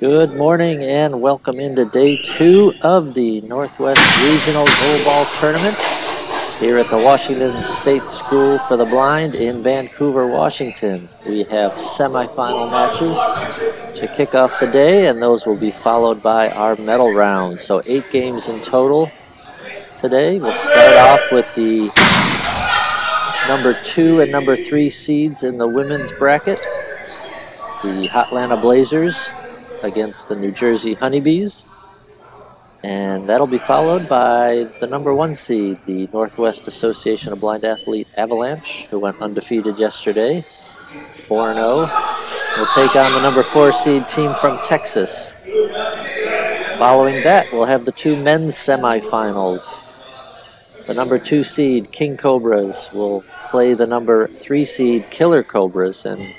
Good morning and welcome into day 2 of the Northwest Regional Goalball Tournament here at the Washington State School for the Blind in Vancouver, Washington. We have semifinal matches to kick off the day, and those will be followed by our medal rounds. So 8 games in total today. We'll start off with the number 2 and number 3 seeds in the women's bracket, the Hotlanta Blazers against the New Jersey Honeybees. And that'll be followed by the number 1 seed, the Northwest Association of Blind Athlete Avalanche, who went undefeated yesterday, 4-0. We'll take on the number 4 seed team from Texas. Following that, we'll have the 2 men's semifinals. The number 2 seed, King Cobras, will play the number 3 seed, Killer Cobras, and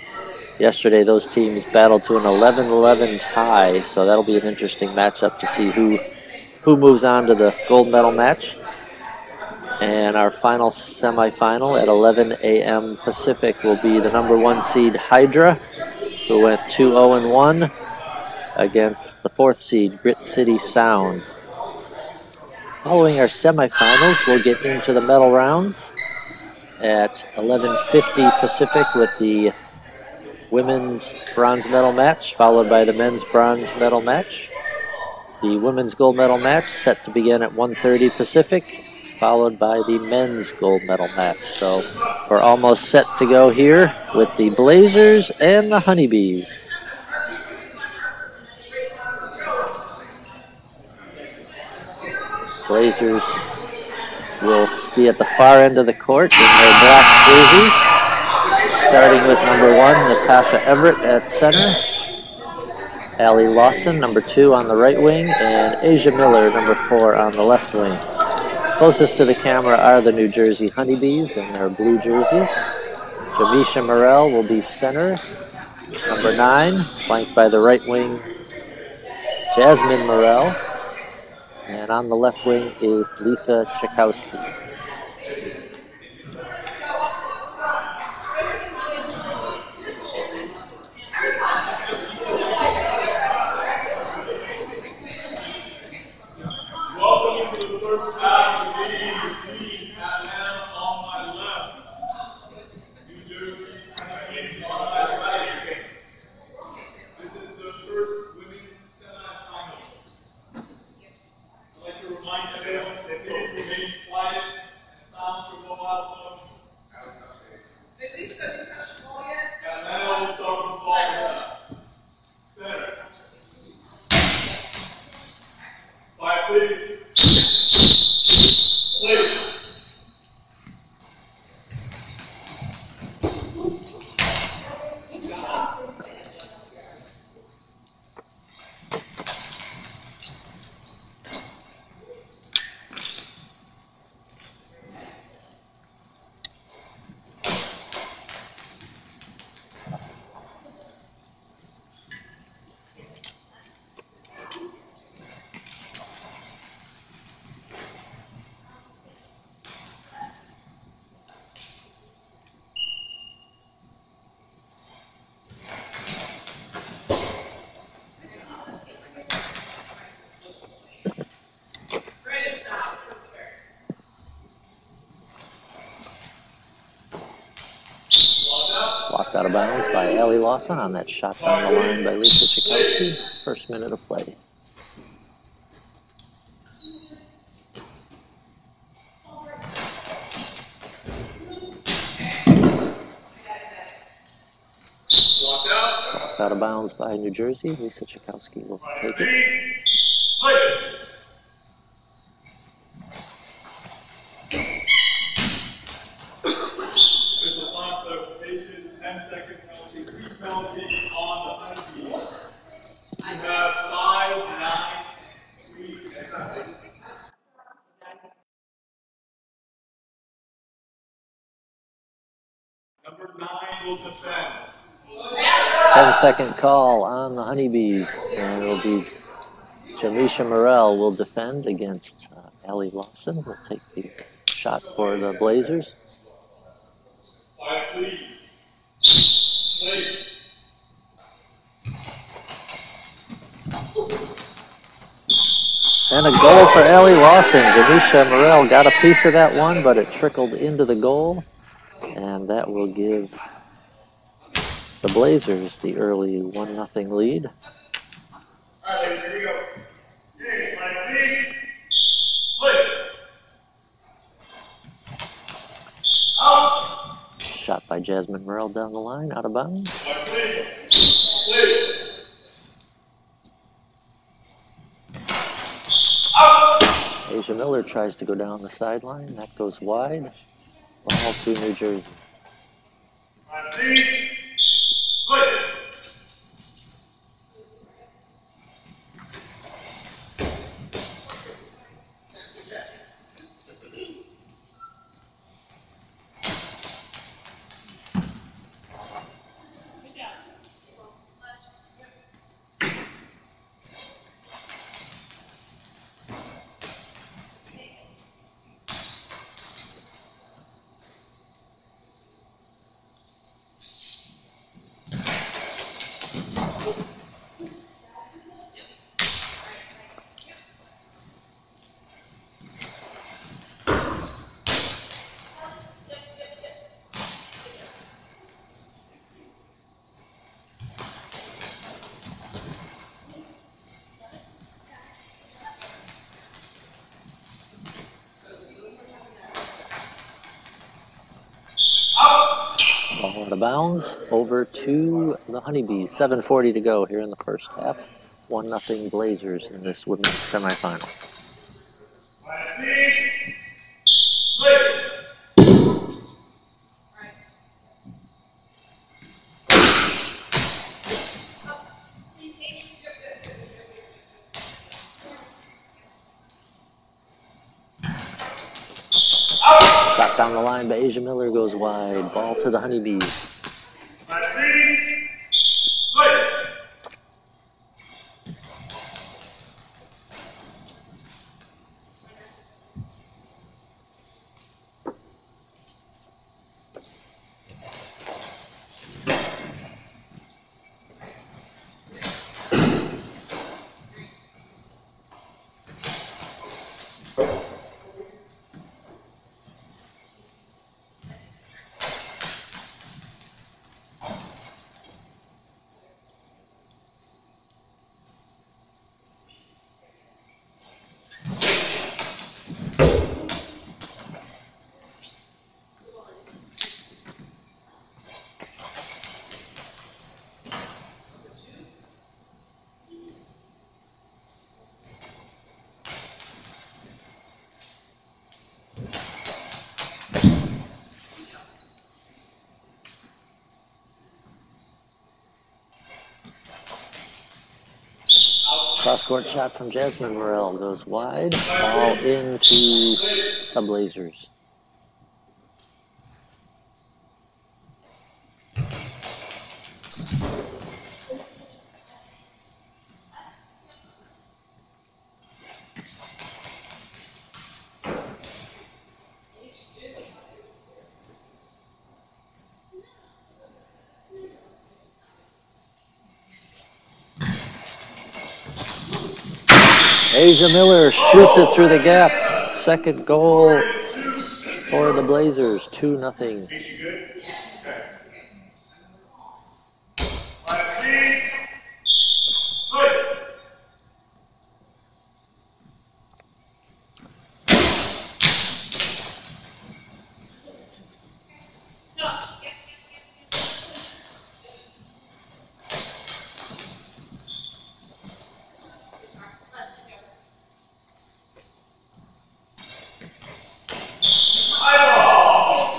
yesterday those teams battled to an 11-11 tie, so that'll be an interesting matchup to see who moves on to the gold medal match. And our final semifinal at 11 a.m. Pacific will be the number 1 seed Hydra, who went 2-0-1 against the 4th seed Grit City Sound. Following our semifinals, we'll get into the medal rounds at 11:50 Pacific with the women's bronze medal match, followed by the men's bronze medal match. The women's gold medal match set to begin at 1:30 Pacific, followed by the men's gold medal match. So we're almost set to go here with the Blazers and the Honeybees. Blazers will be at the far end of the court in their black jerseys, starting with number 1, Natasha Everett at center. Allie Lawson, number 2 on the right wing, and Asia Miller, number 4 on the left wing. Closest to the camera are the New Jersey Honeybees in their blue jerseys. Jamisha Morrell will be center, number 9, flanked by the right wing, Jasmine Morrell. And on the left wing is Lisa Chakowski. Welcome to the first half of the game between Atlanta on my left, New Jersey Honeybees on my right. This is the first women's semifinal. I'd like to remind everyone to please remain quiet and silent your mobile phones. Did Lisa touch the ball yet? Atlanta will start with the ball center. 5, please. Play. Blocked out of bounds by Allie Lawson on that shot down the line by Lisa Chakowski. First minute of play. Blocked out of bounds by New Jersey. Lisa Chakowski will take it. Penalty on the Honeybees. You have 5, 9, 3, 7. Number 9 will defend. 10-second call on the Honeybees, and it'll be Jamisha Morrell will defend against Allie Lawson. Will take the shot for the Blazers. 5, please. Play. And a goal for Ellie Lawson. Janisha Morel got a piece of that one, but it trickled into the goal. And that will give the Blazers the early 1-0 lead. All right, ladies, here we go. Okay, line, please. Play. Out. Shot by Jasmine Morel down the line, out of bounds. Line, please. Play. Out. Asia Miller tries to go down the sideline. That goes wide. Ball to New Jersey. Line, please. Play. Ball out of bounds, over to the Honeybees. 7:40 to go here in the first half. 1-0 Blazers in this women's semifinal. Line, please. Play. Shot down the line by Asia Miller goes wide. Ball to the Honeybees. Line, please. Play. Cross-court shot from Jasmine Morel goes wide. Ball into the Blazers. Asia Miller shoots it through the gap. Second goal for the Blazers. 2-0. Is she good? Okay. Line, please. Play.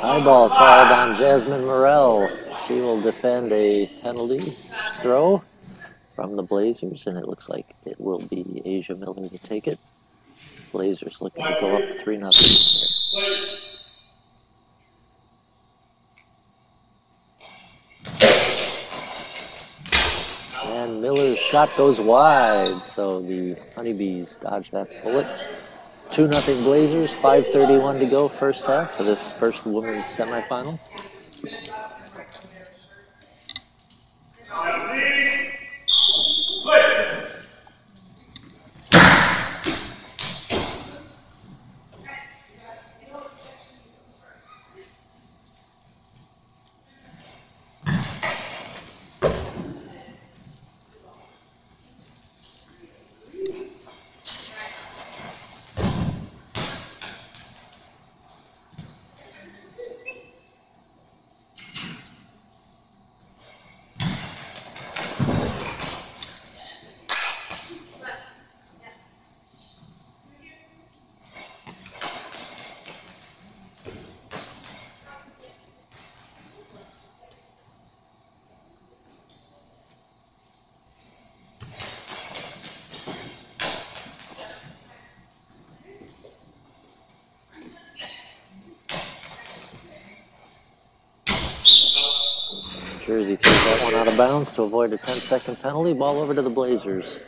High ball called on Jasmine Morel. She will defend a penalty throw from the Blazers, and it looks like it will be Asia Miller to take it. Blazers looking to go up 3-0. Play. And Miller's shot goes wide, so the Honeybees dodge that bullet. 2-0 Blazers, 5:31 to go first half for this first women's semifinal. Line, please. Play. Jersey throws that one out of bounds to avoid a 10-second penalty. Ball over to the Blazers.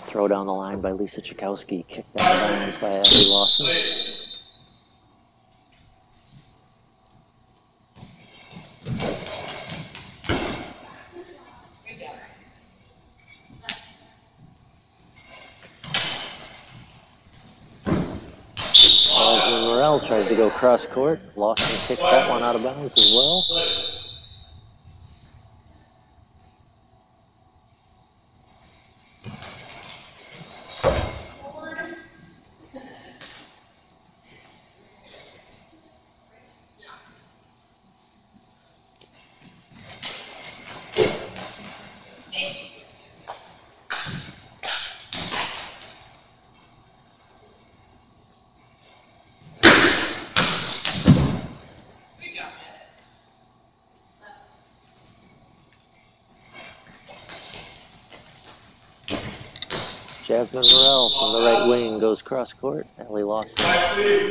Throw down the line by Lisa Chakowski. Kicked out of bounds by Abby Lawson. Jasmine Morrell tries to go cross court. Lawson kicks that one out of bounds as well. Jasmine Morrell from the right wing goes cross court. Ellie Lawson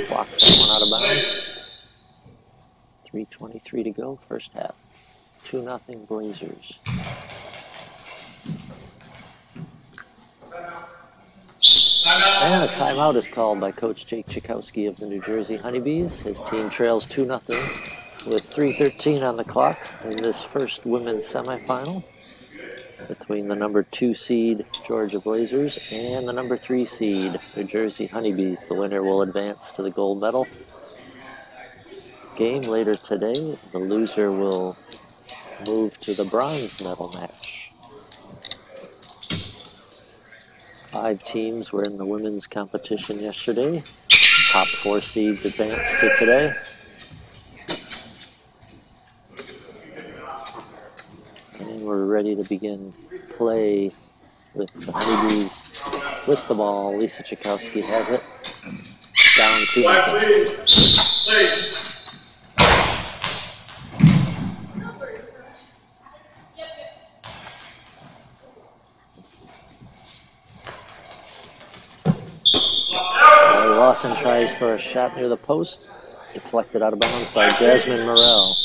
blocks that one out of bounds. 3:23 to go, first half. 2-0 Blazers. And a timeout is called by Coach Jake Chakowski of the New Jersey Honeybees. His team trails 2-0 with 3:13 on the clock in this first women's semifinal between the number 2 seed Georgia Blazers and the number 3 seed New Jersey Honeybees. The winner will advance to the gold medal game later today. The loser will move to the bronze medal match. 5 teams were in the women's competition yesterday. Top 4 seeds advanced to today. And we're ready to begin play with the Honeybees with the ball. Lisa Chakowski has it. Down 2-0. Lawson tries for a shot near the post. Deflected out of bounds by Jasmine Morrell.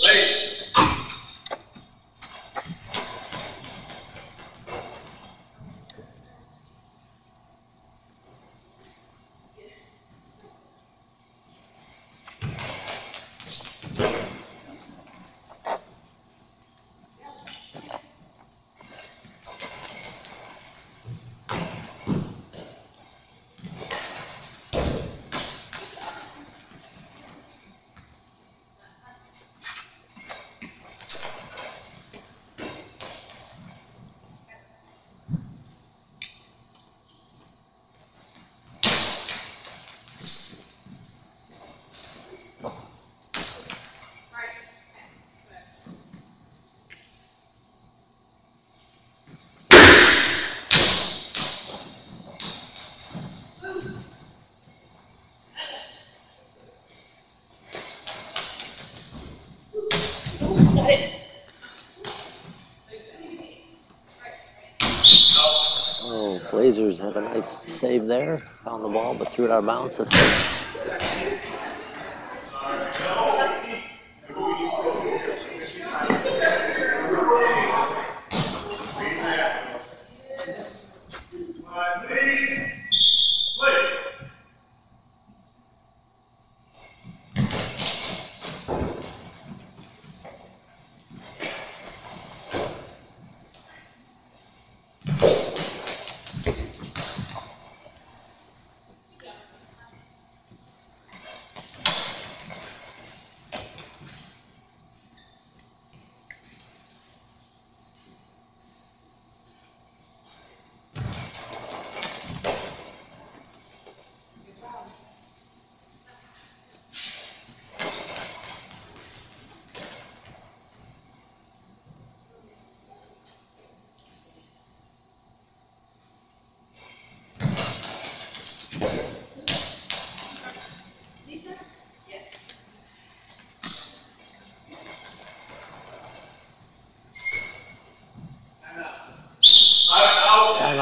Blazers had a nice save there. Found the ball, but threw it out of bounds.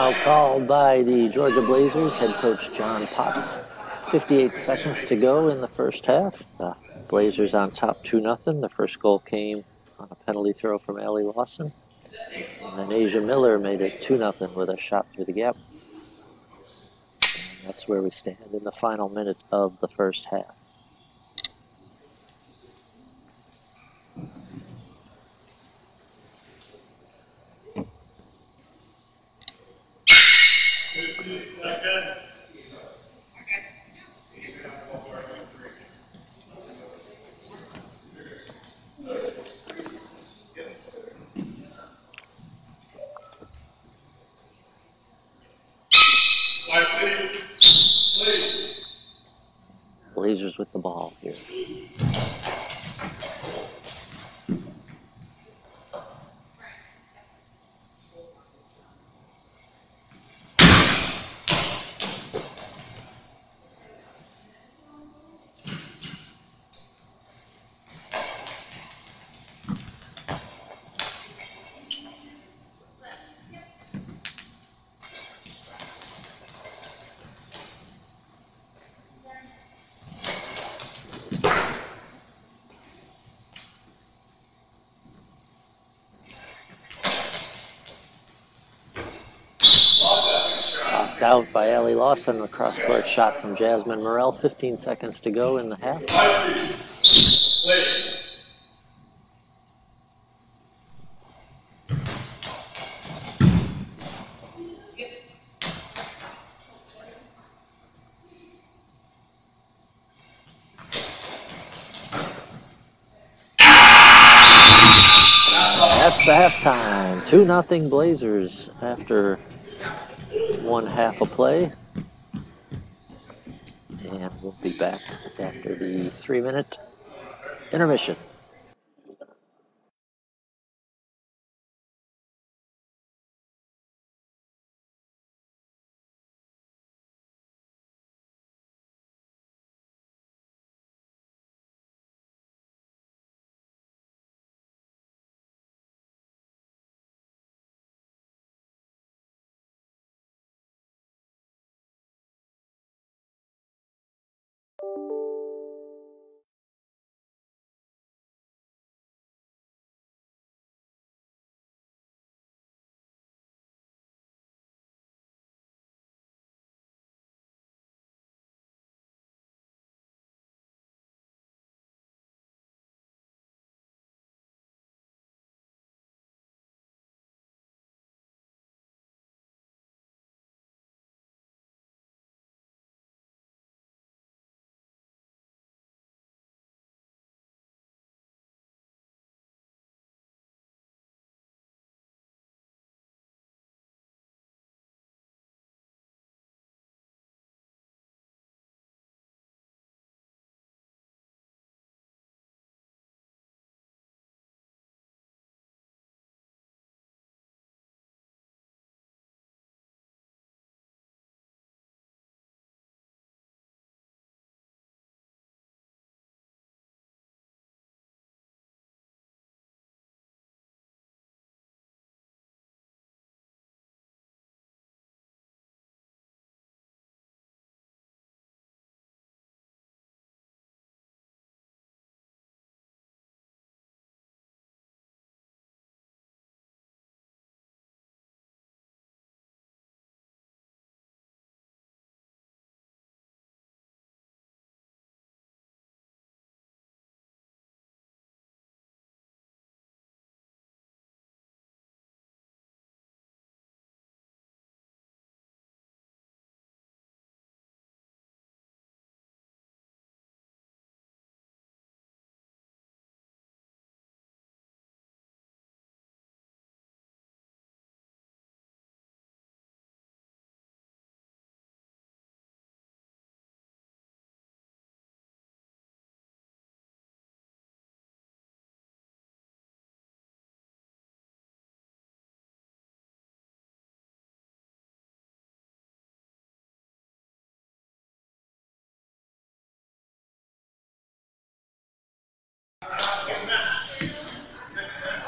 Timeout called by the Georgia Blazers. Head coach John Potts. 58 seconds to go in the first half. The Blazers on top 2-0. The first goal came on a penalty throw from Allie Lawson. And then Asia Miller made it 2-0 with a shot through the gap. And that's where we stand in the final minute of the first half. Blazers with the ball here. Out by Allie Lawson, a cross-court shot from Jasmine Morrell. 15 seconds to go in the half. That's the halftime. 2-0 Blazers after one half of play, and we'll be back after the 3-minute intermission.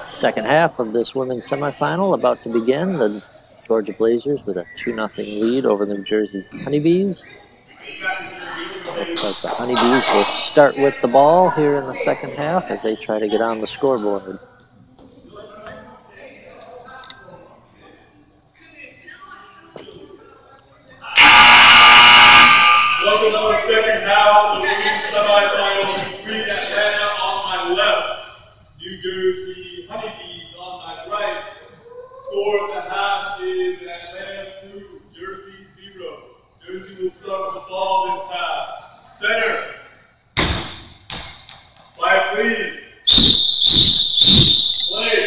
Second half of this women's semifinal about to begin. The Georgia Blazers with a 2-0 lead over the New Jersey Honeybees. Looks like the Honeybees will start with the ball here in the second half as they try to get on the scoreboard. Welcome to the second half of the league semifinals between Atlanta on my left, New Jersey Honeybees on my right. Score of the half is Atlanta 2, Jersey 0. Jersey will start with the ball this half. Center. Flag please. Play.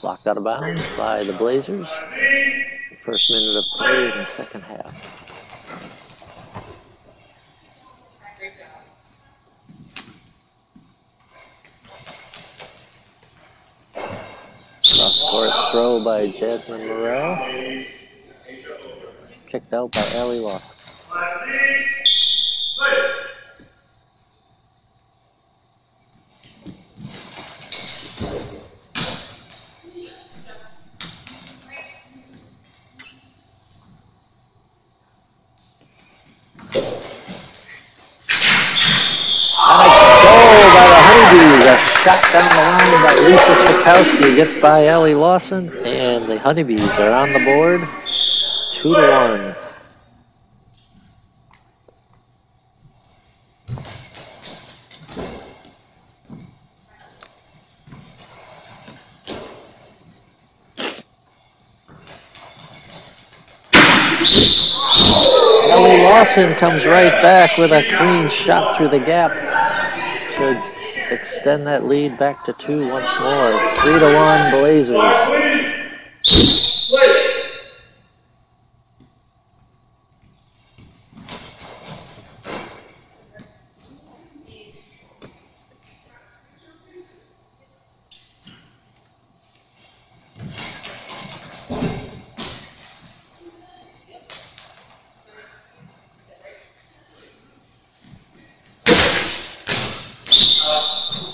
Blocked out of bounds by the Blazers. First minute of play in the second half. Cross-court throw by Jasmine Morrell. Kicked out by Allie Lawson. A shot down the line by Lisa Chakowski gets by Allie Lawson, and the Honeybees are on the board, 2-1. Allie Lawson comes right back with a clean shot through the gap. Should extend that lead back to 2 once more. 3-1 Blazers.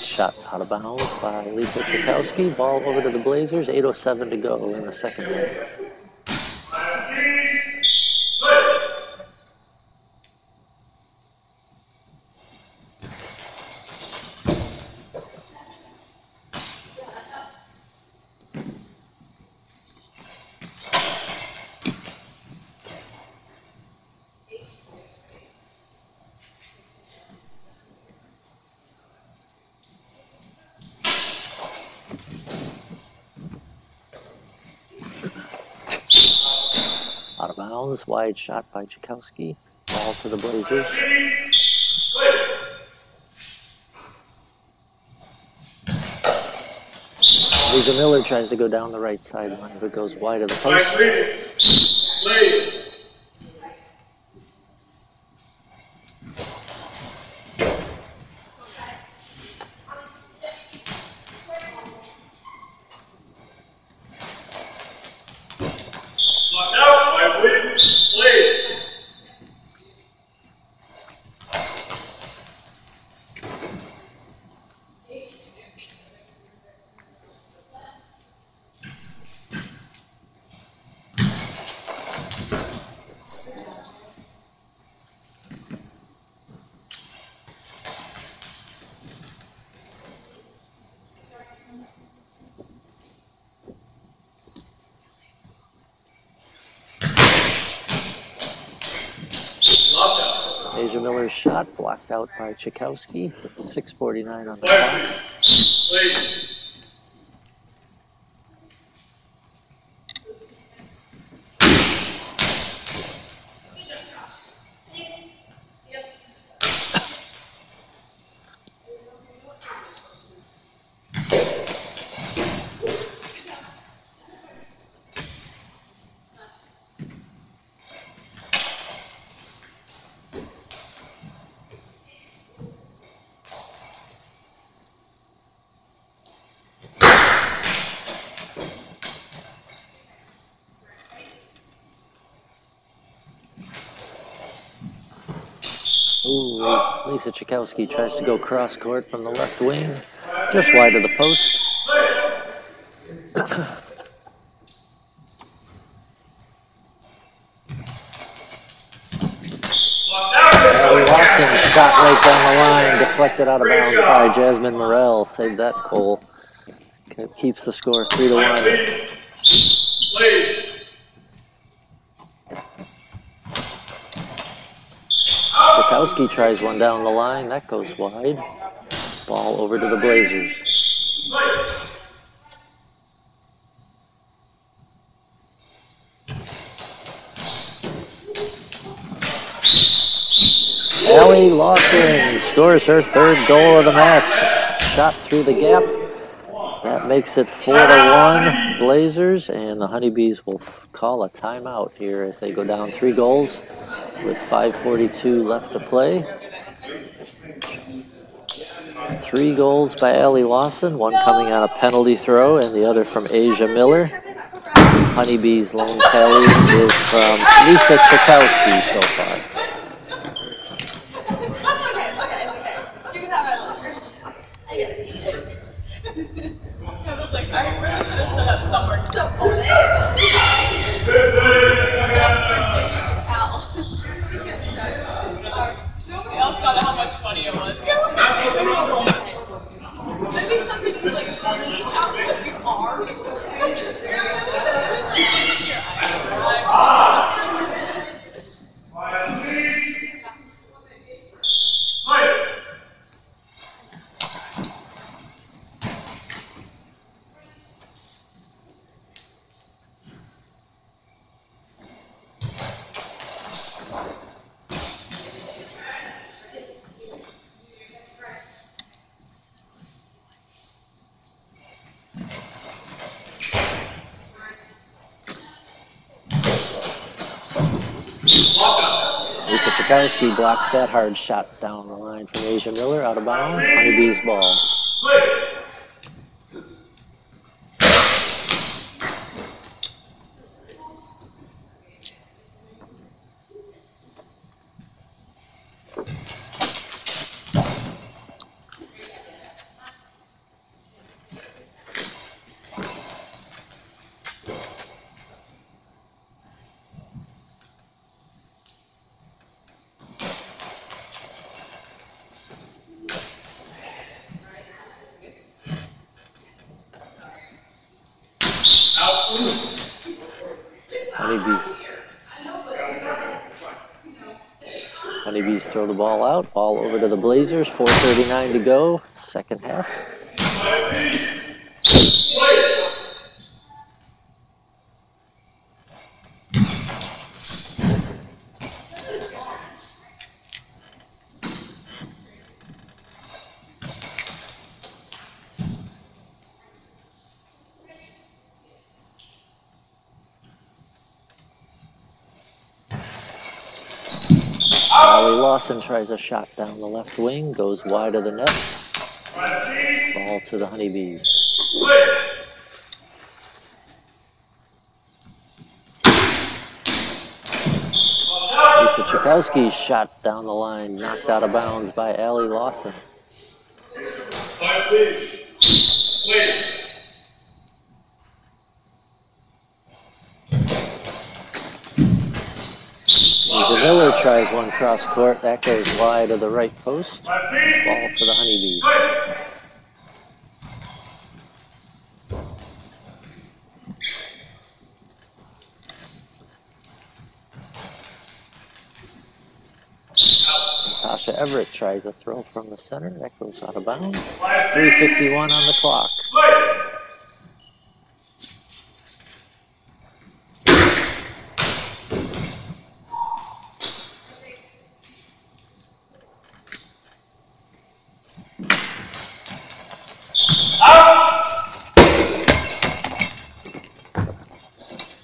Shot out of bounds by Lisa Chakowski. Ball over to the Blazers. 8:07 to go in the second half. Out of bounds, wide shot by Chakowski. Ball to the Blazers. Lisa Miller tries to go down the right sideline, but goes wide of the post. Asia Miller's shot blocked out by Chakowski. 6:49 on the clock. Lisa Chakowski tries to go cross court from the left wing, just wide of the post. Allie Lawson shot right down the line, deflected out of bounds by Jasmine Morrell. Saved that goal. Keeps the score 3-1. Chakowski tries one down the line. That goes wide. Ball over to the Blazers. Allie Lawson scores her third goal of the match. Shot through the gap. That makes it 4-1 Blazers, and the Honeybees will call a timeout here as they go down 3 goals with 5:42 left to play. 3 goals by Allie Lawson, one coming on a penalty throw and the other from Asia Miller. Honeybees' lone tally is from Lisa Chakowski so far. I really should have stood up somewhere. Nobody else got how much funny it was. Maybe something you like funny out of your arm. Lisa Chakowski blocks that hard shot down the line from Asia Miller, out of bounds. Honeybees ball. Honeybees throw the ball out. Ball over to the Blazers. 4:39 to go. Second half. Allie Lawson tries a shot down the left wing, goes wide of the net. Ball to the Honeybees. Lisa Chakowski's shot down the line, knocked out of bounds by Allie Lawson. Asia Miller tries one cross court. That goes wide of the right post. Ball to the Honeybees. Natasha Everett tries a throw from the center. That goes out of bounds. 3:51 on the clock.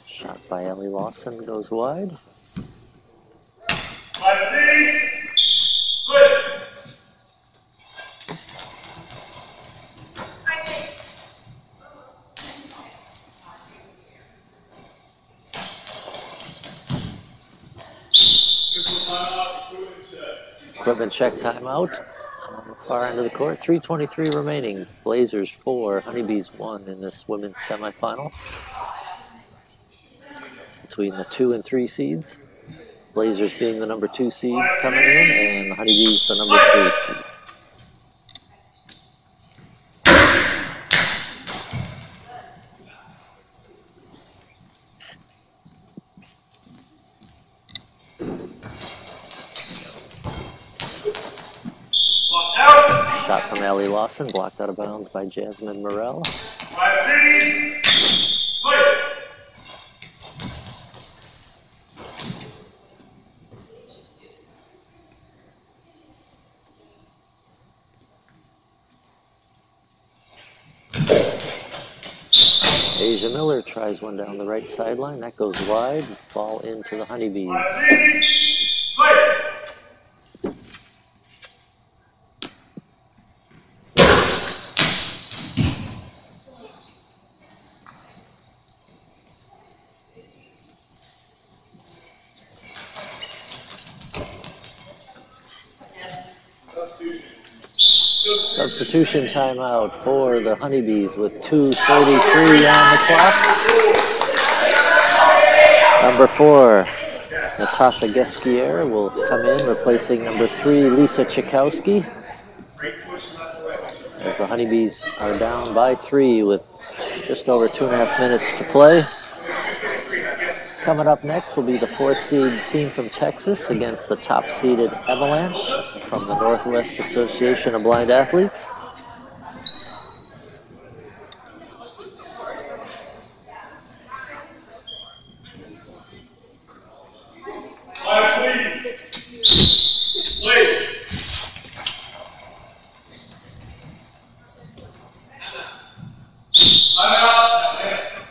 Shot by Allie Lawson goes wide. equipment check timeout on the far end of the court. 3:23 remaining. Blazers 4, Honeybees 1 in this women's semifinal between the 2 and 3 seeds. Blazers being the number 2 seed coming in, and the Honeybees the number 3 seed. Shot from Allie Lawson, blocked out of bounds by Jasmine Morell. Asia Miller tries one down the right sideline. That goes wide. Ball into the Honeybees. Substitution timeout for the Honeybees with 2:33 on the clock. Number 4, Natasha Gesquier will come in, replacing number 3, Lisa Chikowski. As the Honeybees are down by 3 with just over 2.5 minutes to play. Coming up next will be the 4th seed team from Texas against the top-seeded Avalanche from the Northwest Association of Blind Athletes.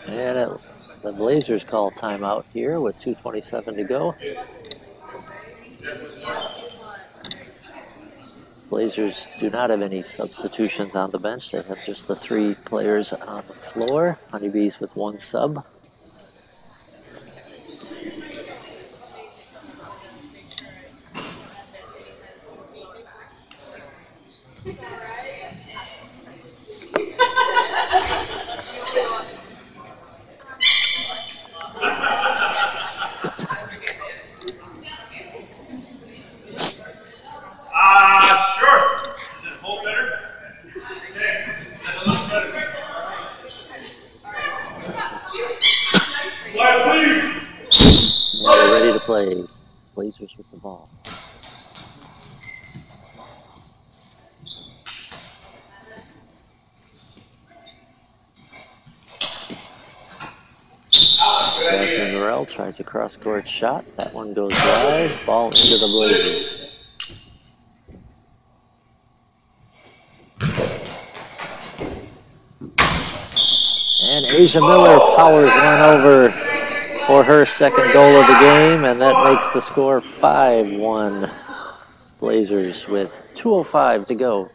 And the Blazers call timeout here with 2:27 to go. Blazers do not have any substitutions on the bench. They have just the 3 players on the floor. Honeybees with 1 sub. They're ready to play. Blazers with the ball. Jasmine Morell tries a cross-court shot. That one goes wide. Ball into the Blazers. And Asia Miller powers one over for her second goal of the game, and that makes the score 5-1 Blazers with 2:05 to go.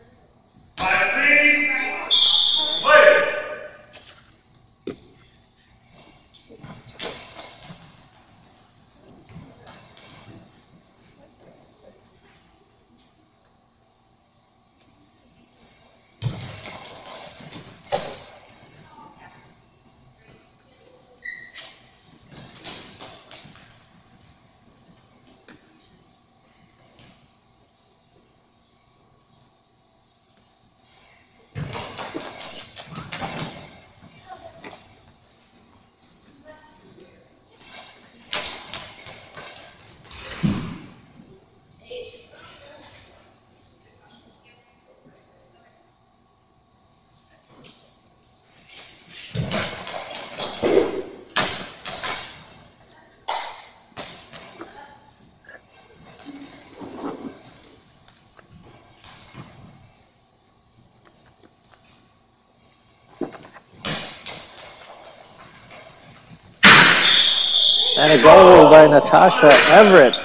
And a goal by Natasha Everett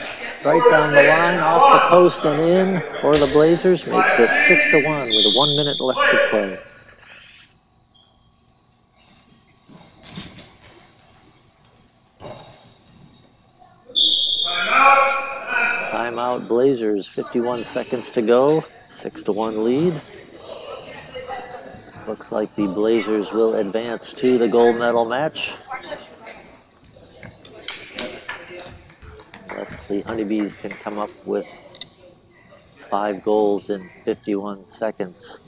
right down the line, off the post and in for the Blazers. Makes it 6-1 with 1 minute left to play. timeout, Blazers. 51 seconds to go. 6-1 lead. Looks like the Blazers will advance to the gold medal match, unless the Honeybees can come up with 5 goals in 51 seconds.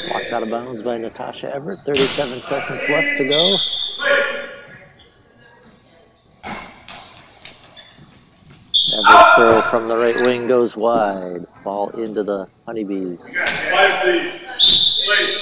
Walked out of bounds by Natasha Everett. 37 seconds left to go. Everett's throw from the right wing goes wide. Ball into the Honeybees. 5, please. Wait.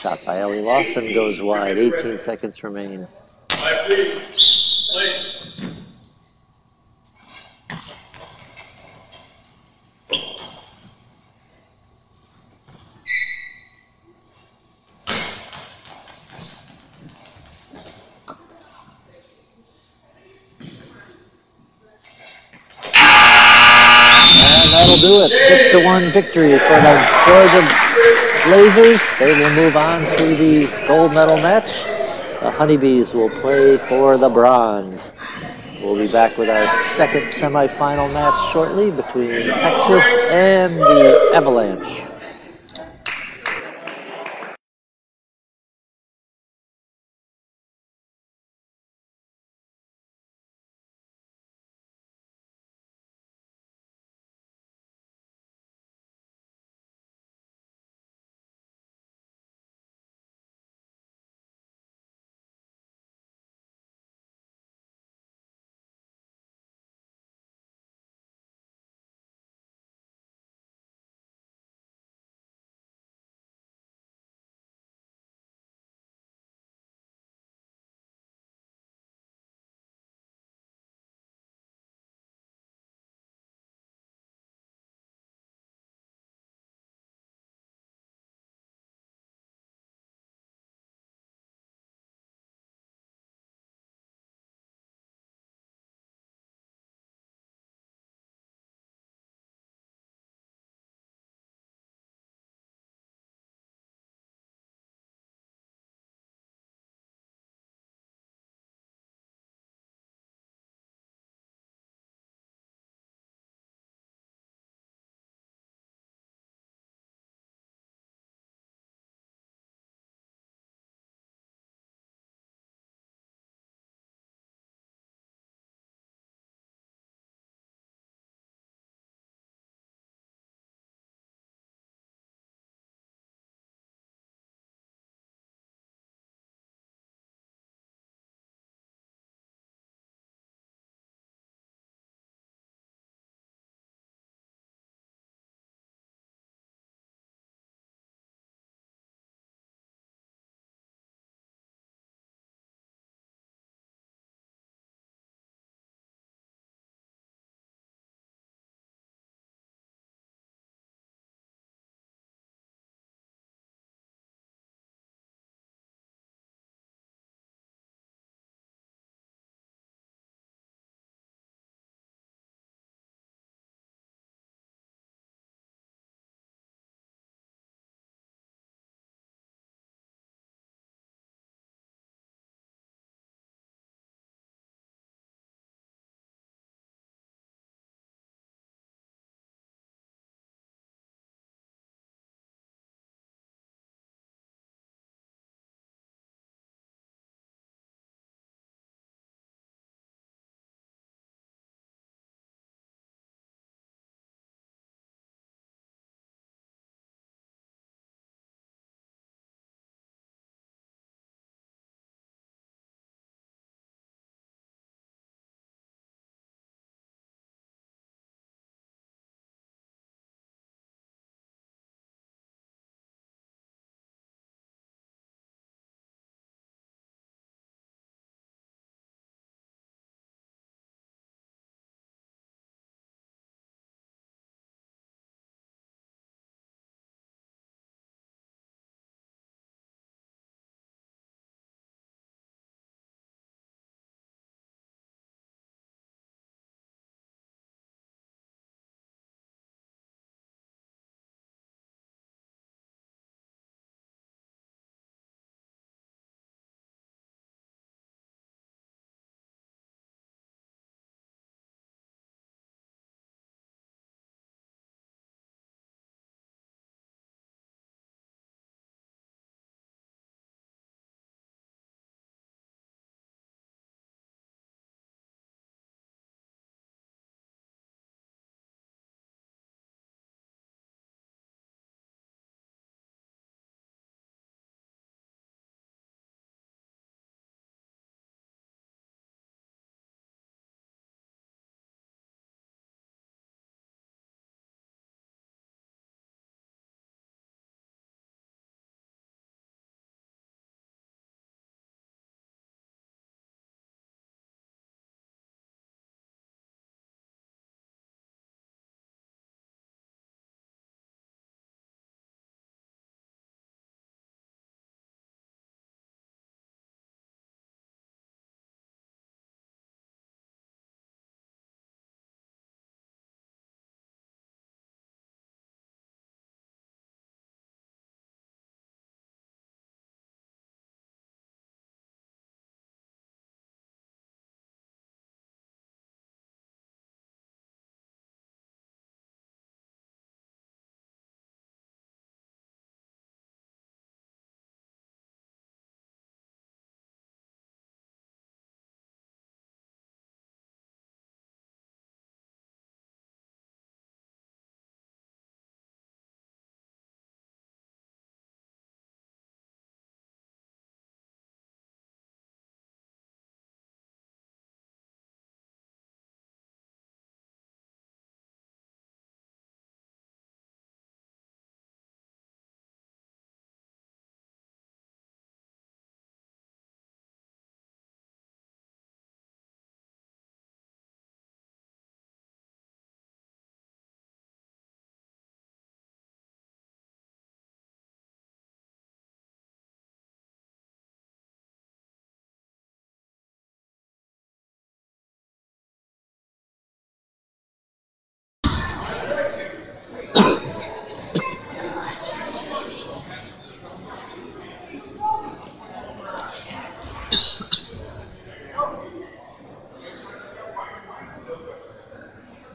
Shot by Ellie Lawson goes wide. 18 seconds remain. 5, please. Wait. And that'll do it. 6-1 victory for the Georgia Blazers. They will move on to the gold medal match. The Honeybees will play for the bronze. We'll be back with our second semifinal match shortly between Texas and the Avalanche.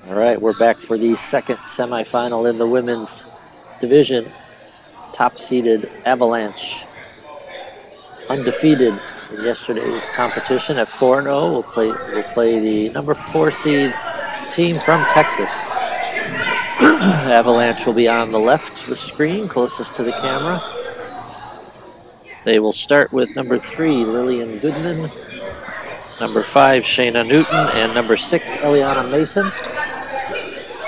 All right, we're back for the second semifinal in the women's division. Top-seeded Avalanche, undefeated in yesterday's competition at 4-0. We'll play the number 4 seed team from Texas. Avalanche will be on the left of the screen, closest to the camera. They will start with number 3, Lillian Goodman, number 5, Shayna Newton, and number 6, Eliana Mason.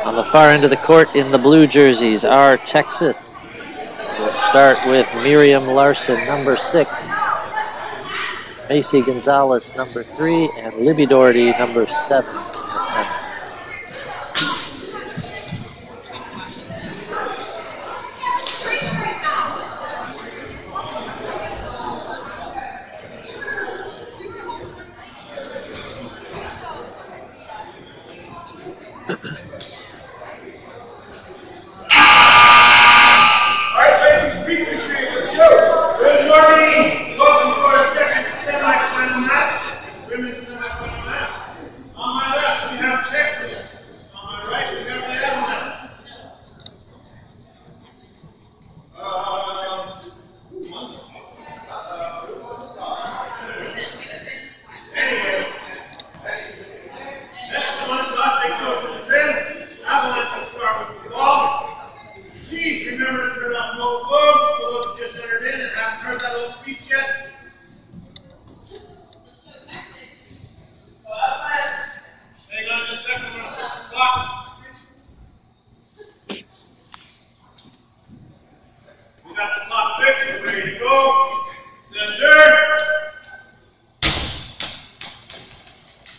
On the far end of the court in the blue jerseys are Texas. We'll start with Miriam Larson, number 6, Macy Gonzalez, number 3, and Libby Doherty, number 7.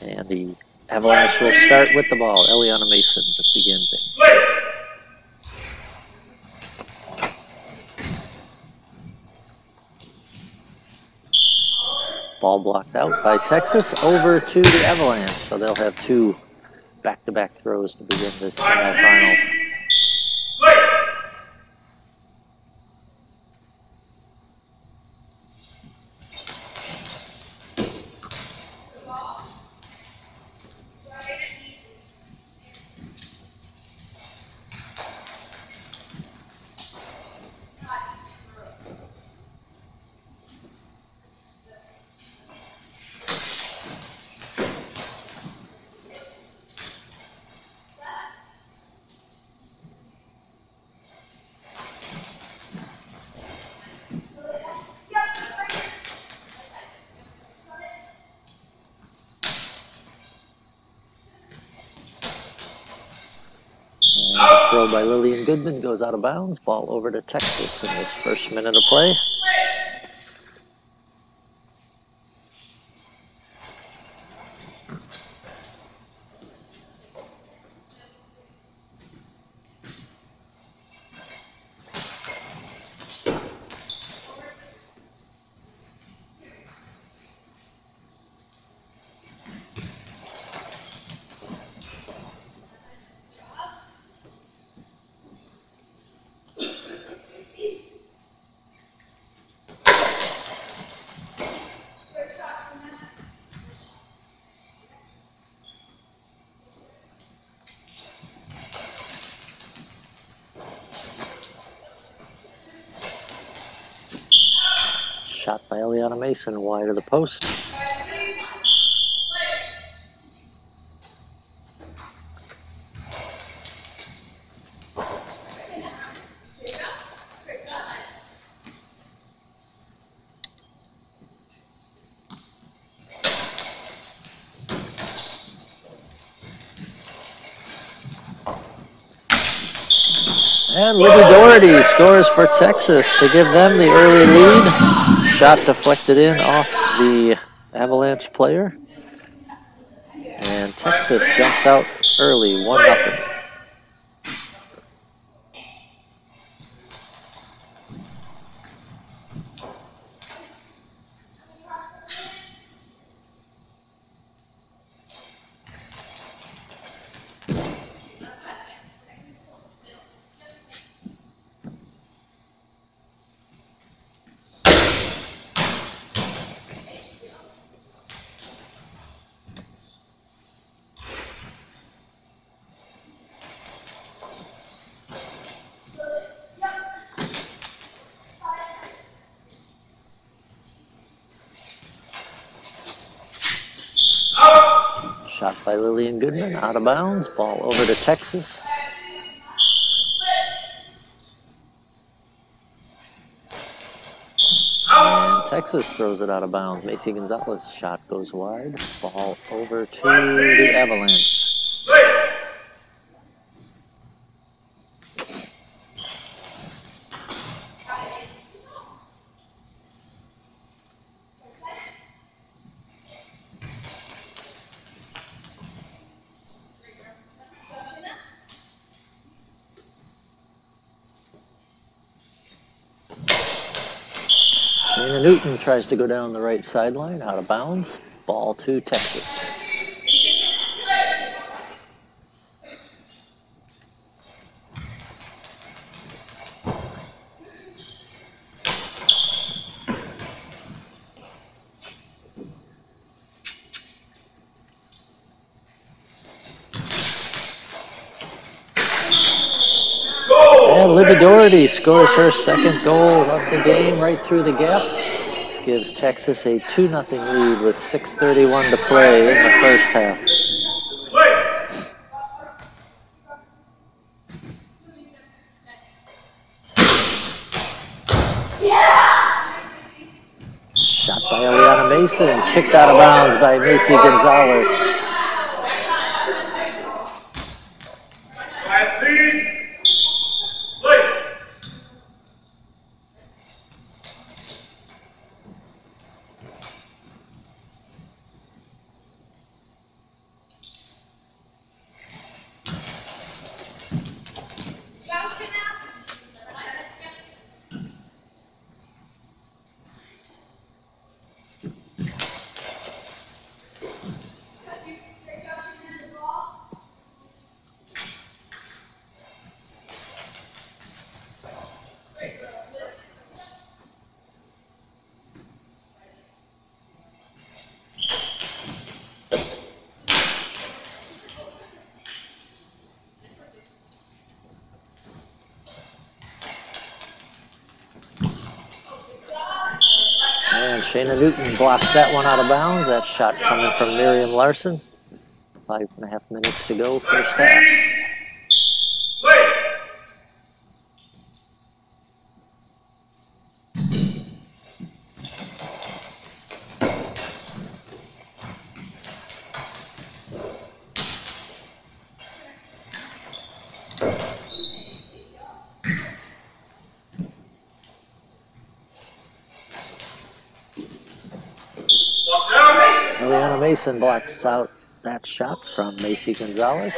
And the Avalanche will start with the ball. Eliana Mason to begin things. Ball blocked out by Texas, over to the Avalanche. So they'll have 2 back-to-back throws to begin this semifinal. Throw by Lillian Goodman goes out of bounds. Ball over to Texas in this first minute of play. Shot by Eliana Mason, wide of the post. And Libby Doherty scores for Texas to give them the early lead. Shot deflected in off the Avalanche player. And Texas jumps out early, 1-0. shot by Lillian Goodman, out of bounds. Ball over to Texas. And Texas throws it out of bounds. Macy Gonzalez shot goes wide. Ball over to the Avalanche. Shayna Newton tries to go down the right sideline, out of bounds. Ball to Texas. And Libby Doherty scores her second goal of the game right through the gap. Gives Texas a 2-0 lead with 6:31 to play in the first half. Shot by Eliana Mason, kicked out of bounds by Macy Gonzalez. And Shayna Newton blocks that one out of bounds. That shot coming from Miriam Larson. 5.5 minutes to go, first half. Eliana Mason blocks out that shot from Macy Gonzalez.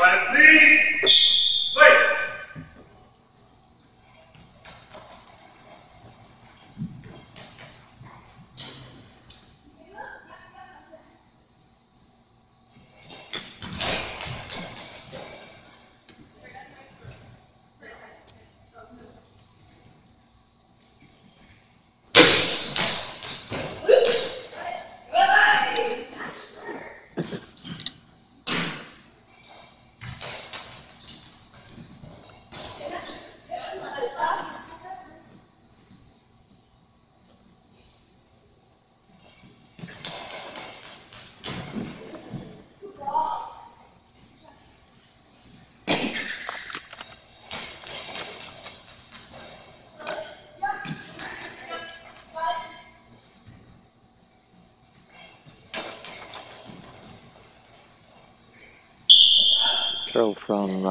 Throw from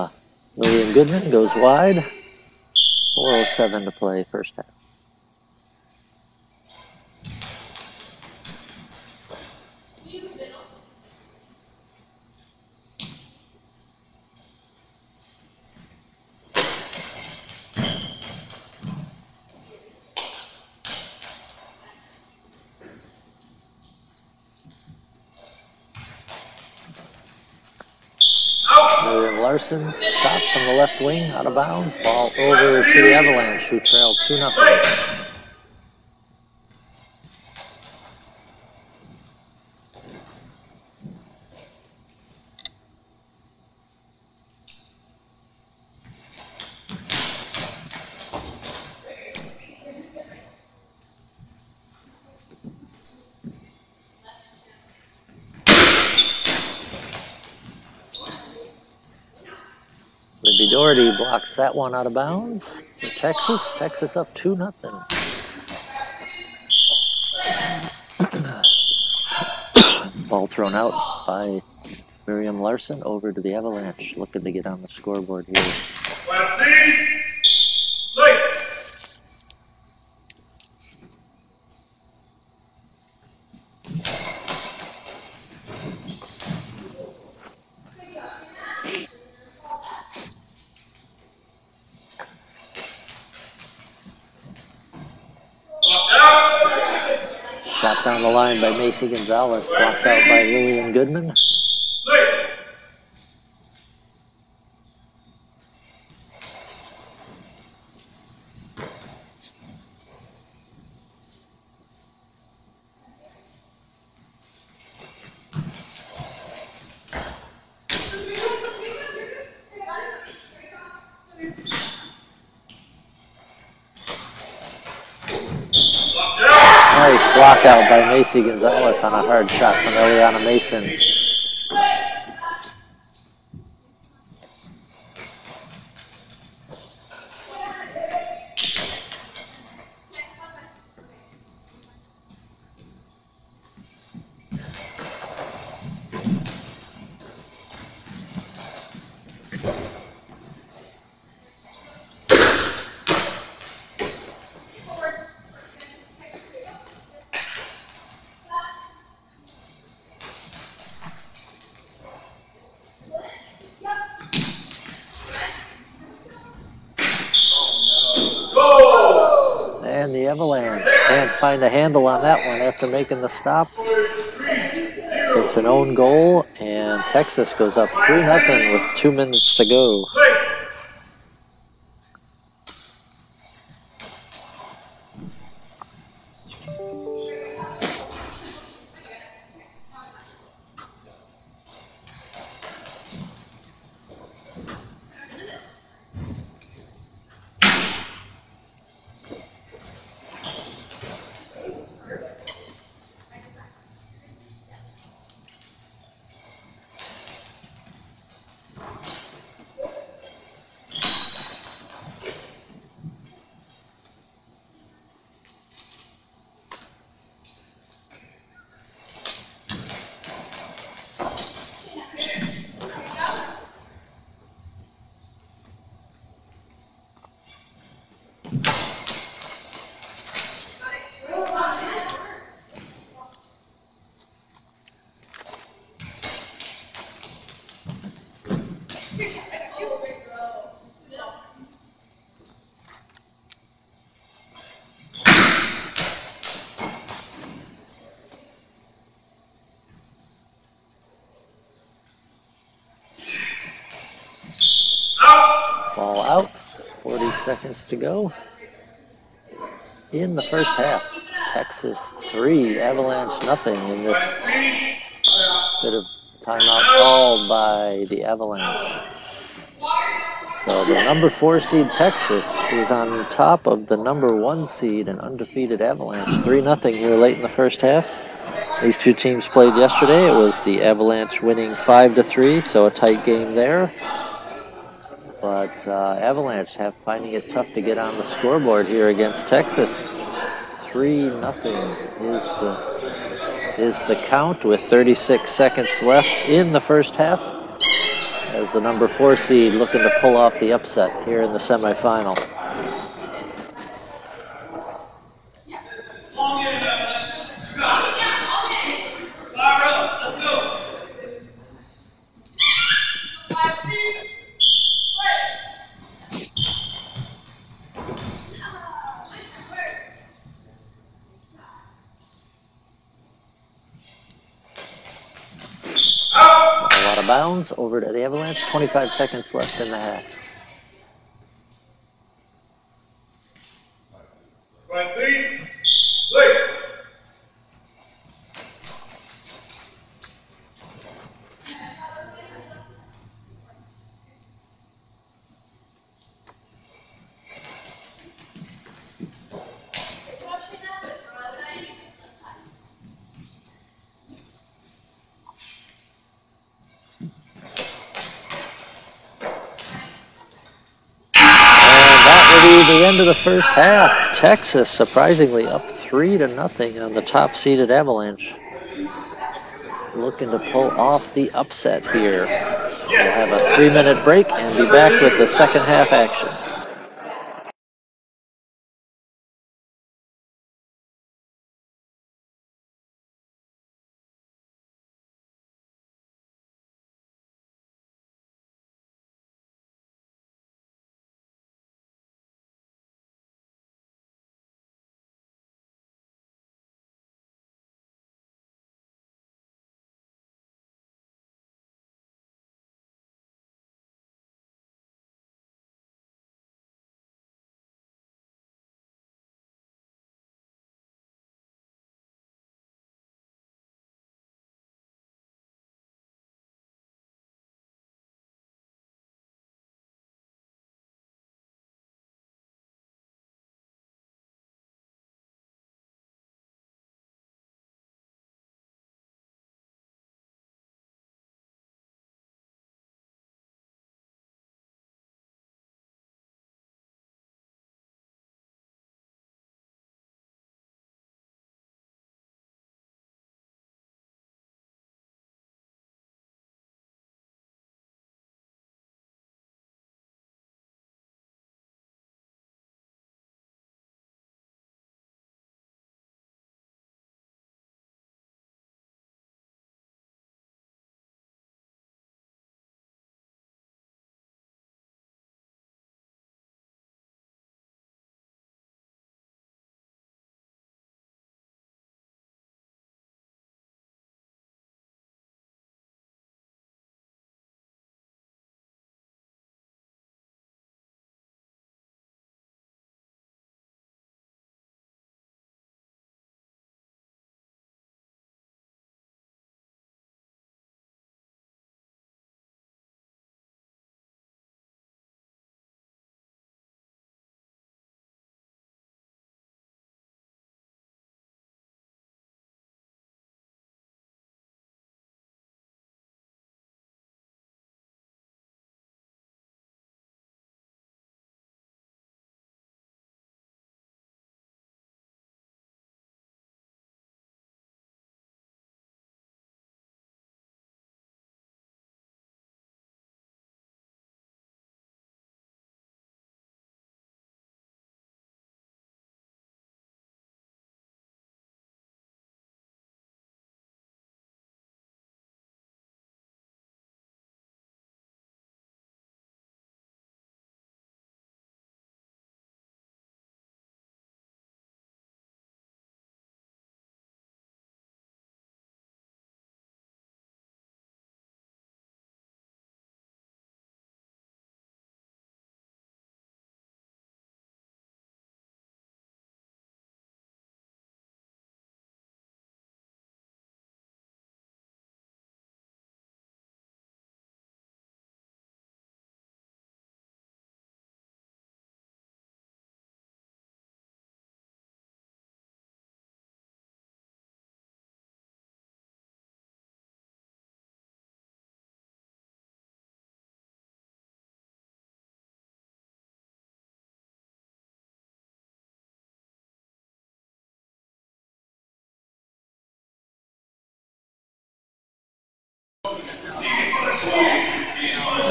Lillian Goodman goes wide. 4:07 to play, first half. Larson shot from the left wing, out of bounds. Ball over to the Avalanche, who trailed 2-0. Libby Doherty blocks that one out of bounds for Texas. Texas up 2-0. Ball thrown out by Miriam Larson over to the Avalanche, looking to get on the scoreboard here. Shot down the line by Macy Gonzalez, blocked out by Lillian Goodman. Nice block out by Macy Gonzalez on a hard shot from Eliana Mason. And the Avalanche can't find a handle on that one after making the stop. It's an own goal, and Texas goes up 3-0 with 2 minutes to go. Ball out, 40 seconds to go. In the first half, Texas 3, Avalanche nothing in this bit of timeout called by the Avalanche. So the number 4 seed Texas is on top of the number 1 seed and undefeated Avalanche. 3-0 here late in the first half. These two teams played yesterday. It was the Avalanche winning 5-3, so a tight game there. But Avalanche finding it tough to get on the scoreboard here against Texas. 3-0 is the count with 36 seconds left in the first half, as the number 4 seed looking to pull off the upset here in the semifinal. Bounds over to the Avalanche, 25 seconds left in the half. Right, please. Play. the end of the first half. Texas surprisingly up 3-0 on the top-seeded Avalanche. Looking to pull off the upset here. We'll have a 3-minute break and be back with the second half action.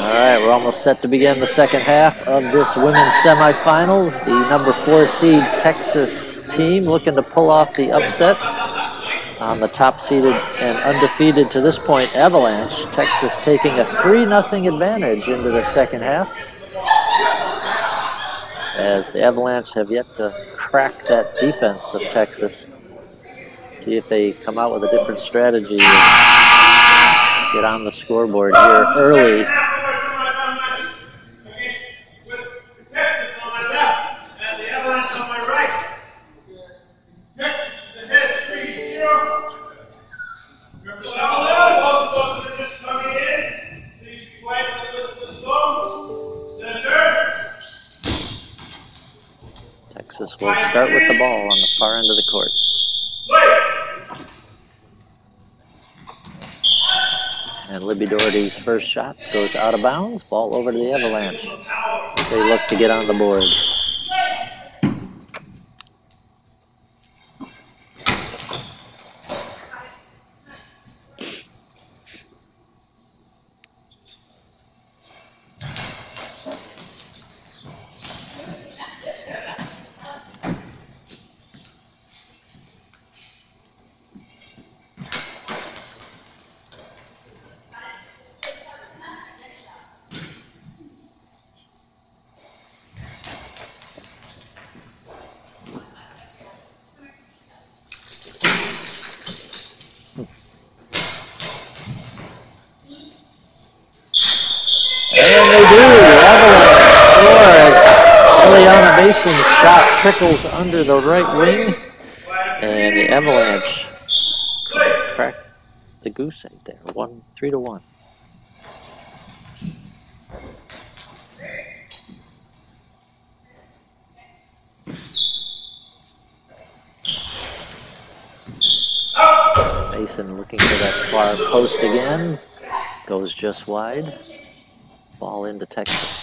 All right, we're almost set to begin the second half of this women's semifinal. The number 4 seed Texas team looking to pull off the upset on the top-seeded and undefeated to this point Avalanche. Texas taking a 3-0 advantage into the second half, as the Avalanche have yet to crack that defense of Texas. See if they come out with a different strategy and get on the scoreboard here early. Texas will start with the ball on the far end of the court. And Libby Doherty's first shot goes out of bounds. Ball over to the Avalanche. They look to get on the board. Eliana Mason's shot trickles under the right wing, and the Avalanche crack the goose egg there. 3-1. Mason looking for that far post again. Goes just wide. Ball into Texas.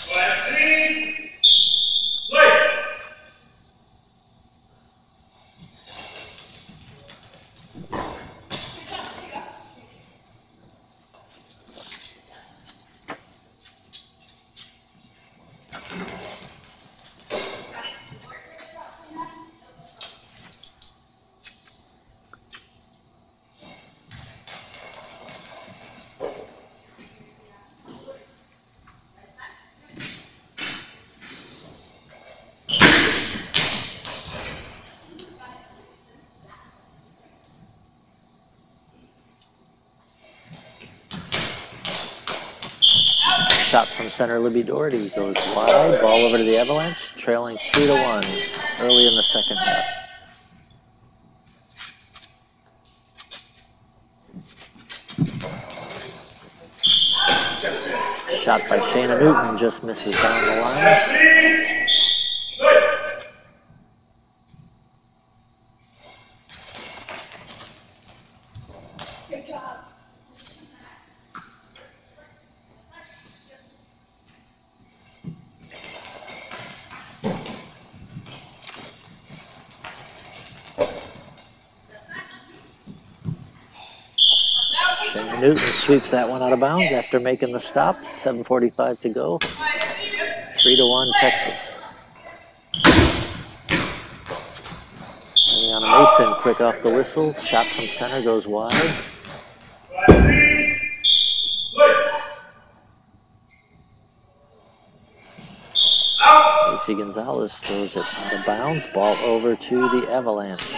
Shot from center, Libby Doherty goes wide. Ball over to the Avalanche, trailing 3-1 early in the second half. Shot by Shayna Newton just misses down the line. Good job. Shayna Newton sweeps that one out of bounds after making the stop. 7:45 to go. 3-1 Texas. Eliana Mason quick off the whistle. Shot from center goes wide. Lacey Gonzalez throws it out of bounds. Ball over to the Avalanche.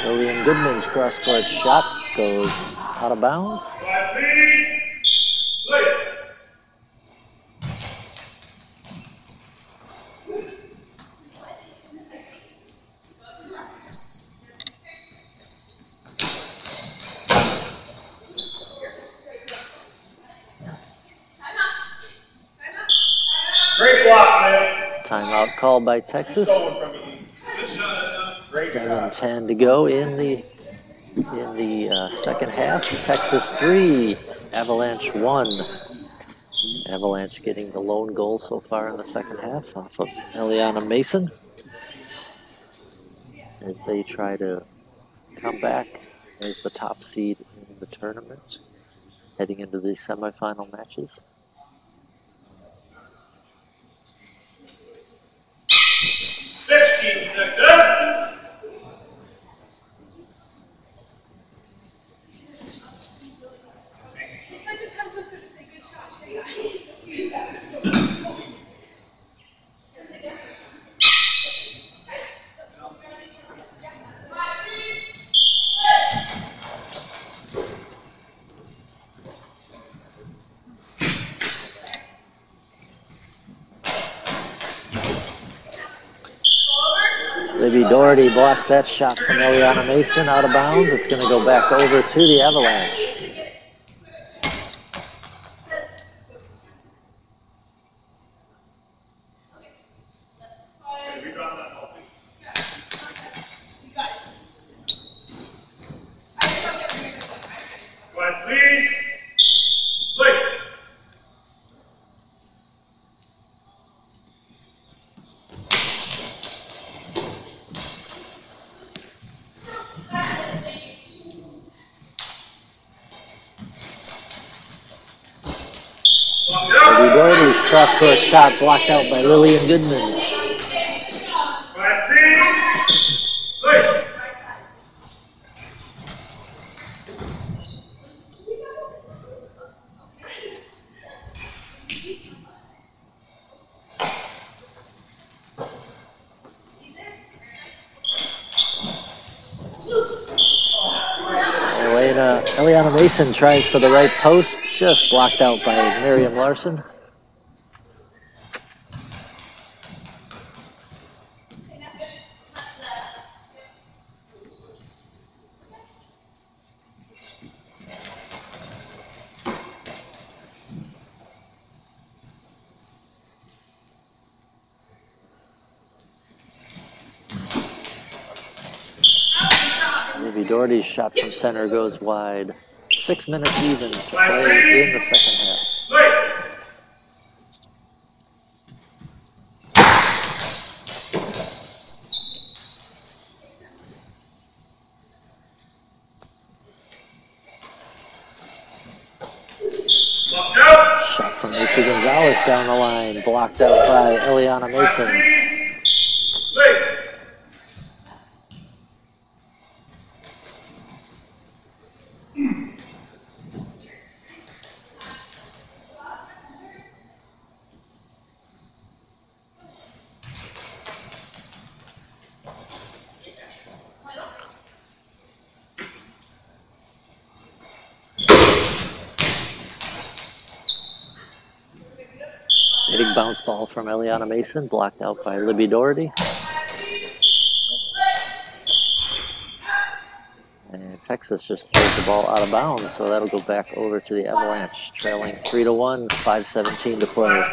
Lillian Goodman's cross-court shot goes out of bounds. Great block, man. Timeout called by Texas. 7:10 to go in the second half. Texas 3, Avalanche 1. Avalanche getting the lone goal so far in the second half off of Eliana Mason as they try to come back as the top seed in the tournament heading into the semifinal matches. Libby Doherty blocks that shot from Eliana Mason out of bounds. It's going to go back over to the Avalanche. Libby Doherty's cross-court shot blocked out by Lillian Goodman. Eliana Mason tries for the right post, just blocked out by Miriam Larson. Libby Doherty's shot from center goes wide. 6 minutes even to play in the second half. Shot from Macy Gonzalez down the line, blocked out by Eliana Mason. Hitting bounce ball from Eliana Mason, blocked out by Libby Doherty. And Texas just throws the ball out of bounds, so that'll go back over to the Avalanche, trailing 3-1, 5:17 to play.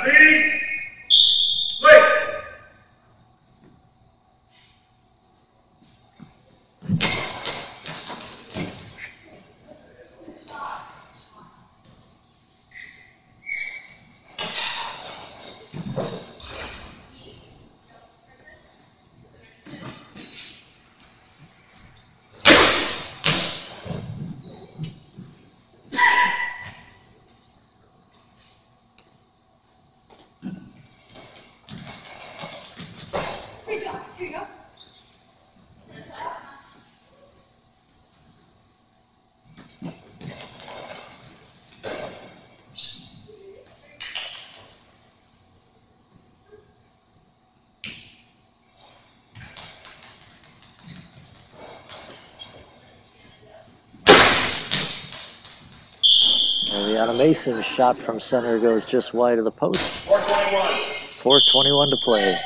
Eliana Mason's shot from center goes just wide of the post. 4:21 to play.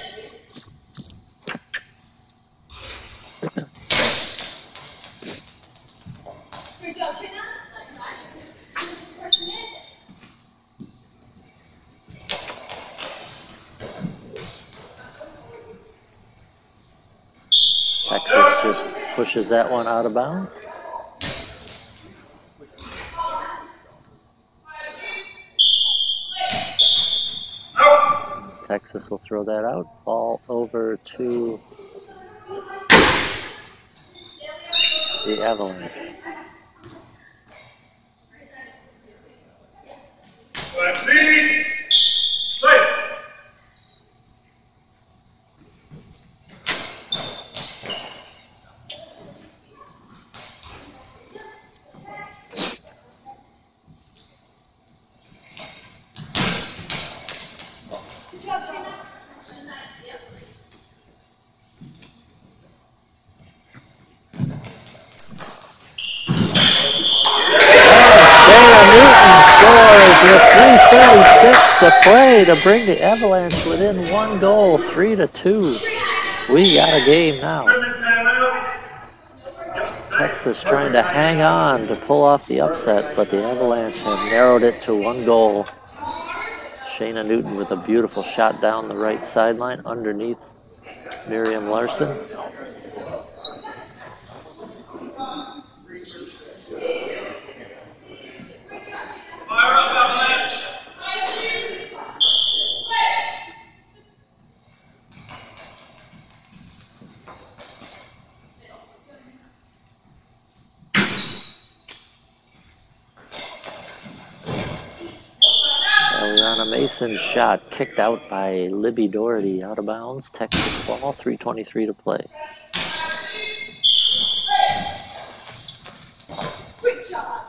Texas just pushes that one out of bounds. Texas will throw that out. Ball over to the Avalanche. Please, play. With 3:36 to play to bring the Avalanche within one goal, 3-2. We got a game now. Texas trying to hang on to pull off the upset, but the Avalanche have narrowed it to one goal. Shayna Newton with a beautiful shot down the right sideline underneath Miriam Larson. Eliana Mason's shot kicked out by Libby Doherty, out of bounds. Texas ball, 3:23 to play. Quick job.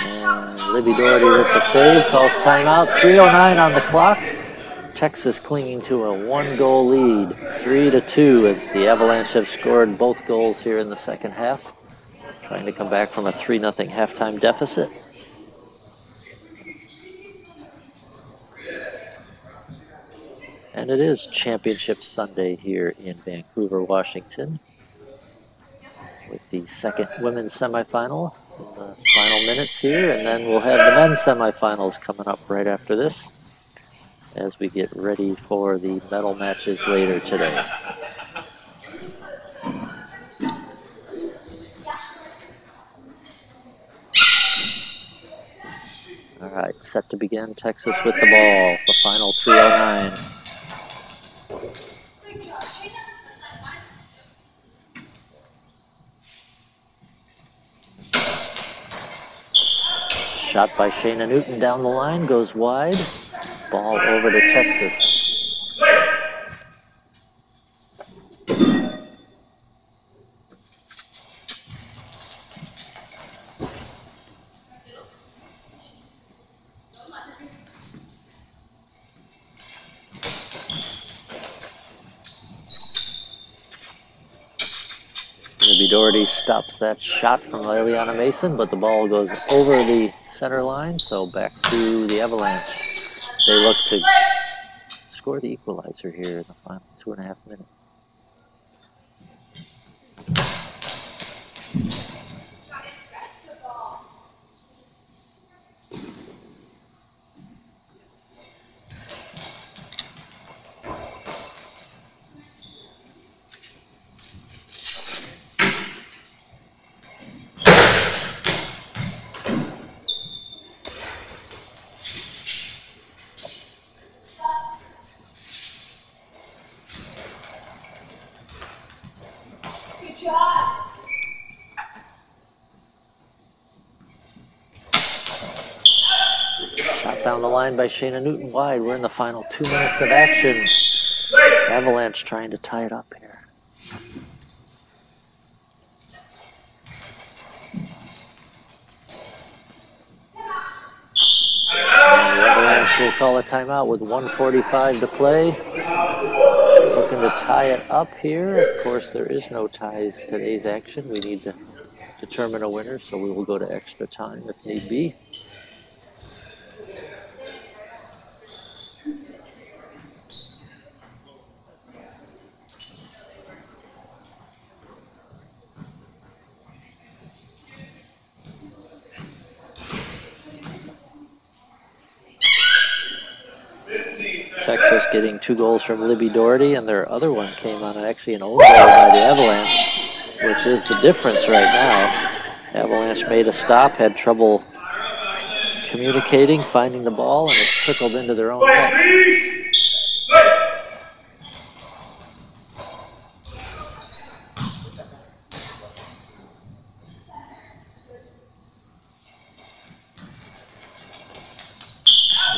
And Libby Doherty with the save, calls timeout. 3:09 on the clock. Texas clinging to a 1-goal lead, 3-2, as the Avalanche have scored both goals here in the second half, trying to come back from a 3-0 halftime deficit. And it is Championship Sunday here in Vancouver, Washington, with the second women's semifinal in the final minutes here, and then we'll have the men's semifinals coming up right after this as we get ready for the medal matches later today. All right, set to begin. Texas with the ball. The final 3:09. Shot by Shayna Newton down the line, goes wide. Ball over to Texas. Libby Doherty stops that shot from Liliana Mason, but the ball goes over the center line, so back to the Avalanche. They look to score the equalizer here in the final 2.5 minutes. Shot down the line by Shayna Newton wide. We're in the final 2 minutes of action. Avalanche trying to tie it up here. And the Avalanche will call a timeout with 1:45 to play. Looking to tie it up here. Of course, there is no ties today's action. We need to determine a winner, so we will go to extra time if need be. Texas getting 2 goals from Libby Doherty, and their other one came on actually an own goal by the Avalanche, which is the difference right now. Avalanche made a stop, had trouble communicating, finding the ball, and it trickled into their own net.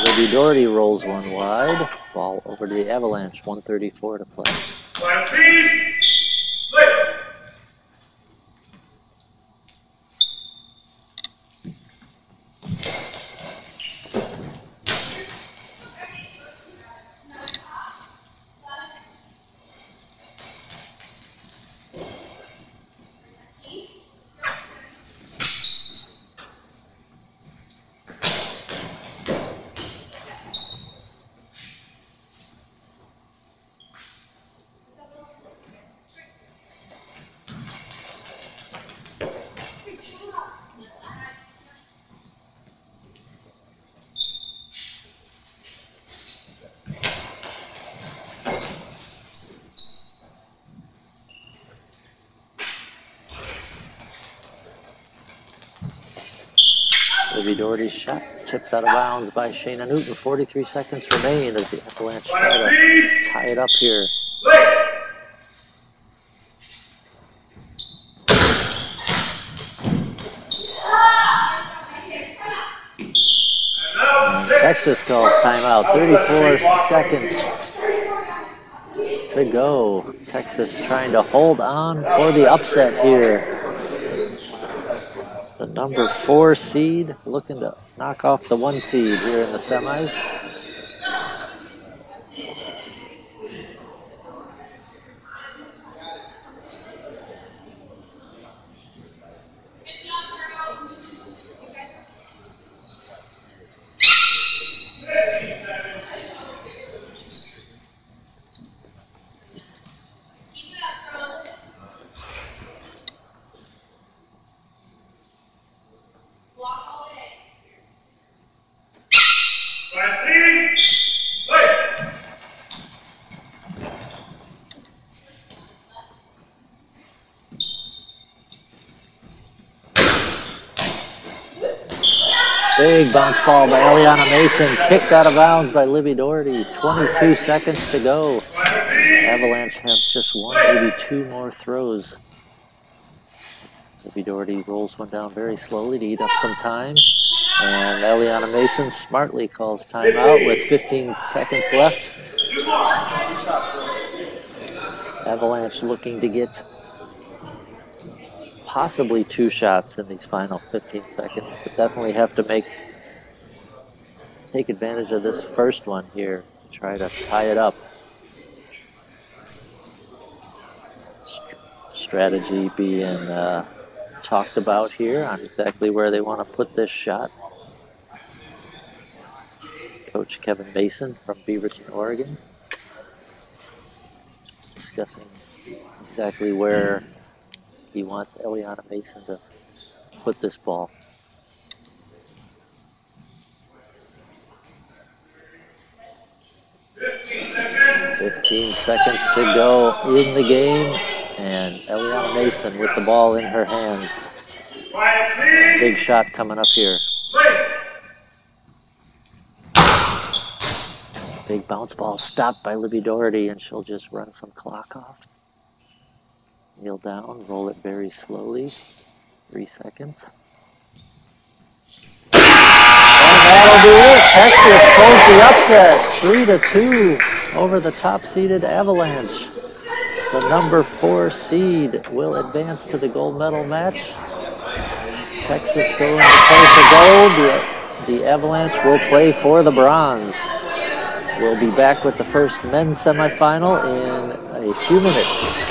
Libby Doherty rolls one wide. Ball over to the Avalanche. 1:34 to play. Libby Doherty's shot tipped out of bounds by Shayna Newton. 43 seconds remain as the Avalanche try to tie it up here. And Texas calls timeout. 34 seconds to go. Texas trying to hold on for the upset here. The number 4 seed, looking to knock off the 1 seed here in the semis. Big bounce ball by Eliana Mason, kicked out of bounds by Libby Doherty. 22 seconds to go. Avalanche have just one, maybe 2 more throws. Libby Doherty rolls one down very slowly to eat up some time. And Eliana Mason smartly calls timeout with 15 seconds left. Avalanche looking to get possibly 2 shots in these final 15 seconds, but definitely have to take advantage of this first one here, try to tie it up. Strategy being talked about here on exactly where they want to put this shot. Coach Kevin Mason from Beaverton, Oregon, discussing exactly where he wants Eliana Mason to put this ball. 15 seconds to go in the game, and Eliana Mason with the ball in her hands. Big shot coming up here. Big bounce ball stopped by Libby Doherty, and she'll just run some clock off. Kneel down, roll it very slowly. 3 seconds. And that'll do it. Texas pulls the upset, 3-2 over the top-seeded Avalanche. The number 4 seed will advance to the gold medal match. Texas going to play for gold. The Avalanche will play for the bronze. We'll be back with the first men's semifinal in a few minutes.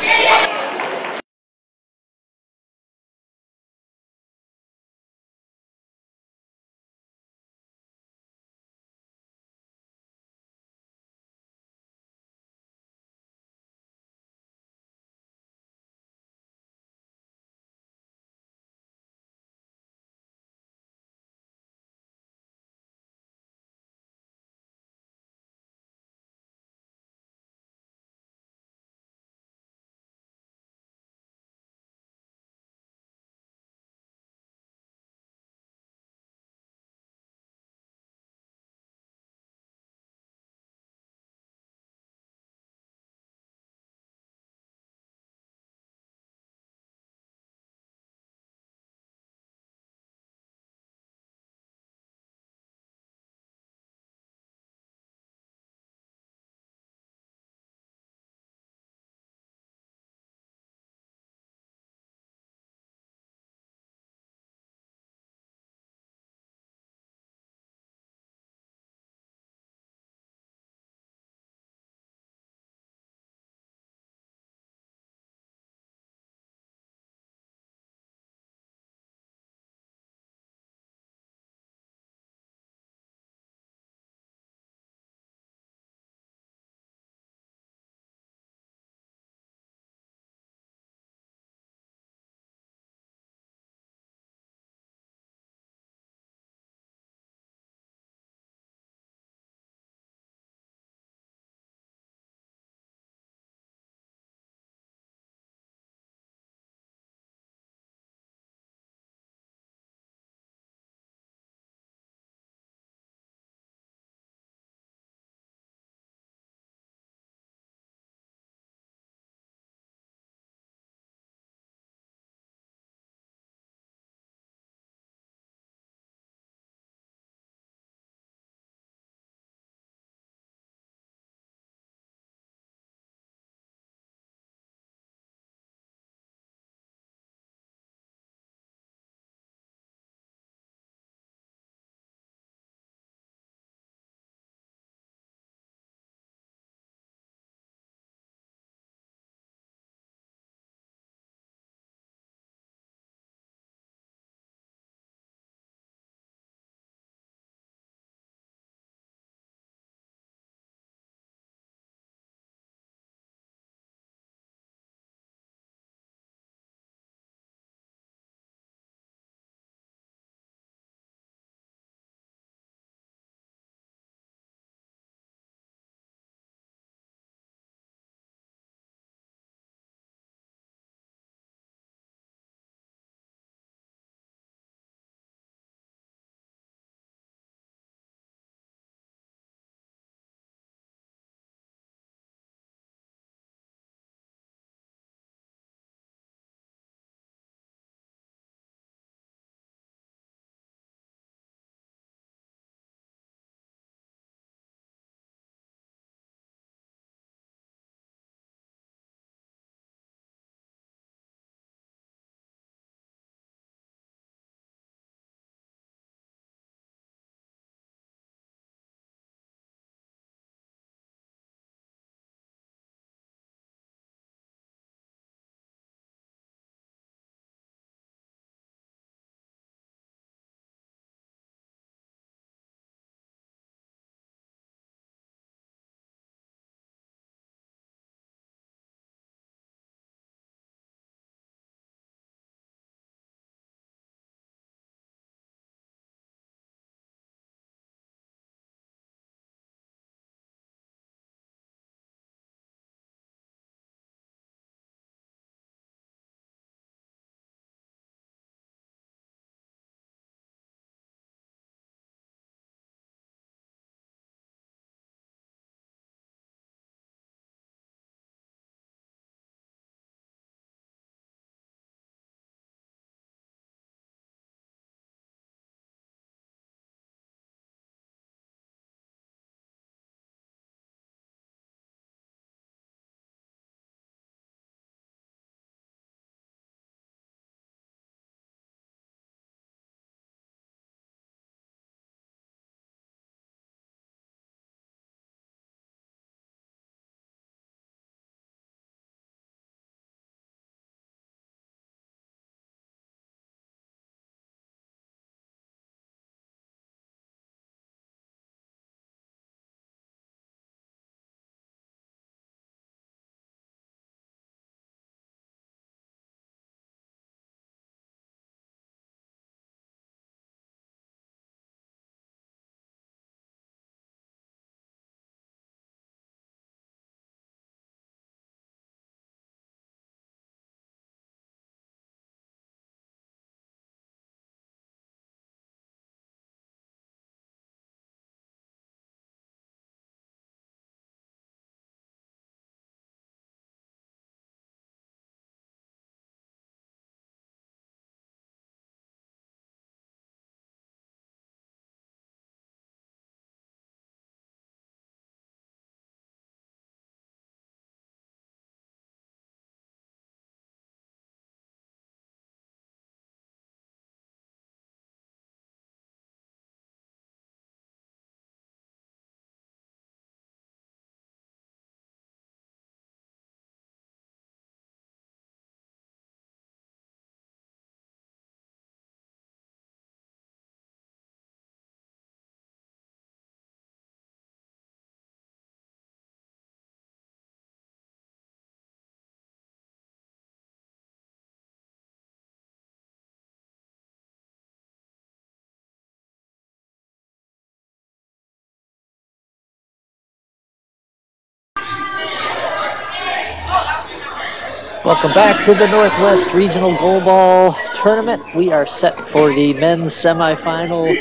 Welcome back to the Northwest Regional Goalball Tournament. We are set for the men's semifinal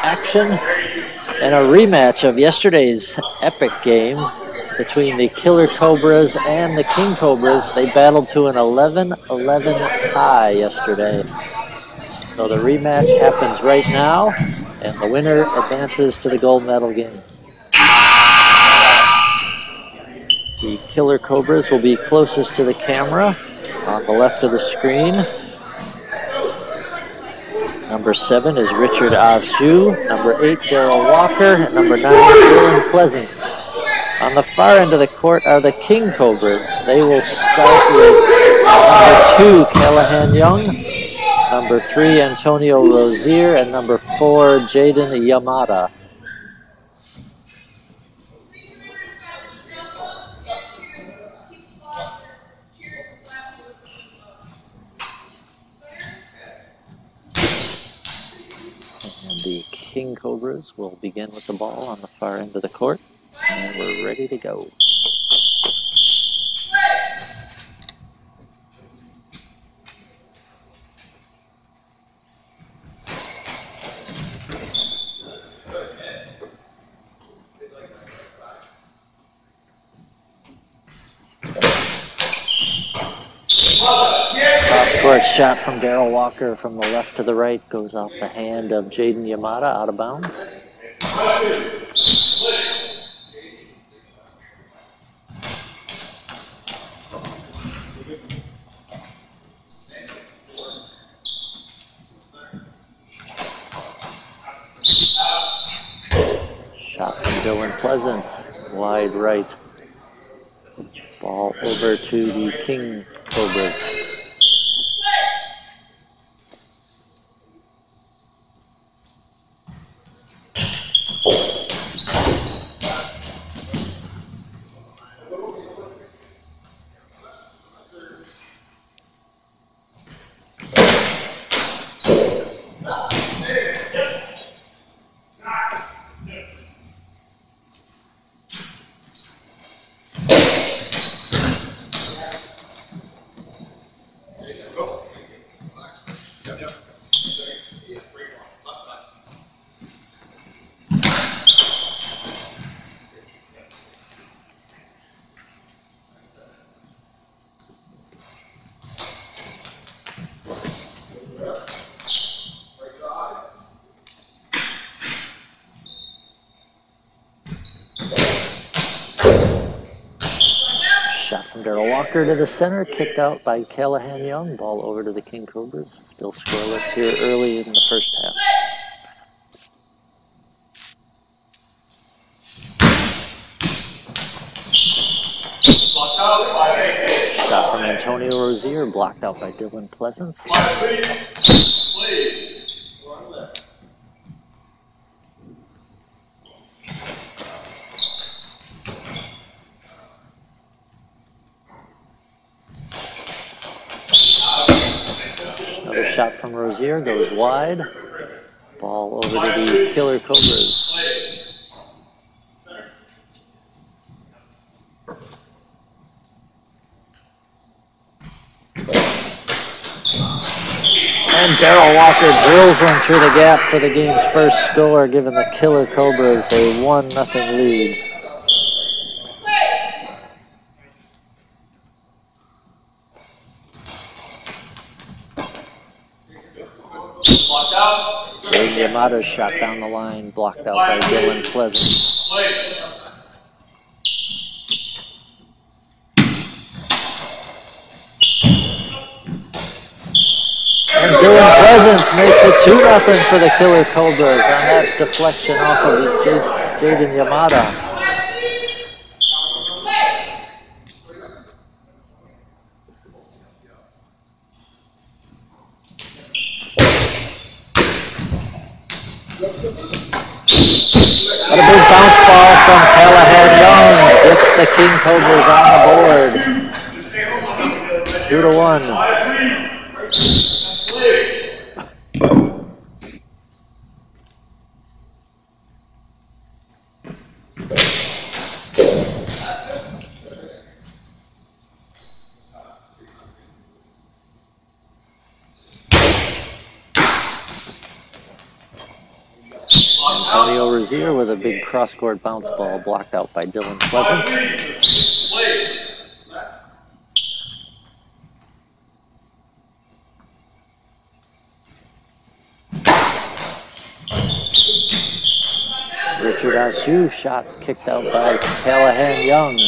action and a rematch of yesterday's epic game between the Killer Cobras and the King Cobras. They battled to an 11-11 tie yesterday. So the rematch happens right now, and the winner advances to the gold medal game. The Killer Cobras will be closest to the camera on the left of the screen. Number 7 is Richard Azju. Number 8, Daryl Walker. And number 9, Dylan Pleasance. On the far end of the court are the King Cobras. They will start with number 2, Callahan Young. Number 3, Antonio Rozier. And number 4, Jaden Yamada. The King Cobras will begin with the ball on the far end of the court, and we're ready to go. Cross-court shot from Daryl Walker from the left to the right goes off the hand of Jaden Yamada, out of bounds. Shot from Dylan Pleasance, wide right. Ball over to the King Cobras. Daryl Walker to the center, kicked out by Callahan Young. Ball over to the King Cobras. Still scoreless here early in the first half. Shot from Antonio Rozier, blocked out by Dylan Pleasance. Another shot from Rozier goes wide. Ball over to the Killer Cobras. And Daryl Walker drills one through the gap for the game's first score, giving the Killer Cobras a 1-0 lead. Jaden Yamada's shot down the line, blocked out by Dylan Pleasant. And Dylan Pleasance makes it 2-0 for the Killer Cobras on that deflection off of Jaden Yamada. What a big bounce ball from Callahan Young. Gets the King Cobras on the board. 2-1. Antonio Rozier with a big cross-court bounce ball blocked out by Dylan Pleasance. Richard Ashu shot kicked out by Callahan Young.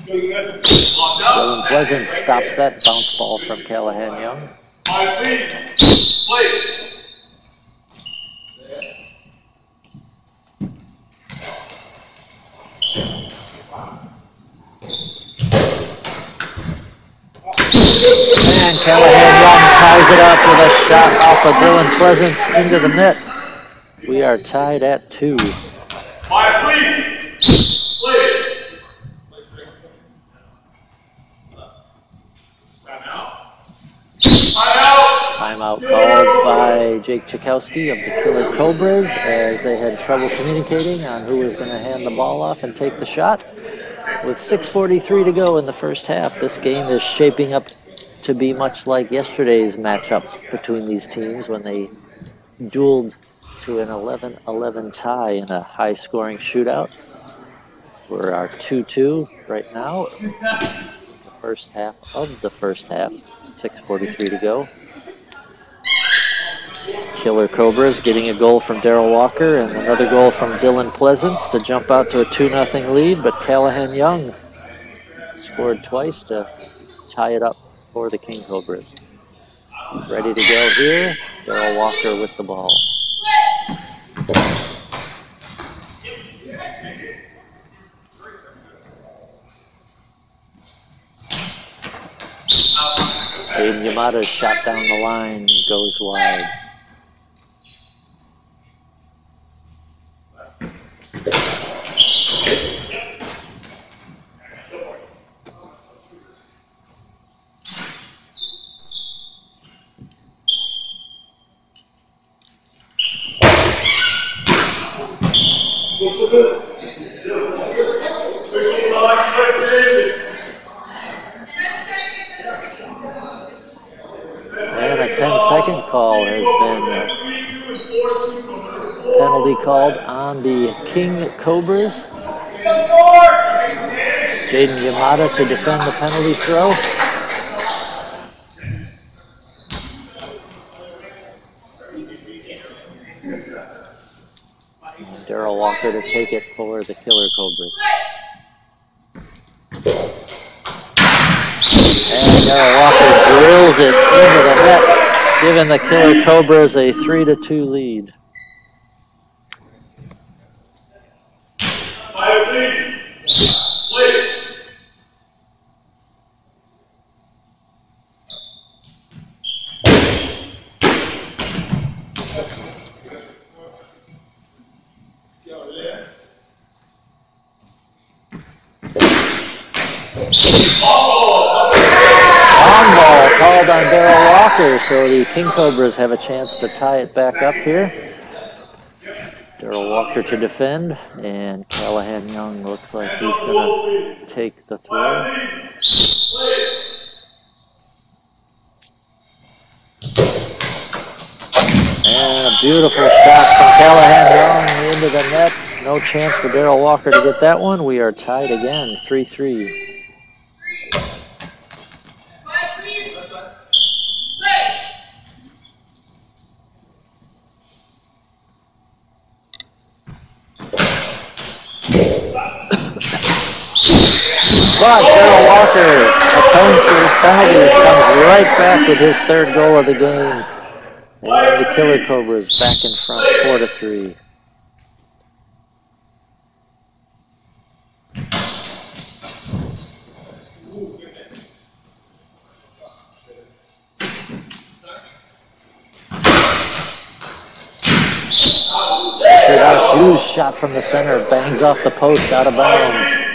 Dylan Pleasance stops that bounce ball from Callahan Young. And Callahan Young ties it up with a shot off of Dylan Pleasance into the net. We are tied at 2. Timeout called by Jake Chakowski of the Killer Cobras as they had trouble communicating on who was going to hand the ball off and take the shot. With 6:43 to go in the first half, this game is shaping up to be much like yesterday's matchup between these teams when they dueled to an 11-11 tie in a high-scoring shootout. We're our 2-2 right now. The first half of the first half. 6:43 to go. Killer Cobras getting a goal from Daryl Walker and another goal from Dylan Pleasance to jump out to a 2-0 lead, but Callahan Young scored twice to tie it up for the King Cobras. Ready to go here, Daryl Walker with the ball. Aiden Yamada's shot down the line goes wide. And a 10-second call has been penalty called on the King Cobras. Jaden Yamada to defend the penalty throw. Daryl Walker to take it for the Killer Cobras. And Daryl Walker drills it into the net, giving the Killer Cobras a 3-2 lead. Called on Daryl Walker, so the King Cobras have a chance to tie it back up here. Daryl Walker to defend, and Callahan Young looks like he's going to take the throw. And a beautiful shot from Callahan Young into the net. No chance for Daryl Walker to get that one. We are tied again, 3-3. But Daryl Walker atones for his penalty, comes right back with his third goal of the game. And the Killer Cobras back in front, 4-3. Huge shot from the center, bangs off the post, out of bounds.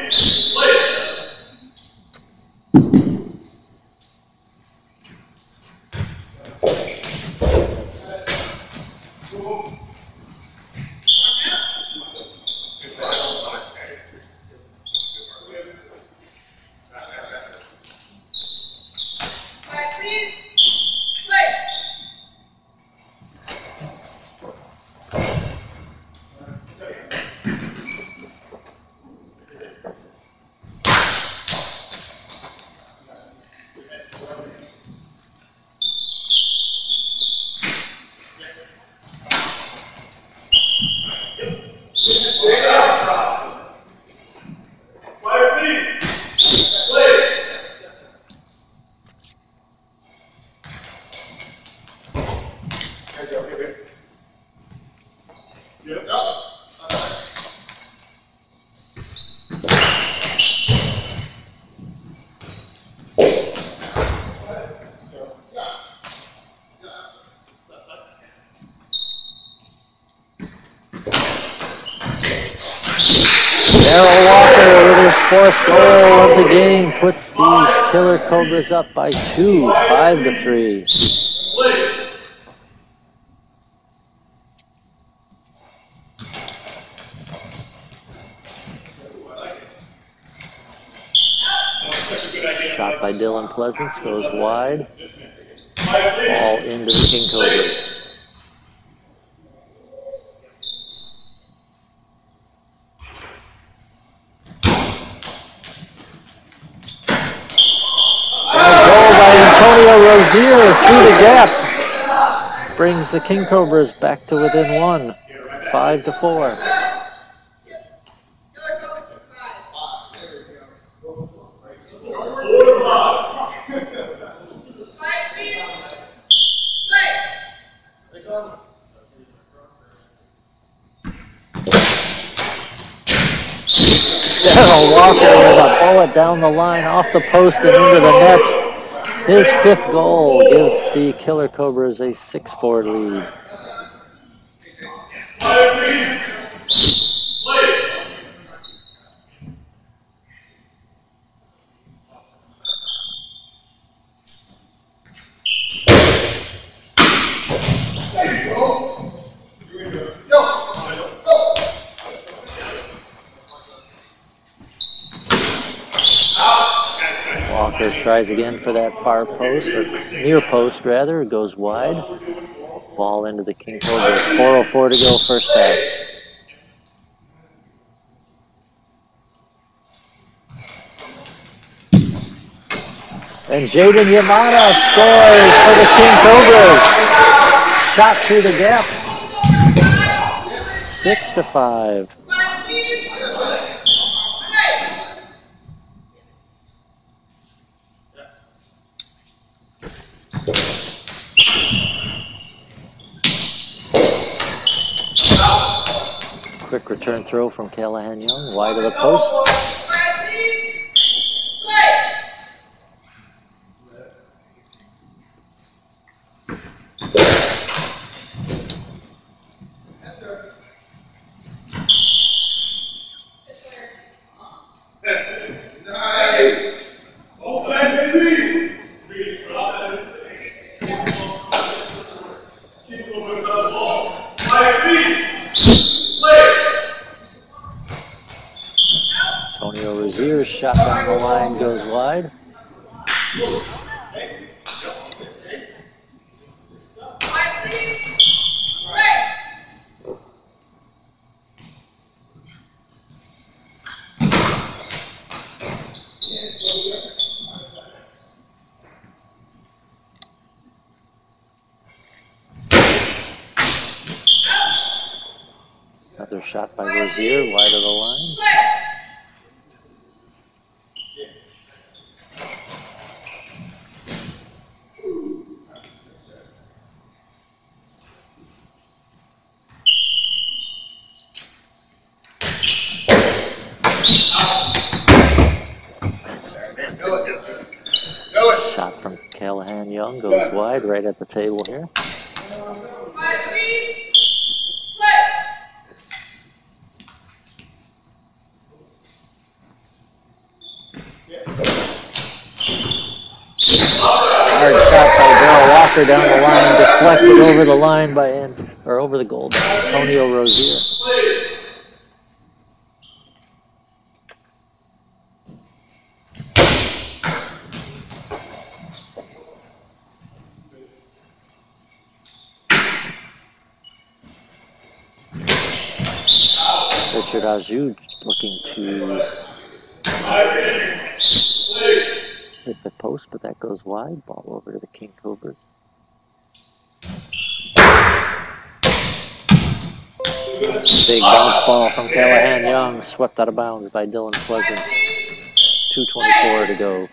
Darrell Walker with his 4th goal of the game puts the Killer Cobras up by 2, 5-3. Shot by Dylan Pleasance goes wide. Ball into the King Cobras. Antonio Rozier through the gap brings the King Cobras back to within 1, 5-4. Darrell Walker with a bullet down the line off the post and into the net. His 5th goal gives the Killer Cobras a 6-4 lead. Walker tries again for that far post, or near post rather. It goes wide. Ball into the King Cobras. 4:04 to go, first half. And Jaden Yamada scores for the King Cobras. Shot through the gap. 6-5. Quick return throw from Callahan Young, wide of the post. Antonio Rozier's shot down the line goes wide. Another shot by Rozier, wide of the line. Shot from Callahan Young goes wide, right at the table here. Hard shot by Darrell Walker down the line, deflected over the line by over the goal by Antonio Rozier. Richard Aju looking to hit the post, but that goes wide. Ball over to the King Cobras. Big bounce ball from Callahan Young, swept out of bounds by Dylan Pleasance. 2:24 to go.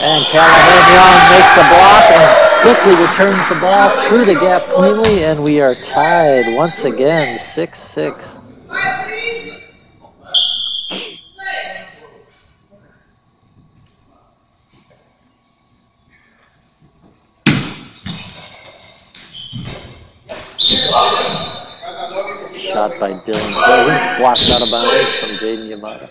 And Callahan Young makes a block and quickly returns the ball through the gap cleanly, and we are tied once again, 6-6. Quiet, please. Play. Shot by Dylan Pleasance, blocked out of bounds from Jaden Yamada.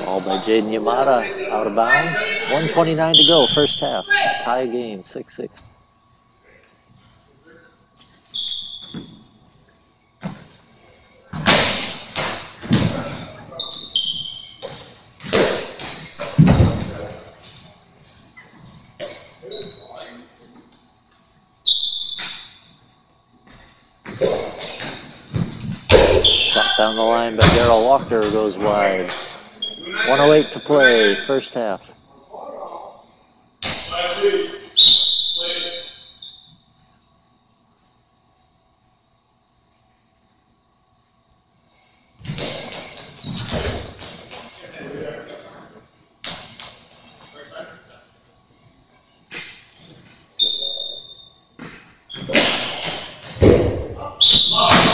Ball by Jaden Yamada, out of bounds. 1:29 to go, first half. Tie game, 6-6. Shot down the line by Darrell Walker goes wide. 1:08 to play, first half.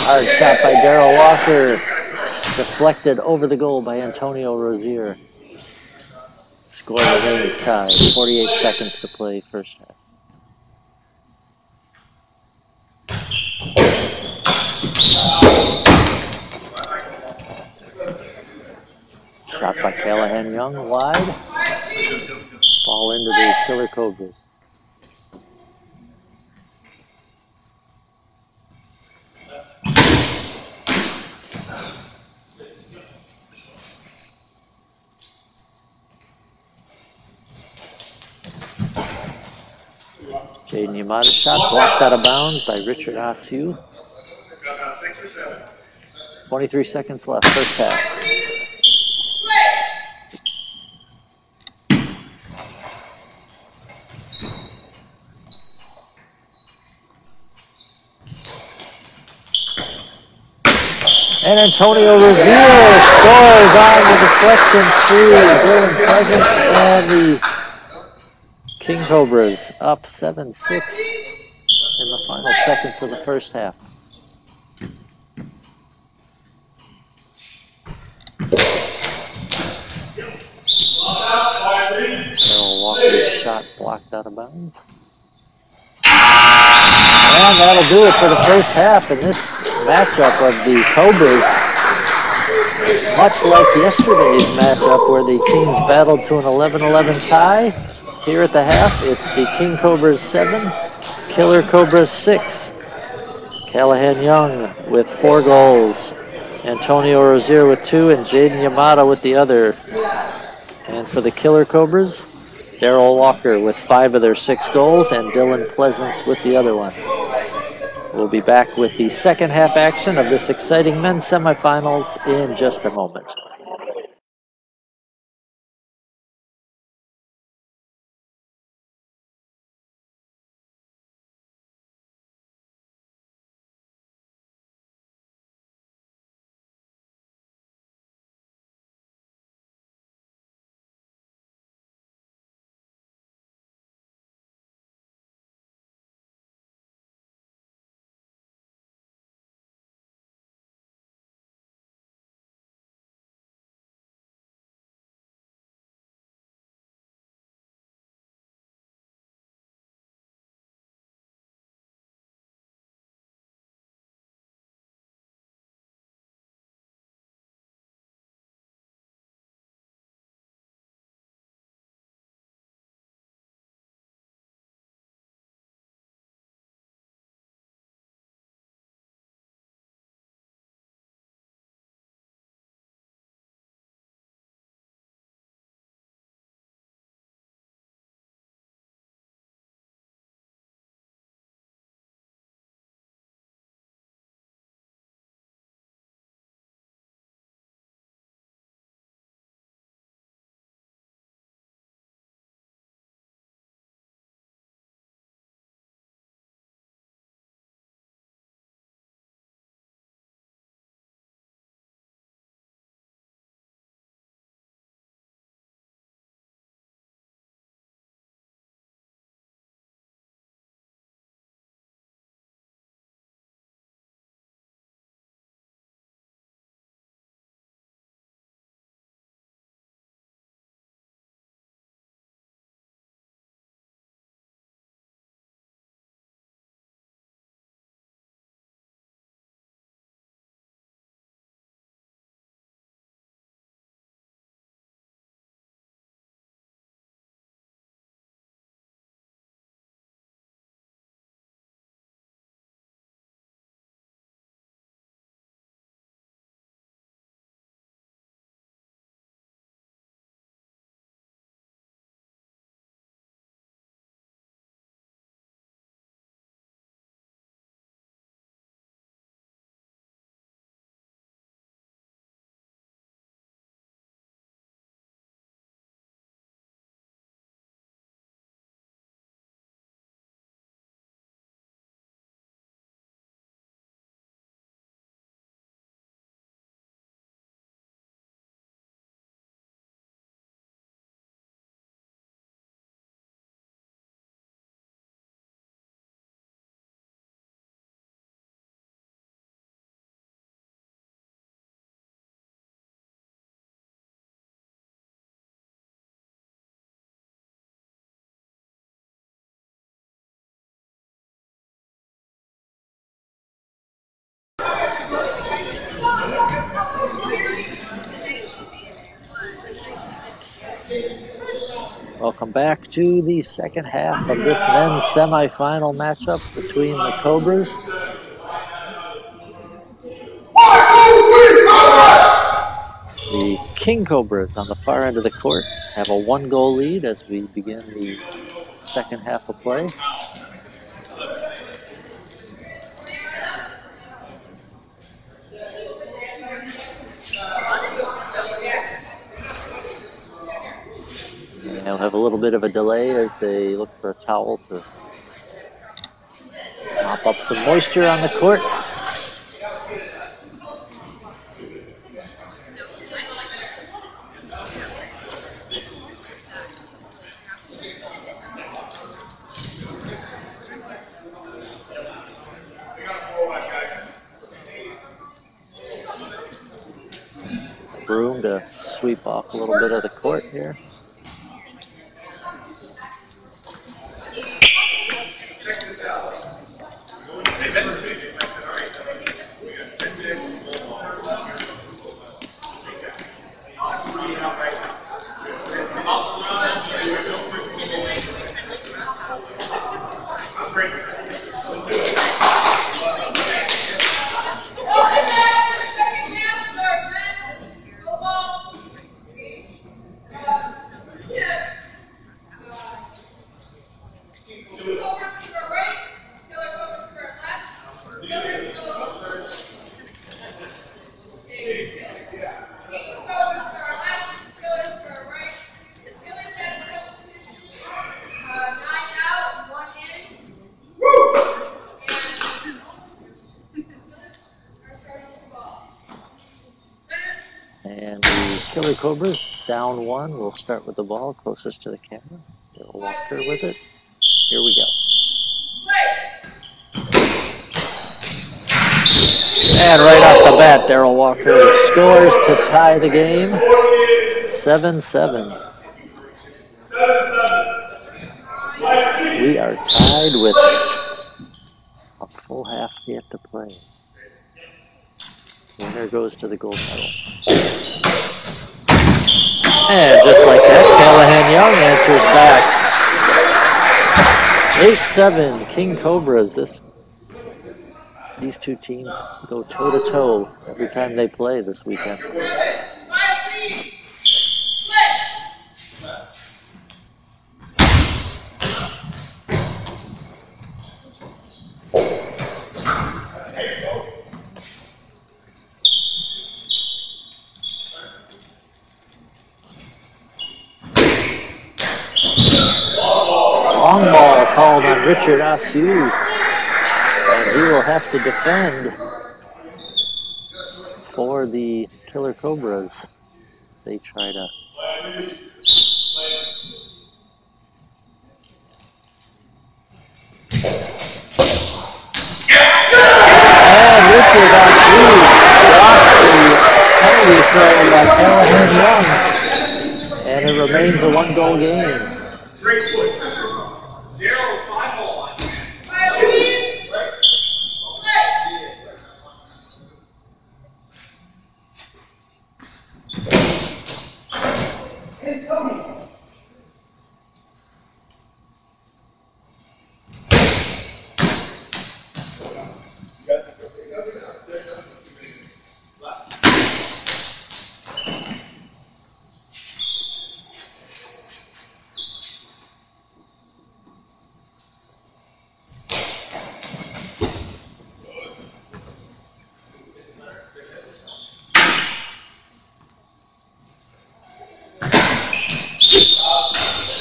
Hard shot by Darrell Walker. Deflected over the goal by Antonio Rozier. Score remains tied. 48 seconds to play, first half. Shot by Callahan Young, wide. Ball into the Killer Cobras. Jaden Yamada shot blocked out of bounds by Richard Asu. 23 seconds left, first half. And Antonio Rozier scores on the deflection to Dylan Pleasance, and the King Cobras up 7-6 in the final seconds of the first half. Darrell Walker's shot blocked out of bounds. And that'll do it for the first half in this matchup of the Cobras. Much like yesterday's matchup where the teams battled to an 11-11 tie, here at the half, it's the King Cobras 7, Killer Cobras 6. Callahan Young with 4 goals, Antonio Rozier with 2, and Jaden Yamada with the other. And for the Killer Cobras, Darrell Walker with 5 of their 6 goals, and Dylan Pleasance with the other one. We'll be back with the second half action of this exciting men's semifinals in just a moment. Welcome back to the second half of this men's semifinal matchup between the Cobras. The King Cobras on the far end of the court have a 1-goal lead as we begin the second half of play. And they'll have a little bit of a delay as they look for a towel to mop up some moisture on the court. Broom to sweep off a little bit of the court here. And the Killer Cobras down 1. We'll start with the ball closest to the camera. Darryl Walker with it. Here we go. And right off the bat, Darryl Walker scores to tie the game. 7-7. We are tied with a full half yet to play. Winner goes to the gold medal. And just like that, Callahan Young answers back. 8-7, King Cobras. These two teams go toe-to-toe every time they play this weekend. Long ball called on Richard Asue, and he will have to defend for the Killer Cobras. They try to and Richard Asue blocks the penalty throw by Callahan Young, and it remains a 1-goal game. Great push. 0 is 5 ball.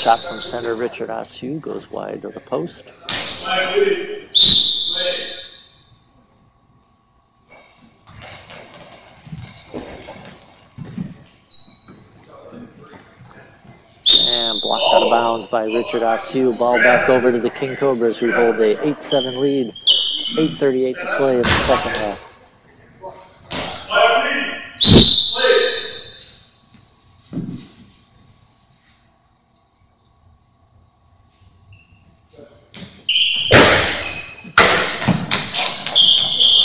Shot from center, Richard Asue goes wide to the post. And blocked out of bounds by Richard Asue. Ball back over to the King Cobras, who hold a 8-7 lead. 8:38 to play in the second half.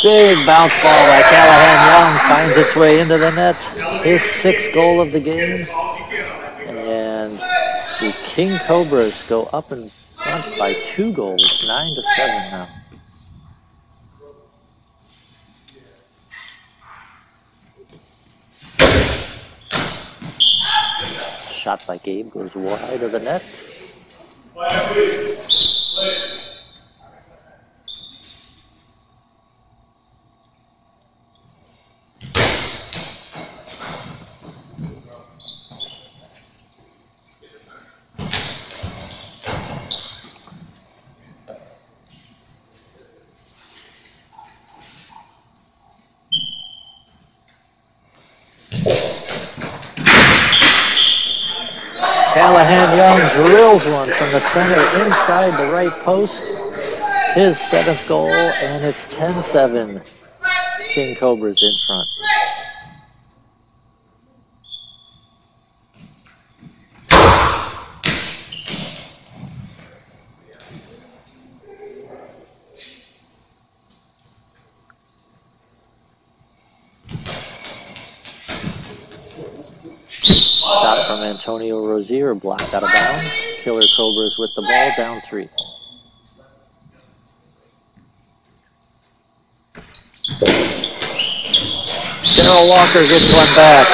Big bounce ball by Callahan Young finds its way into the net. His 6th goal of the game. And The King Cobras go up in front by 2 goals, 9-7 now. Shot by Gabe goes wide of the net. Callahan Young drills one from the center inside the right post. His 7th goal, and it's 10-7. King Cobras in front. Shot from Antonio Rozier, blocked out of bounds. Killer Cobras with the ball, down 3. Darrell Walker gets one back.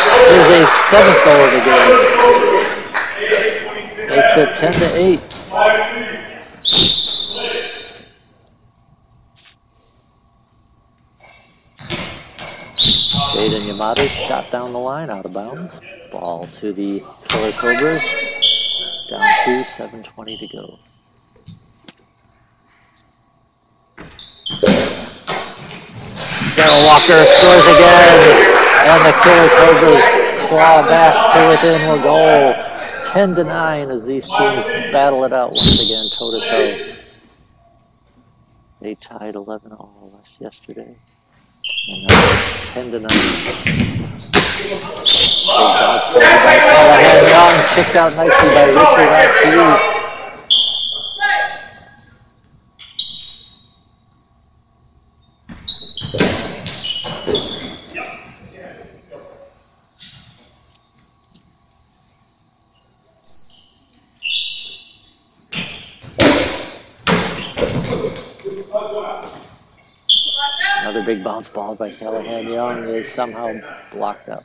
His 7th goal of the game. Makes it 10-8. Jaden Yamato shot down the line, out of bounds. Ball to the Killer Cobras. Down 2, 7:20 to go. Darrell Walker scores again, and the Killer Cobras claw back to within a goal. 10-9 as these teams battle it out once again, toe-to-toe. They tied 11-all yesterday. And now it's 10-9. Big bounce ball by Callahan Young, kicked out nicely by Richard Askew. Another big bounce ball by Callahan Young is somehow blocked up.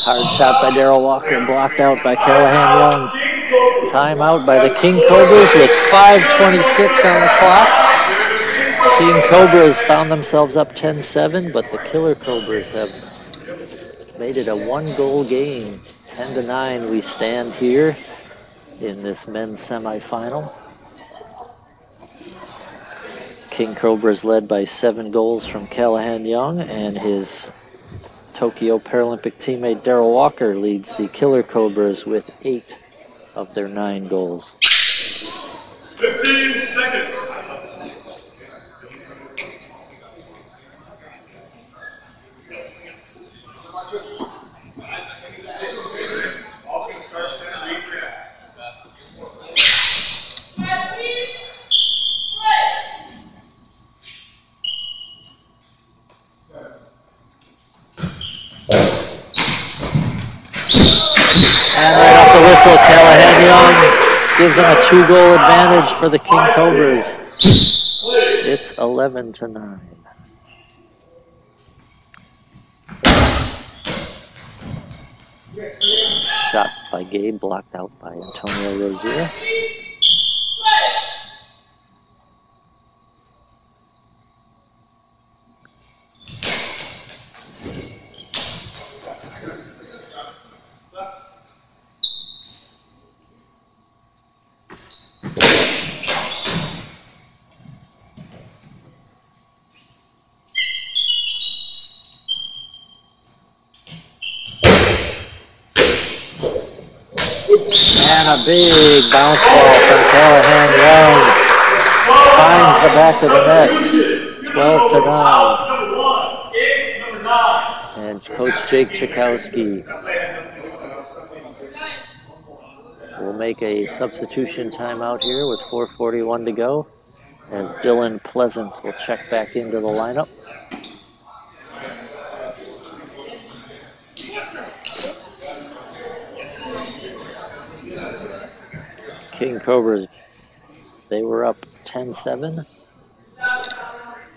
Hard shot by Darrell Walker, blocked out by Callahan Young. Timeout by the King Cobras with 5:26 on the clock. King Cobras found themselves up 10-7, but the Killer Cobras have made it a 1-goal game. 10-9 we stand here in this men's semifinal. King Cobras led by 7 goals from Callahan Young, and his Tokyo Paralympic teammate Darrell Walker leads the Killer Cobras with 8 of their 9 goals. 15 seconds. And right off the whistle, Callahan Young gives them a 2-goal advantage for the King Cobras. It's 11-9. Shot by Gabe, blocked out by Antonio Rozier. And a big bounce ball from Callahan Young. Finds the back of the net. 12-9. And Coach Jake Chakowski will make a substitution timeout here with 4:41 to go, as Dylan Pleasance will check back into the lineup. King Cobras, they were up 10-7.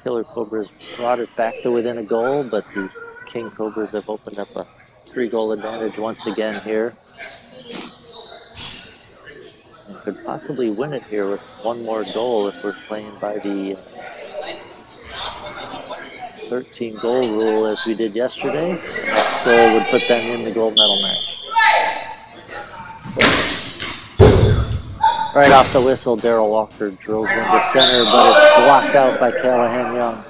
Killer Cobras brought it back to within a goal, but the King Cobras have opened up a 3-goal advantage once again here. And could possibly win it here with one more goal if we're playing by the 13-goal rule as we did yesterday. The next goal would put them in the gold medal match. Right off the whistle, Daryl Walker drills into center, but it's blocked out by Callahan Young.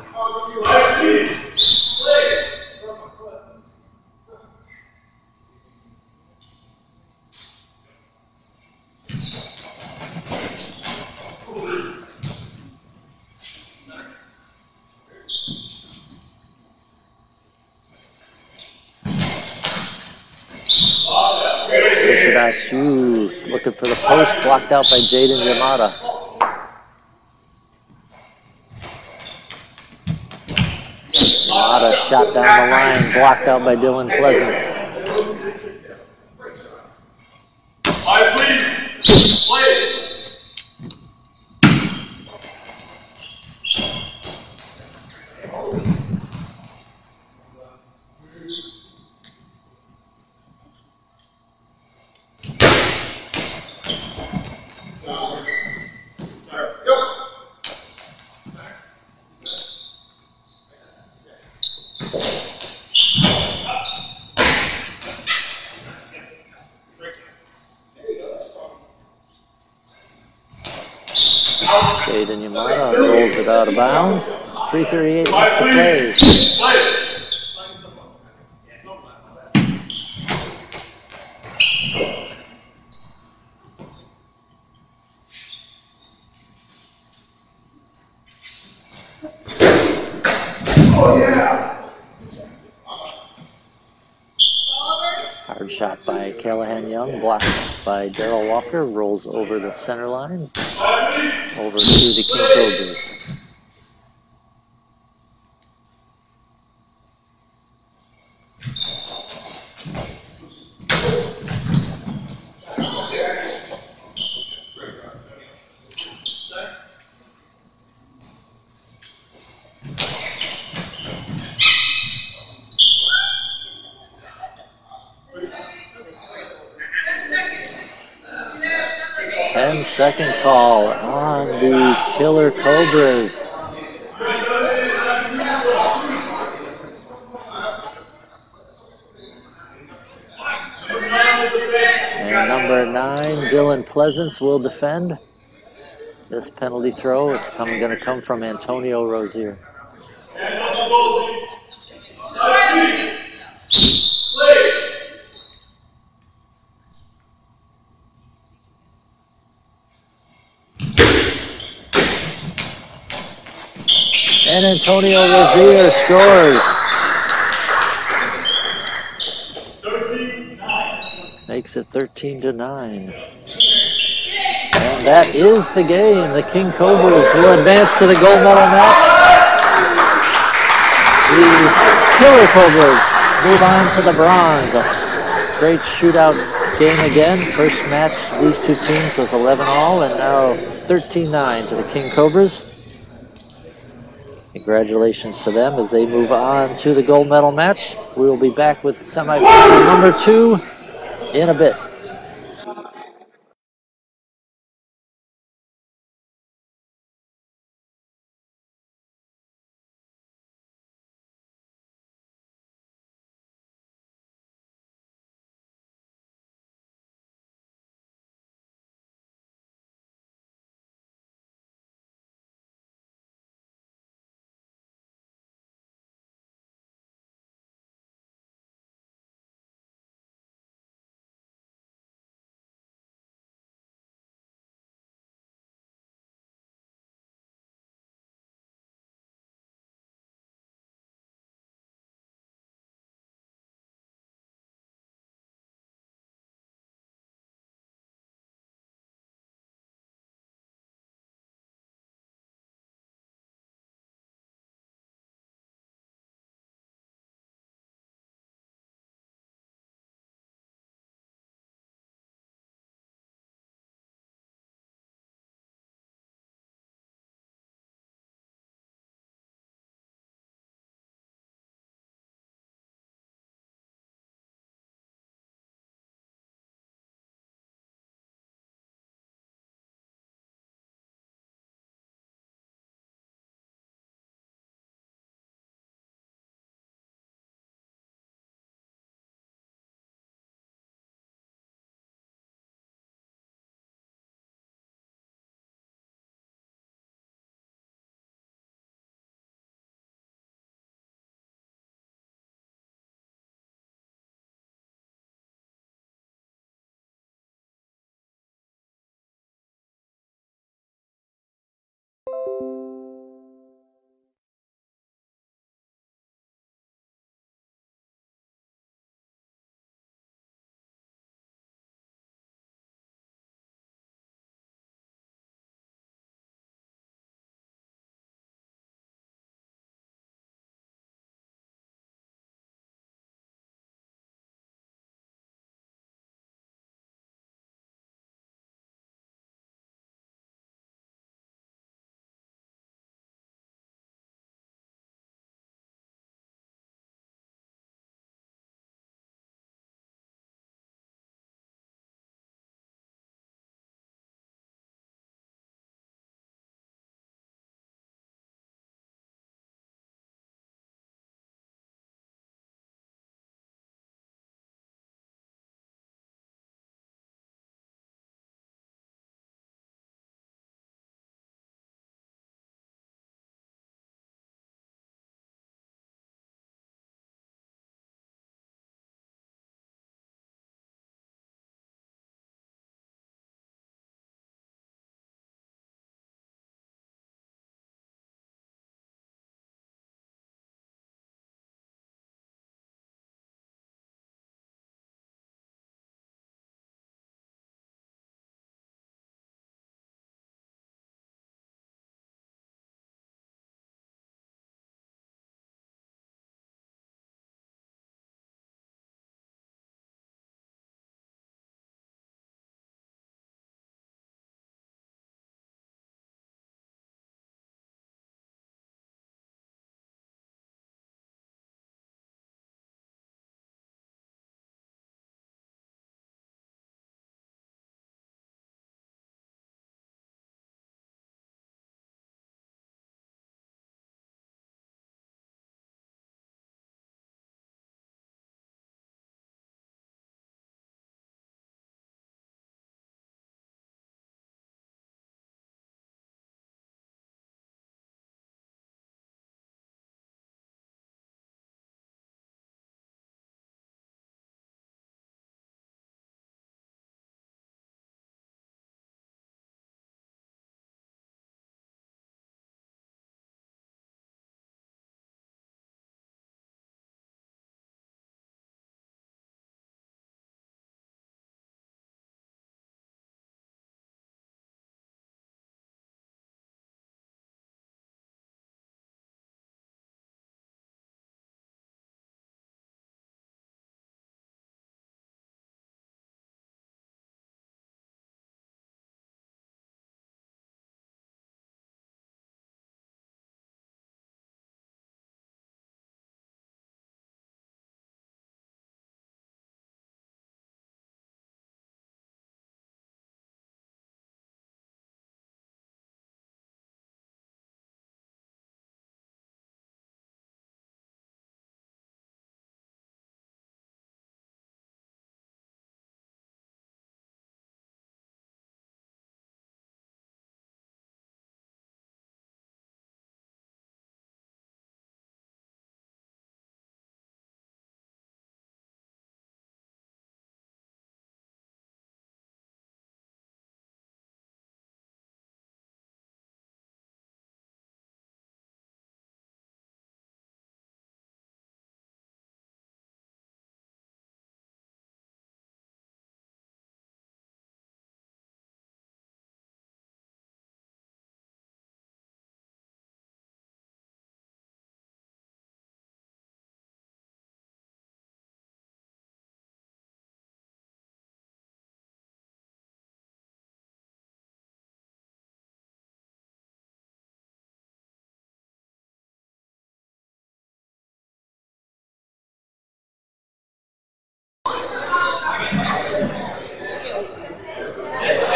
Richard Ashu looking for the post, blocked out by Jaden Yamada. Yamada shot down the line, blocked out by Dylan Pleasance. Jaden Yamada rolls it out of bounds. 3:38 left to play. Hard shot by Callahan Young, blocked by Daryl Walker, rolls over the center line, over to the King Cobras. Second call on the Killer Cobras. And number 9, Dylan Pleasance, will defend this penalty throw. It's going to come from Antonio Rozier. And Antonio Rozier scores. 13-9. Makes it 13-9. And that is the game. The King Cobras will advance to the gold medal match. The Killer Cobras move on to the bronze. A great shootout game again. First match, these two teams was 11-all, and now 13-9 to the King Cobras. Congratulations to them as they move on to the gold medal match. We will be back with semifinal number 2 in a bit.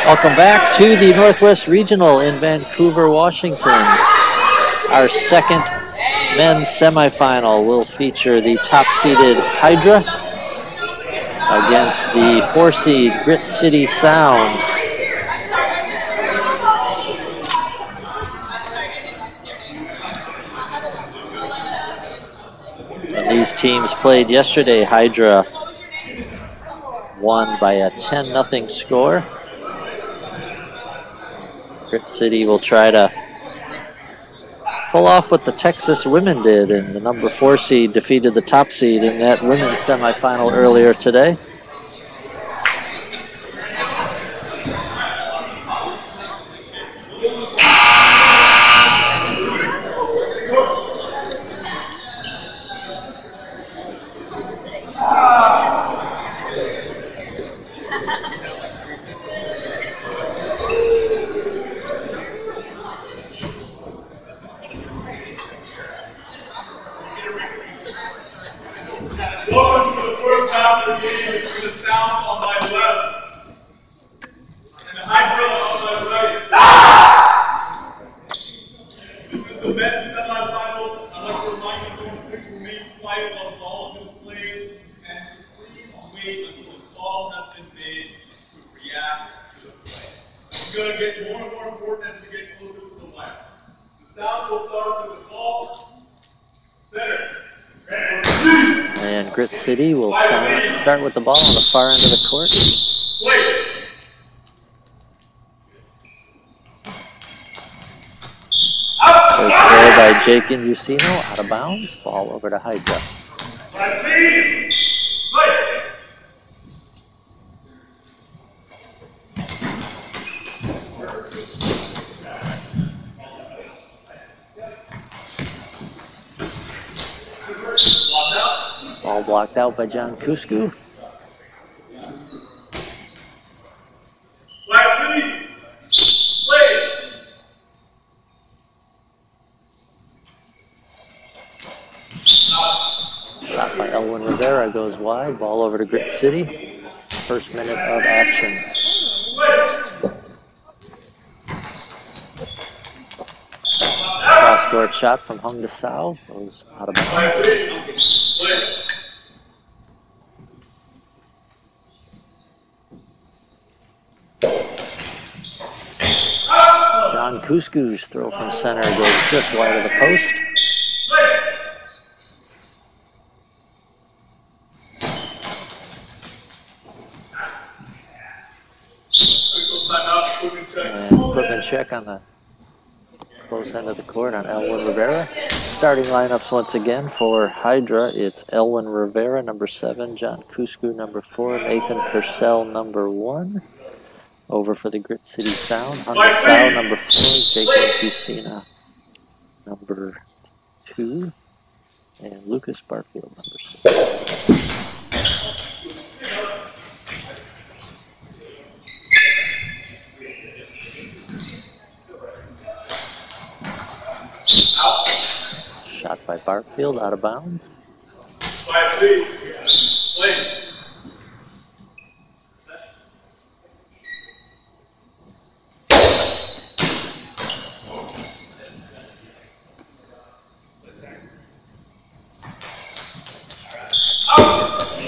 Welcome back to the Northwest Regional in Vancouver, Washington. Our second men's semifinal will feature the top-seeded Hydra against the 4-seed Grit City Sound. And these teams played yesterday. Hydra won by a 10-0 score. Grit City will try to pull off what the Texas women did, and the number 4 seed defeated the top seed in that women's semifinal earlier today. Welcome to the first half of the game between the Sound on my left and the Hydra on my right. This is the men's semifinals. I'd like to remind you to pick the main flight of ball has been played, and please wait until the call has been made to react to the play. It's going to get more and more important as we get closer to the wire. The Sound will start with the ball. Center. And Grit City will start with the ball on the far end of the court. First throw by Jake Injusino, out of bounds. Ball over to Hydra. Ball blocked out by John Kusku. Shot by Elwin Rivera goes wide. Ball over to Grit City. First minute of action. Cross-court shot from Hung to Sao goes out of bounds. John Kusku's throw from center goes just wide of the post. And equipment check on the close end of the court on Elwin Rivera. Starting lineups once again for Hydra. It's Elwin Rivera, number 7, John Kusku, number 4, Nathan Purcell, number 1. Over for the Grit City Sound, Hunter Sao, number 4, Jake Fusina, number 2, and Lucas Barfield, number 6. Shot by Barfield, out of bounds.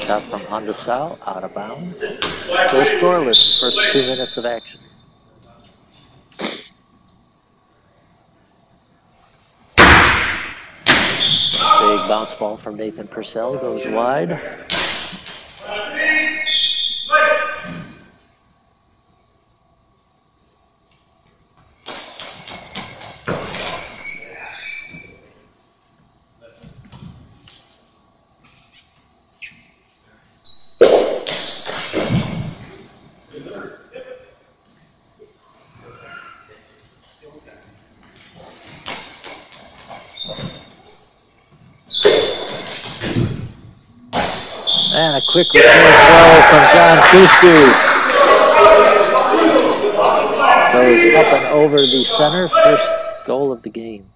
Shot from Honda Sao, out of bounds. Still scoreless, first 2 minutes of action. Big bounce ball from Nathan Purcell goes wide. And a quick return throw from John Kusku. Goes up and over the center. First goal of the game.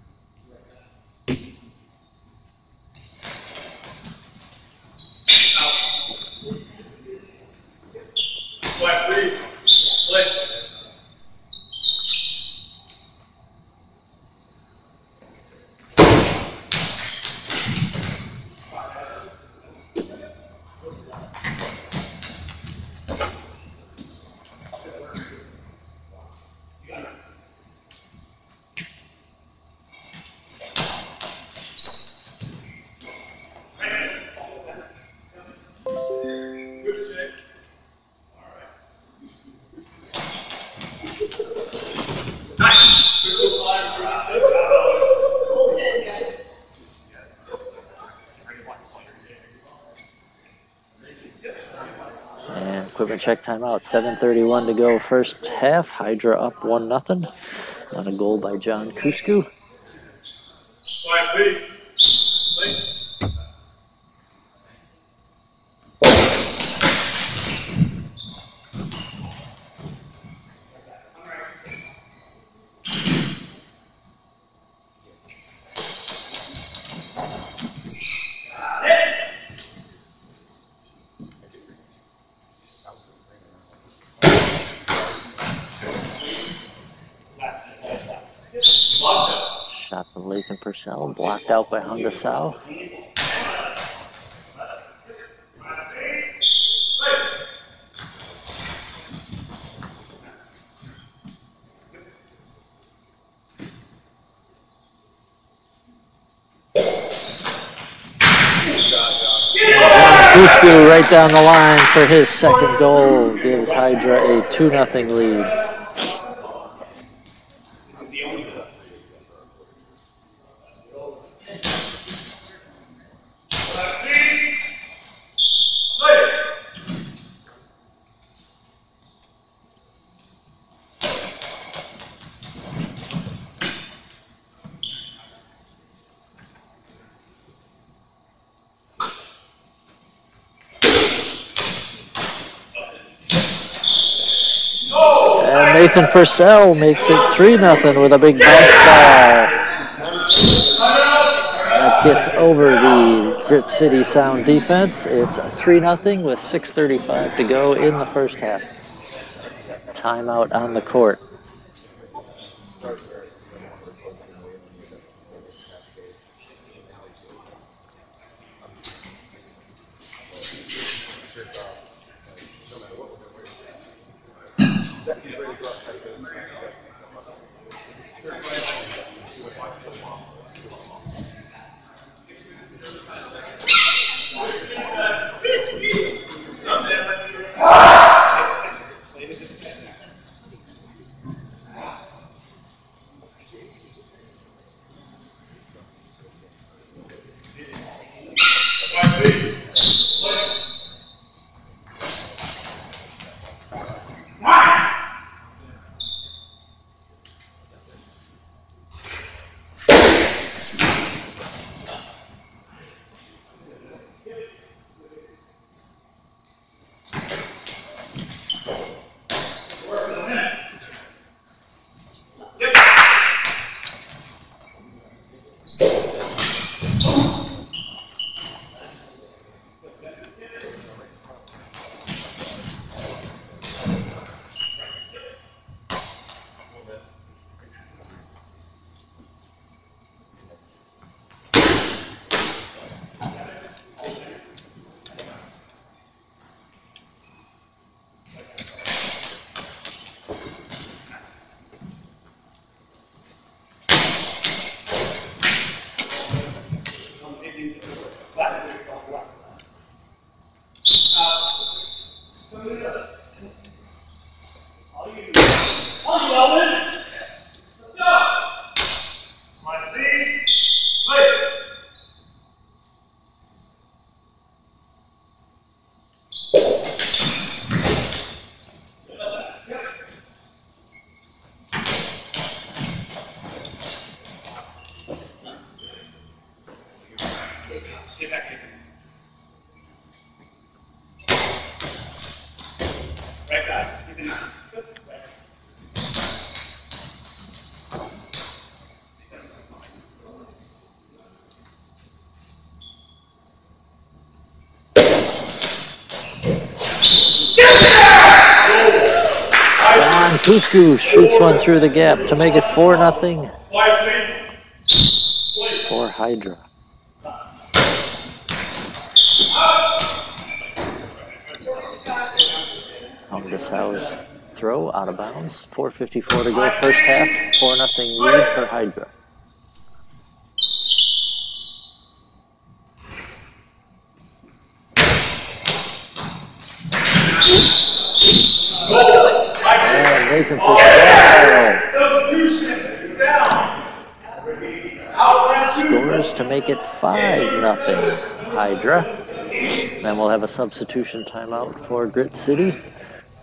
equipment check timeout. 7:31 to go first half. Hydra up 1-0 on a goal by John Kusku. Shot from Lathan Purcell, blocked out by Hungasau. Kusku right down the line for his second goal, gives Hydra a 2-0 lead. And Nathan Purcell makes it 3-0 with a big bounce ball. That gets over the Grit City Sound defense. It's 3-0 with 6:35 to go in the first half. Timeout on the court. Kusku shoots one through the gap to make it 4-0 for Hydra. Hungasau's throw out of bounds. 4:54 to go first half. 4-0 lead for Hydra. And Nathan Purcell scores to make it 5-0 Hydra. Then we'll have a substitution timeout for Grit City,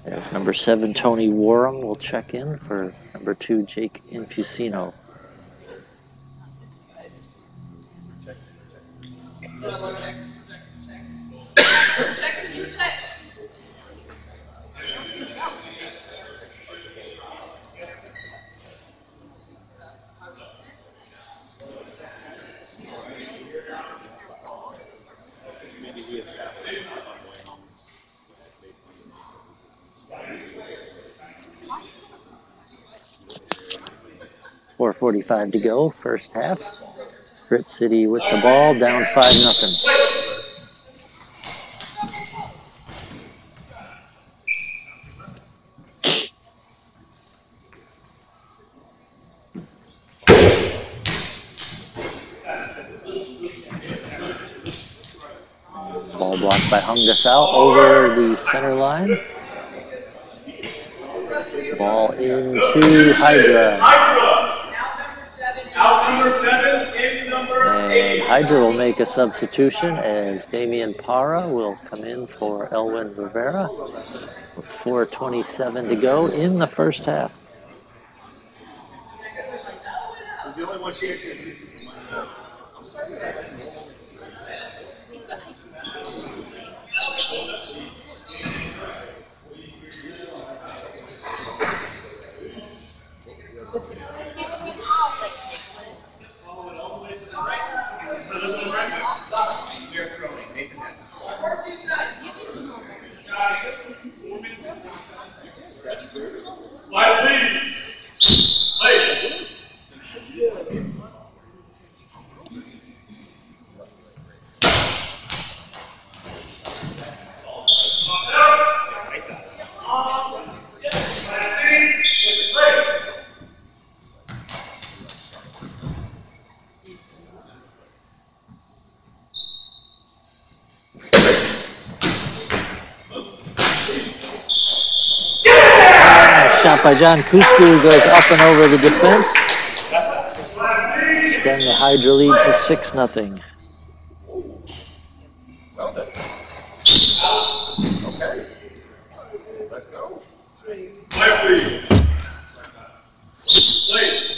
as number 7 Tony Warham will check in for number 2 Jake Infusino. Protect. 4:45 to go, first half. Grit City with the ball, down 5-0. Ball blocked by Hung Gasao over the center line. Ball into Hydra. Out number 7, in number 8. And Hydra will make a substitution as Damian Parra will come in for Elwin Rivera with 4:27 to go in the first half. He's the only one she actually. So this one's right now. You're throwing. Nathan has it. Line, please. Play. Shot by John Kusku goes up and over the defense. Extend the Hydra lead to 6-0. Okay. Let's go. Play, please. Play.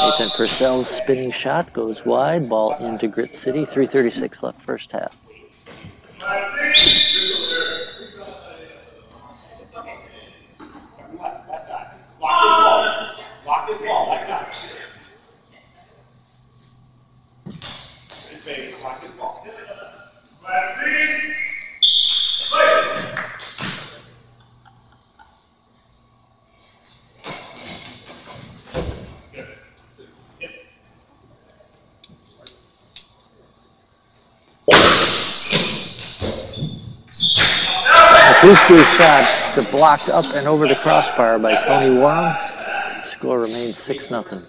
Nathan Purcell's spinning shot goes wide. Ball into Grit City. 3:36 left first half. Left side. Lock this ball. Lock this ball. Left side. Lock this ball. Kusku's shot blocked up and over the crossbar by Tony Warham. Score remains 6-0.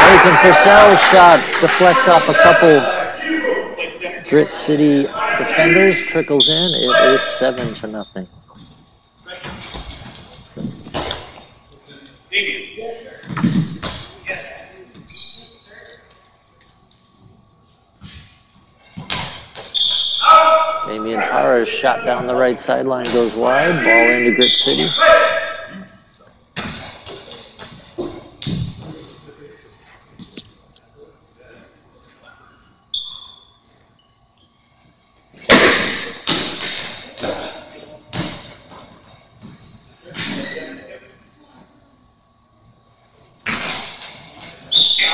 Nathan Purcell's shot deflects off a couple Grit City defenders, trickles in. It is 7-0. Damian Parra's shot down the right sideline goes wide. Ball into Grit City.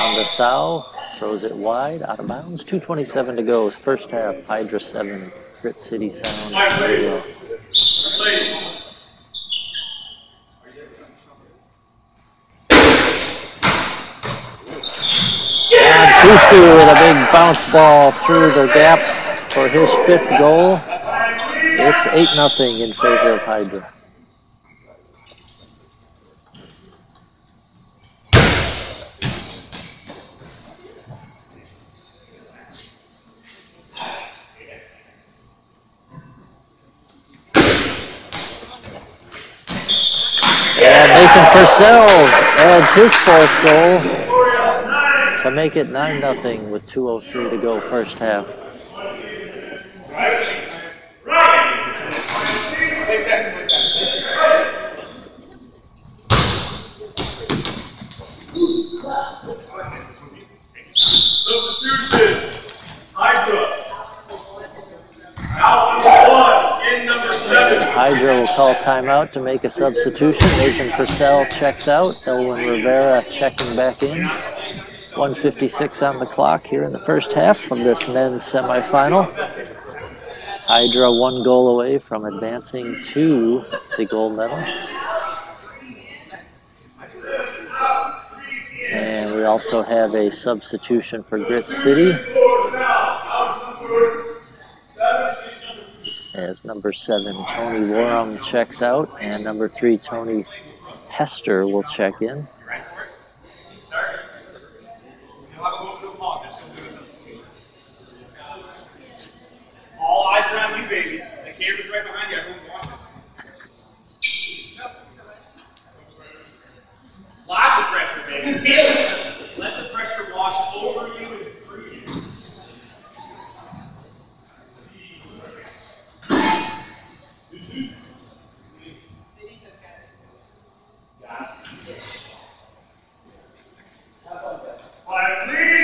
Gasao throws it wide, out of bounds. 2:27 to go. First half. Hydra 7, Grit City Sound 0. And Kustu with a big bounce ball through the gap for his 5th goal. It's 8-0 in favor of Hydra. And Nathan Purcell adds his 4th goal to make it 9-0 with 2:03 to go first half. Substitution. Hydra. Out in number 7. Hydra will call timeout to make a substitution. Nathan Purcell checks out. Elwin Rivera checking back in. 1:56 on the clock here in the first half from this men's semifinal. Hydra 1 goal away from advancing to the gold medal. And we also have a substitution for Grit City, as number 7 Tony Warham checks out, and number 3 Tony Hester will check in. All eyes around you, baby. The camera's right behind you. Everyone's watching. Lots of pressure, baby. Let the pressure wash over you and through you.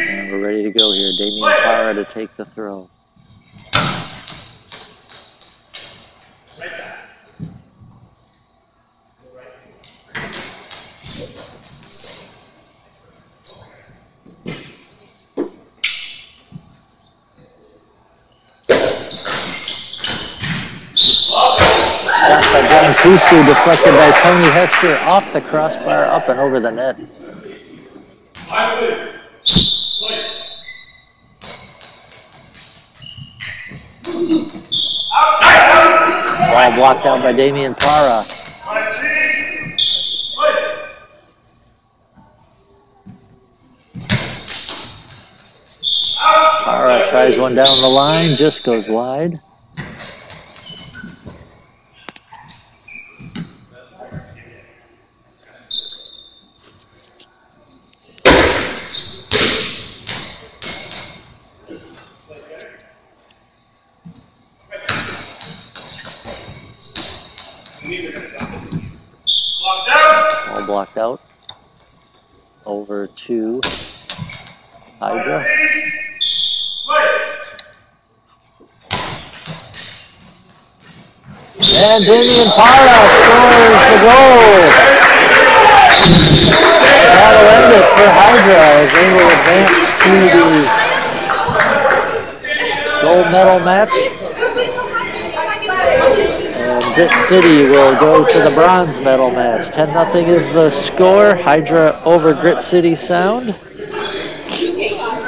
And we're ready to go here. Damian Parra to take the throw. Shot by John Kustu, deflected by Tony Hester off the crossbar, up and over the net. Ball blocked out by Damian Parra. Parra tries one down the line, just goes wide. All blocked out. Over to Hydra. And Damian Parra scores the goal. That'll end it for Hydra as they will advance to the gold medal match. And Grit City will go to the bronze medal match. 10-0 is the score. Hydra over Grit City Sound.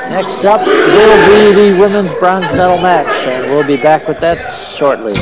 Next up will be the women's bronze medal match, and we'll be back with that shortly.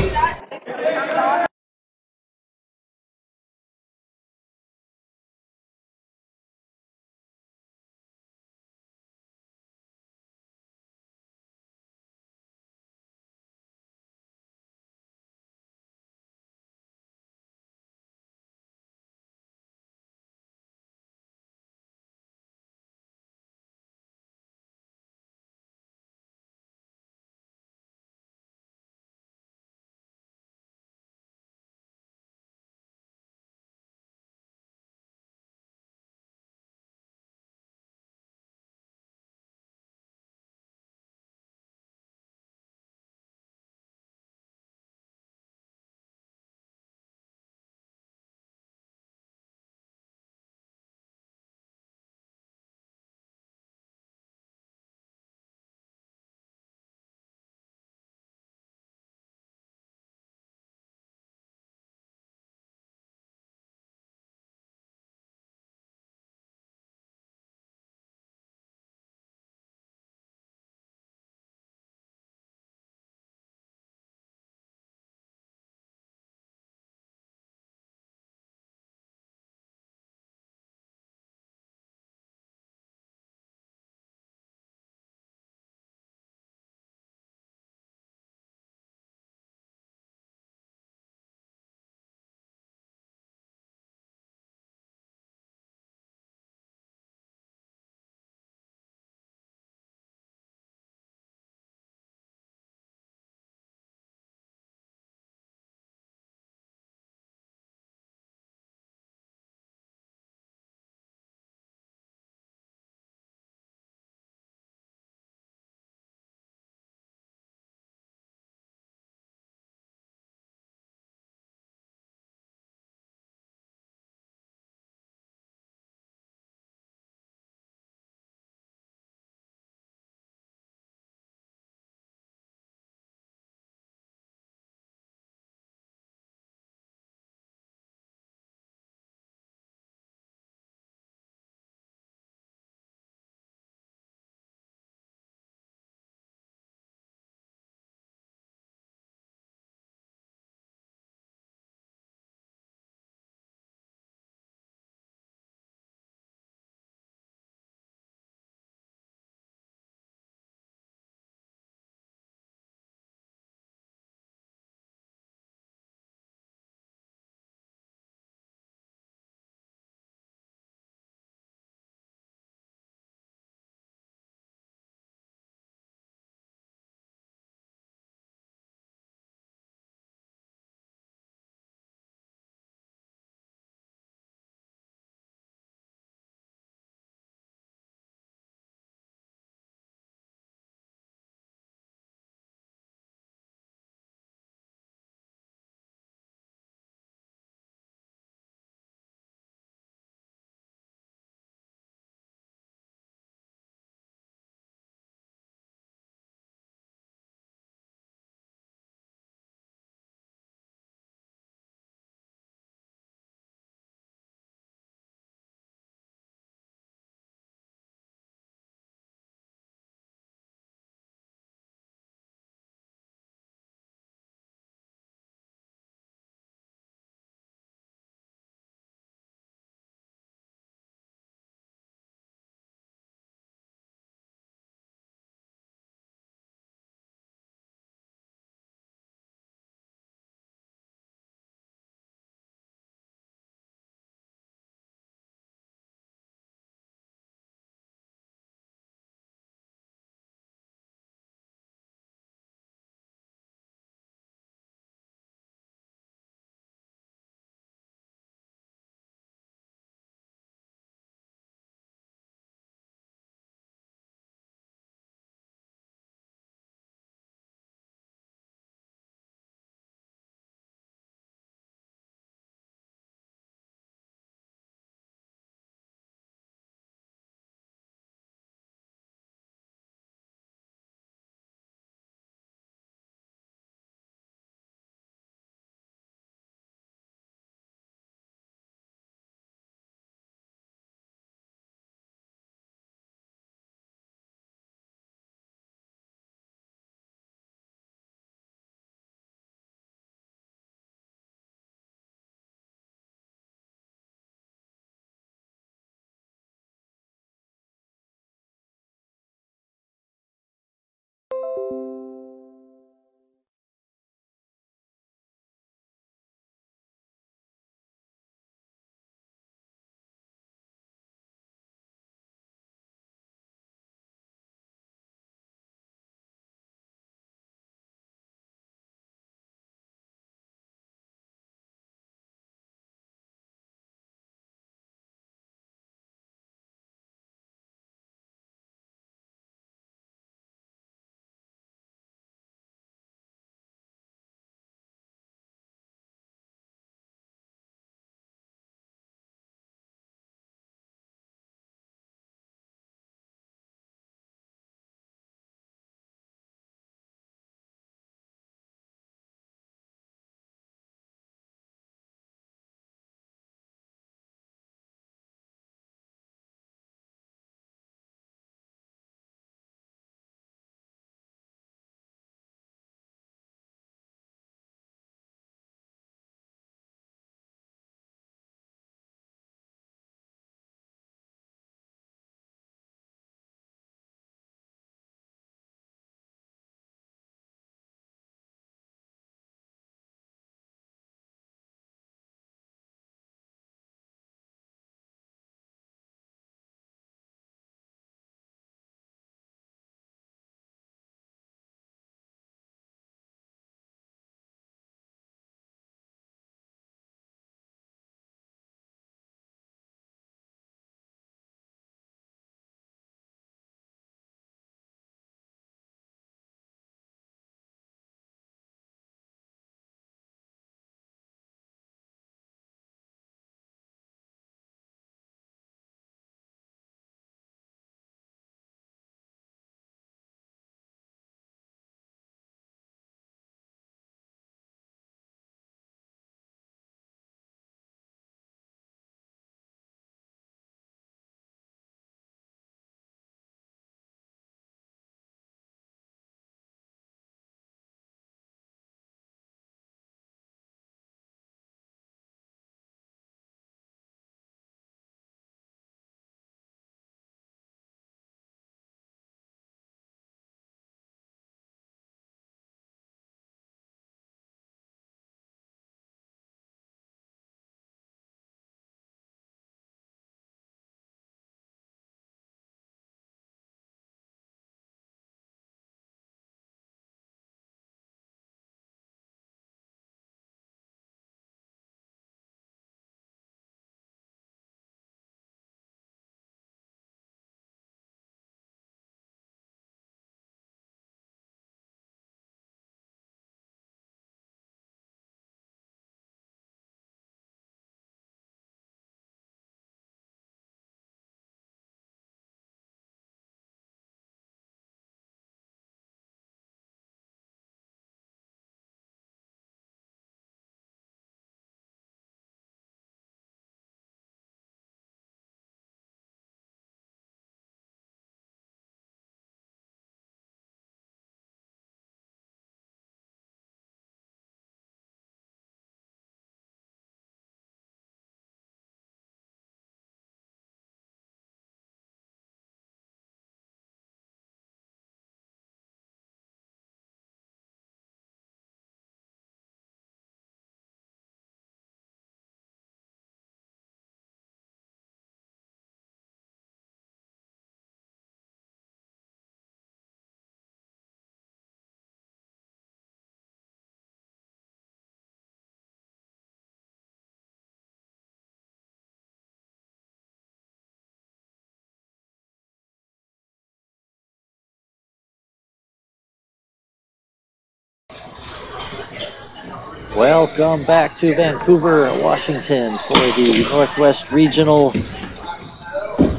Welcome back to Vancouver, Washington for the Northwest Regional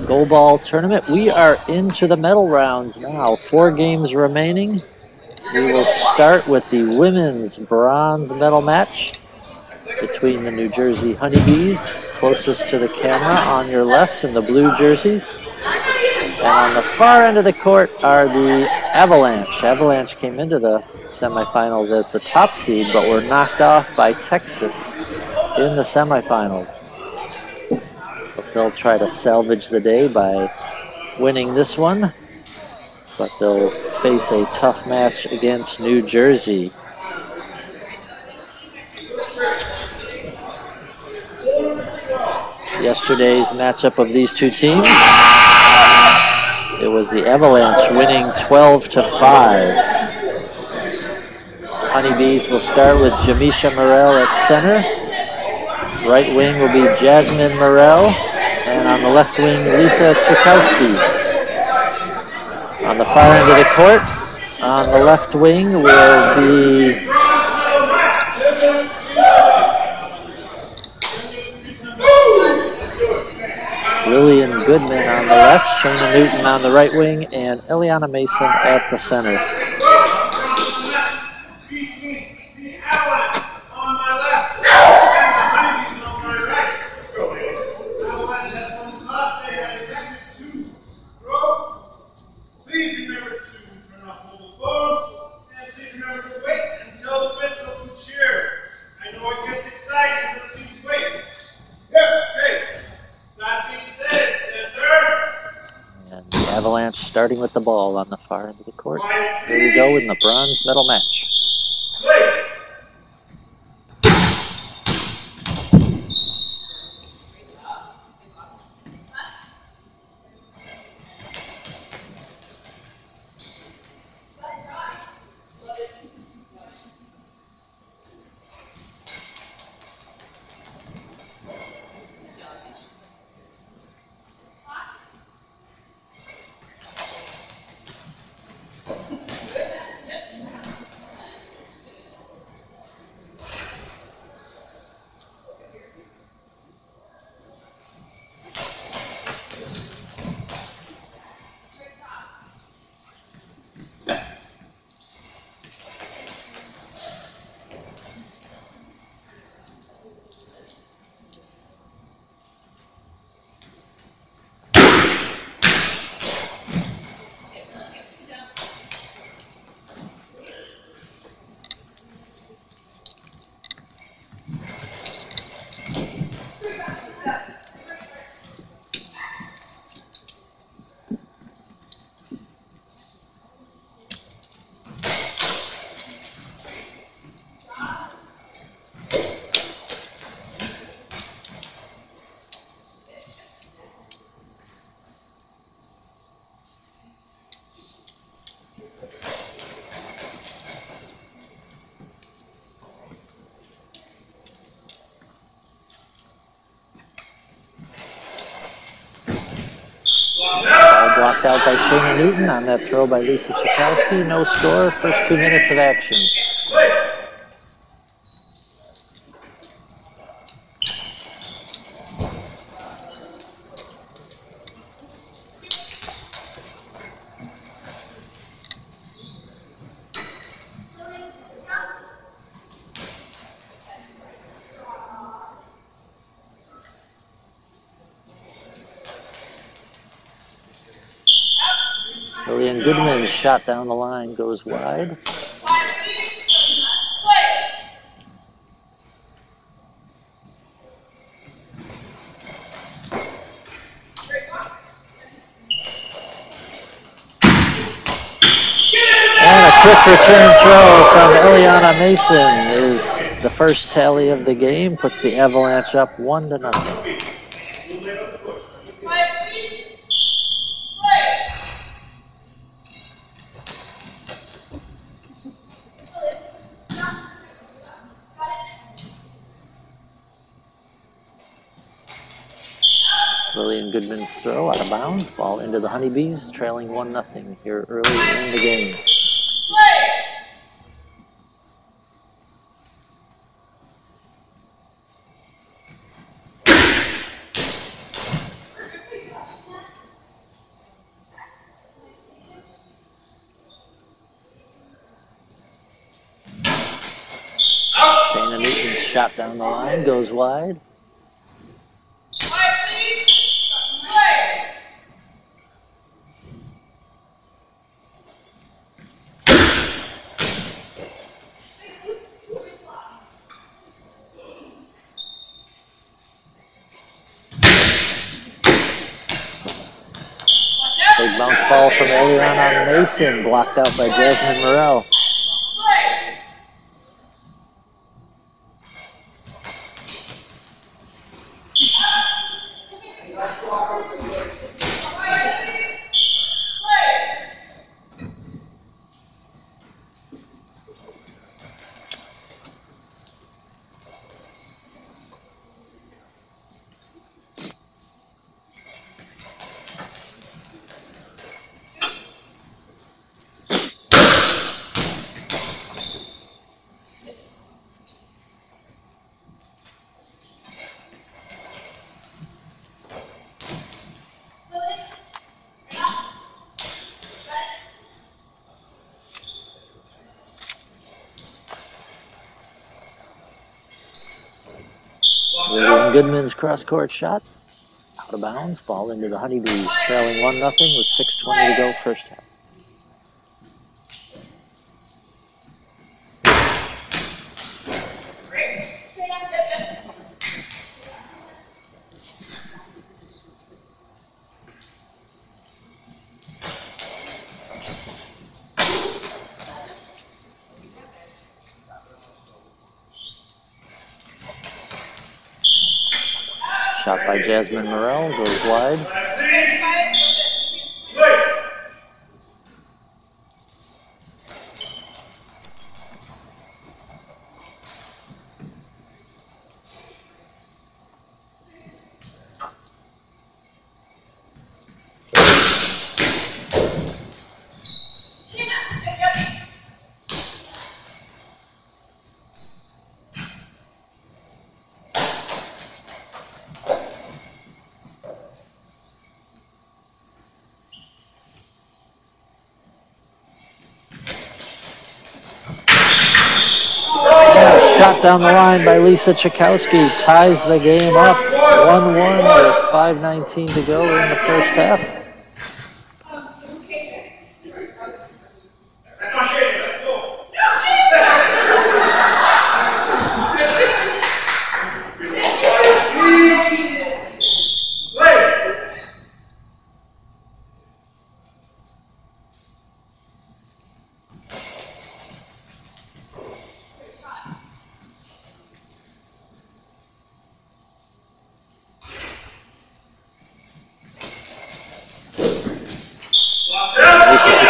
Goalball Tournament. We are into the medal rounds now. 4 games remaining. We will start with the women's bronze medal match between the New Jersey Honeybees, closest to the camera on your left in the blue jerseys. And on the far end of the court are the Avalanche. Avalanche came into the semifinals as the top seed, but were knocked off by Texas in the semifinals. So they'll try to salvage the day by winning this one, but they'll face a tough match against New Jersey. Yesterday's matchup of these two teams, it was the Avalanche winning 12-5. Honeybees will start with Jamisha Morel at center. Right wing will be Jasmine Morel, and on the left wing, Lisa Chukowski. On the far end of the court, on the left wing will be Lillian Goodman on the left, Shayna Newton on the right wing, and Eliana Mason at the center. Avalanche starting with the ball on the far end of the court. Here we go in the bronze medal match. Blocked out by Shayna Newton on that throw by Lisa Chukowski. No score, first 2 minutes of action. Lillian Goodman's shot down the line goes wide. And a quick return throw from Eliana Mason is the first tally of the game, puts the Avalanche up 1-0. Lillian Goodman's throw out of bounds, ball into the Honeybees, trailing 1-0 here early in the game. Shayna Newton's shot down the line goes wide. Big bounce ball from Eliana Mason, blocked out by Jasmine Morrell. William Goodman's cross-court shot, out of bounds, ball into the Honeybees, trailing 1-0 with 6:20 to go first half. Shot by Jasmine Morrell, goes wide. Shot down the line by Lisa Chakowski, ties the game up 1-1 with 5:19 to go in the first half.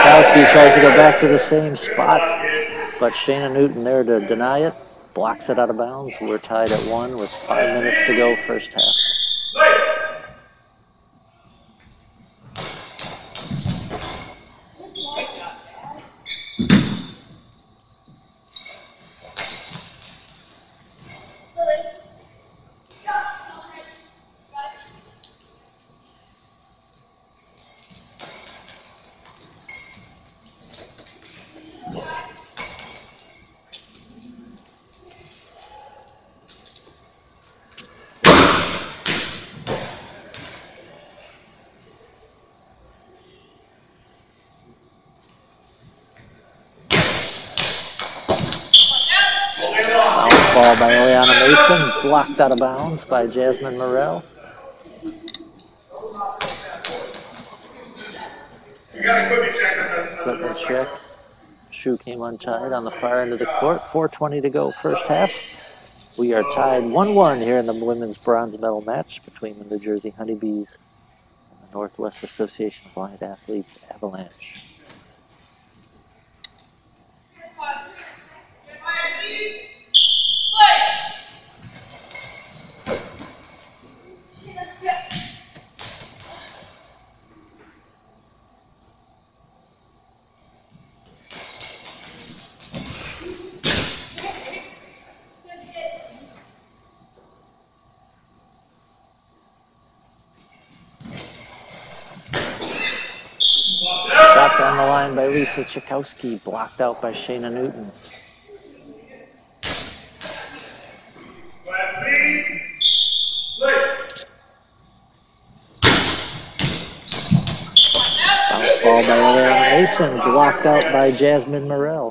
Chakowski tries to go back to the same spot, but Shayna Newton there to deny it, blocks it out of bounds. We're tied at 1 with 5 minutes to go first half. Ball by Eliana Mason, blocked out of bounds by Jasmine Morrell. Equipment check. Shoe came untied on the far end of the court. 4:20 to go first half. We are tied 1-1 here in the women's bronze medal match between the New Jersey Honeybees and the Northwest Association of Blind Athletes Avalanche. Shot down the line by Lisa Chakowski, blocked out by Shayna Newton. Ball by Eliana Mason, blocked out by Jasmine Morell.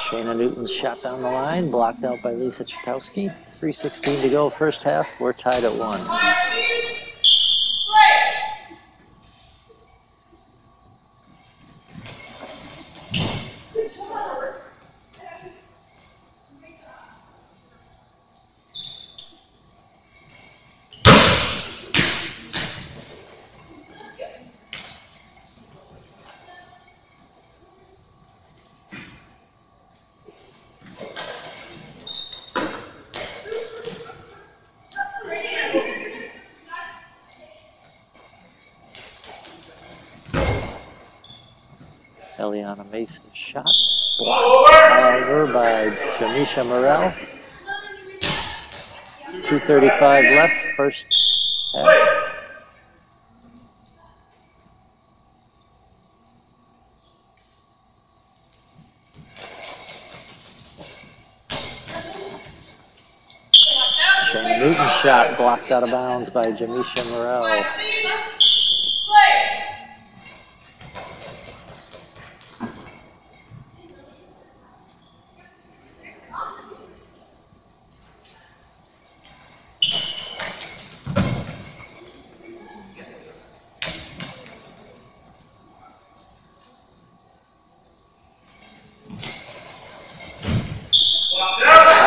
Shayna Newton's shot down the line, blocked out by Lisa Chakowski. 3:16 to go, first half. We're tied at 1. Eliana Mason shot blocked over by Jamisha Morell. 2:35 left, first half. Shayna Newton's shot blocked out of bounds by Jamisha Morell.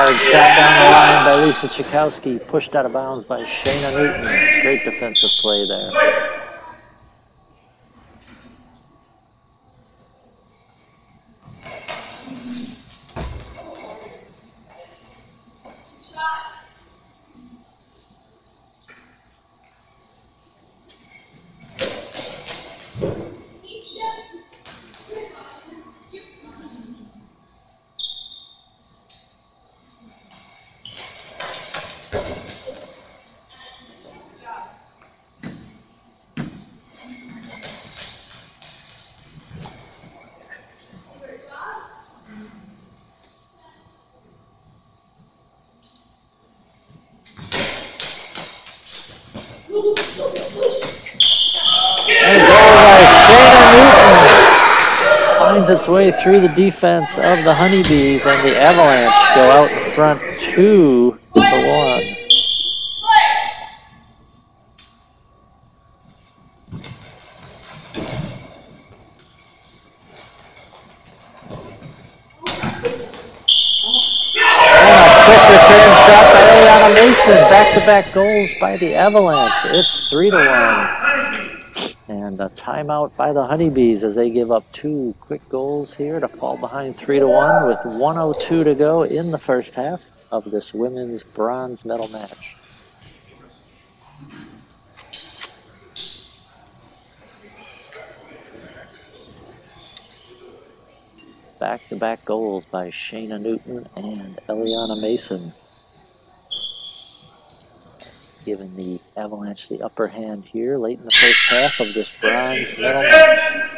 Hard shot down the line by Lisa Chakowski, pushed out of bounds by Shayna Newton. Great defensive play there. And goal by Shayna Newton finds its way through the defense of the Honeybees, and the Avalanche go out in front 2-1. Shot by Eliana Mason. Back-to-back goals by the Avalanche. It's 3-1. And a timeout by the Honeybees as they give up 2 quick goals here to fall behind 3-1 with 1:02 to go in the first half of this women's bronze medal match. Back-to-back goals by Shayna Newton and Eliana Mason, giving the Avalanche the upper hand here late in the first half of this bronze medal match.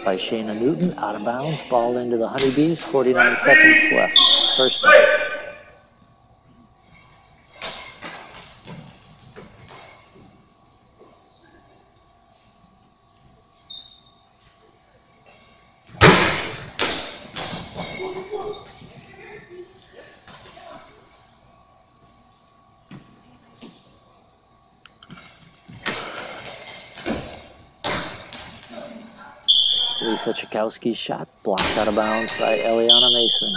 By Shayna Newton, out of bounds, ball into the Honeybees, 49 seconds left. First half. Lisa Chakowski's shot blocked out of bounds by Eliana Mason.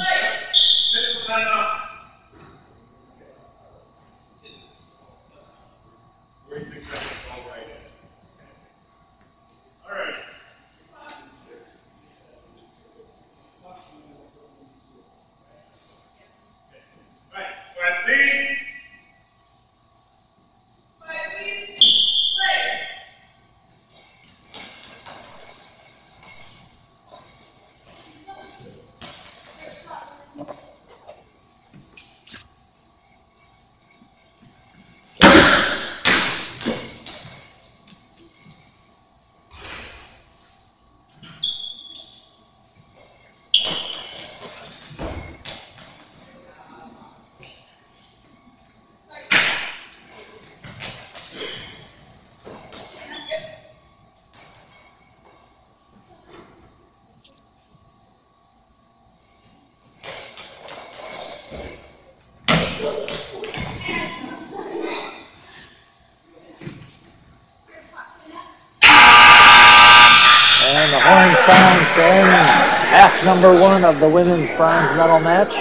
And the horn sounds to end half number 1 of the women's bronze medal match.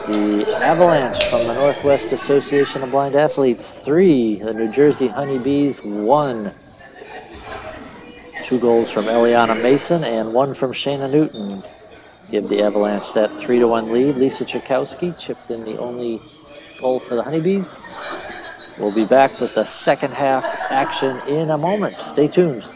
The Avalanche from the Northwest Association of Blind Athletes 3, the New Jersey Honeybees 1. 2 goals from Eliana Mason and 1 from Shayna Newton give the Avalanche that 3-1 lead. Lisa Chakowski chipped in the only goal for the Honeybees. We'll be back with the second half action in a moment. Stay tuned.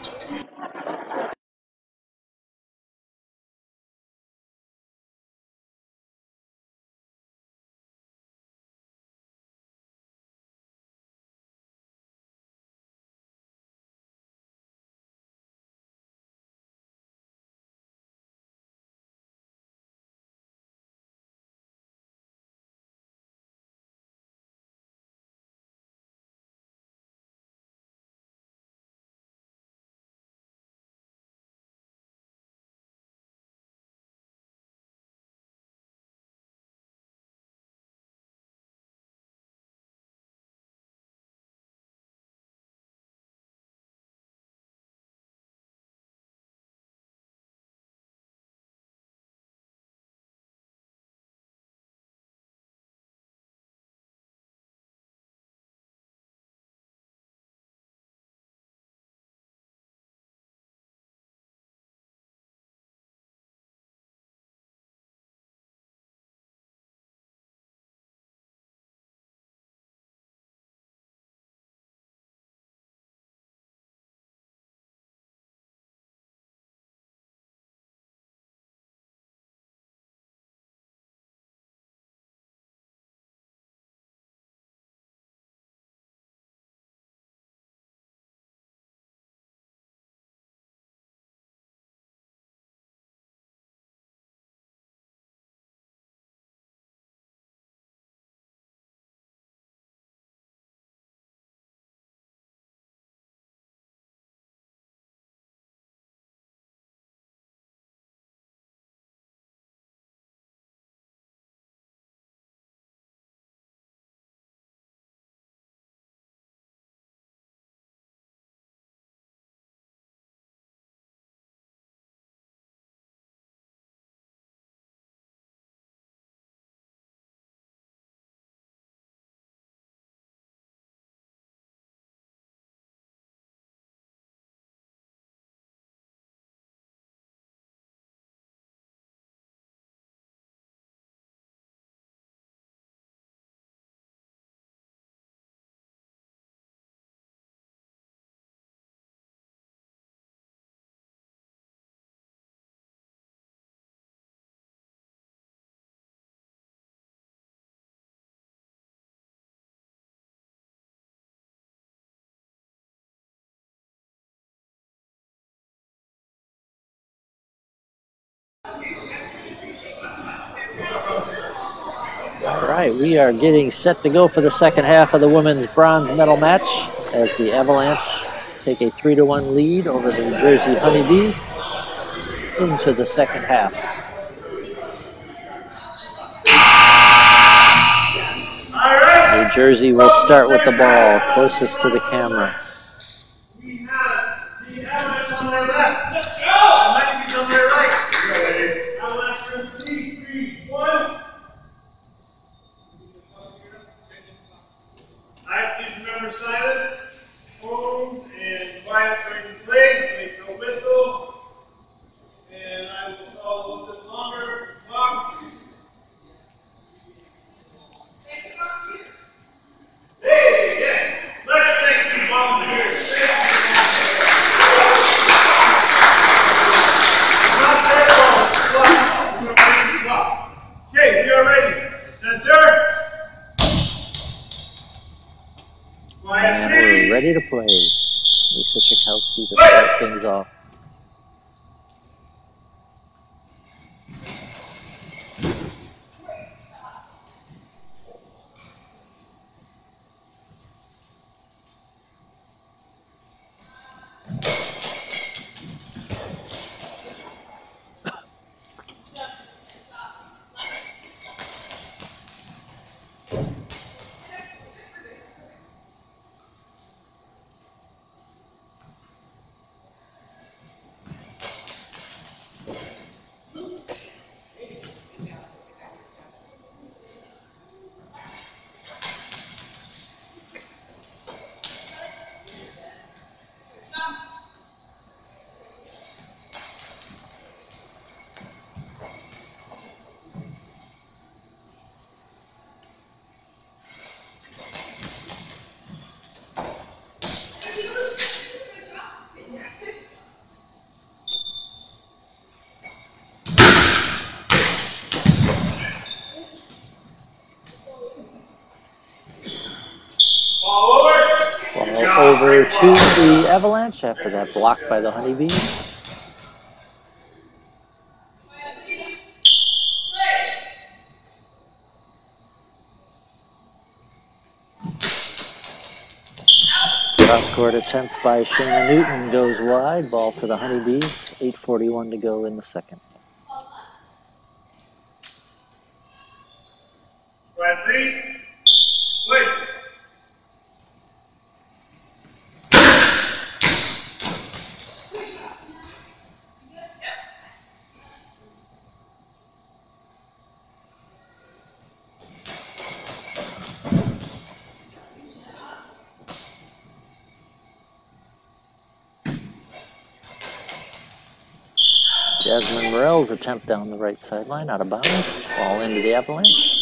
All right, we are getting set to go for the second half of the women's bronze medal match as the Avalanche take a 3-1 lead over the New Jersey Honeybees into the second half. New Jersey will start with the ball closest to the camera. We have the Avalanche on our left. Let's go! And we're ready to play. Lisa Chakowski to start things off. Over to the Avalanche after that block by the Honeybees. Cross-court attempt by Shayna Newton goes wide. Ball to the Honeybees. 8:41 to go in the second. Right, please. Wait. Jasmine Morell's attempt down the right sideline, out of bounds. Ball into the Avalanche.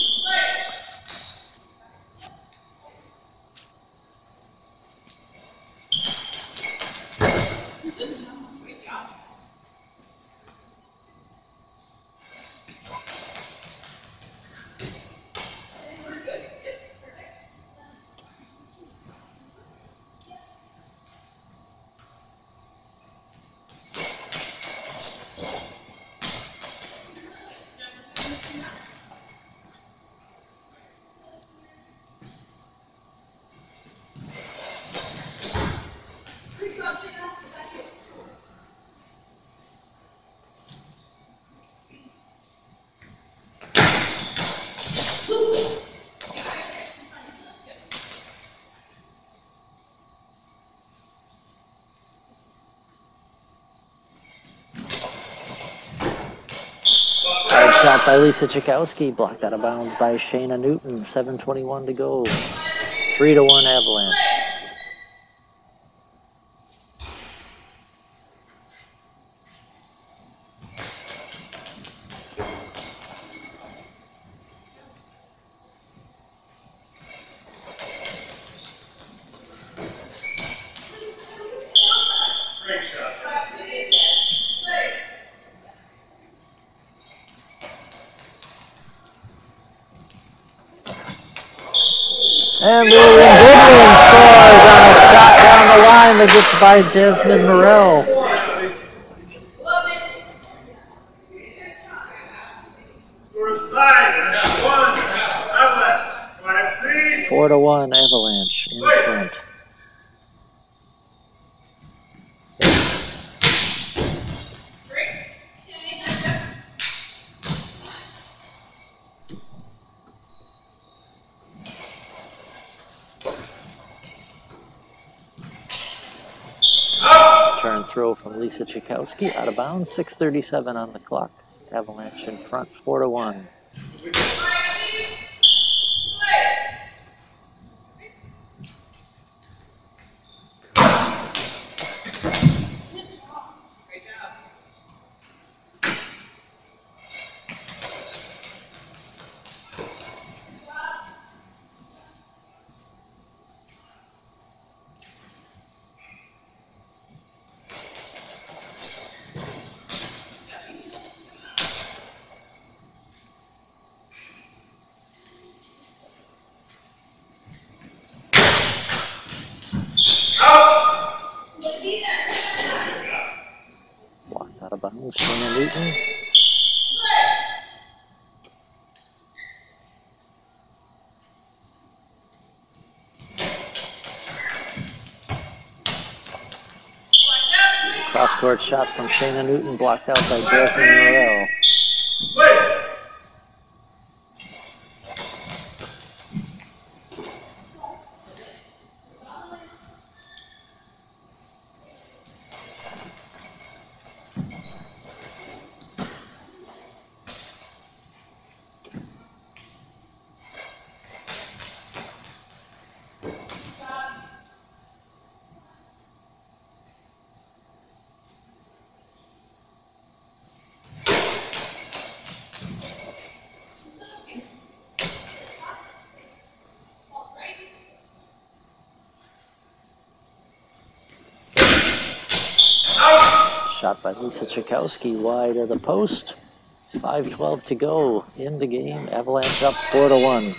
Hard shot by Lisa Chakowski, blocked out of bounds by Shayna Newton. 7:21 to go. 3-1 Avalanche. Great shot. And Lillian Goodwin scores on a shot down the line that gets by Jasmine Morell. Score is 5-1. Avalanche. Right, please. 4-1 Avalanche in front. Turn throw from Lisa Chakowski, out of bounds. 6:37 on the clock. Avalanche in front, 4-1. inbounds, Shayna Newton. Cross-court shot from Shayna Newton, blocked out by Jasmine Morrell. Shot by Lisa Chakowski wide of the post. 5:12 to go in the game. Avalanche up 4-1.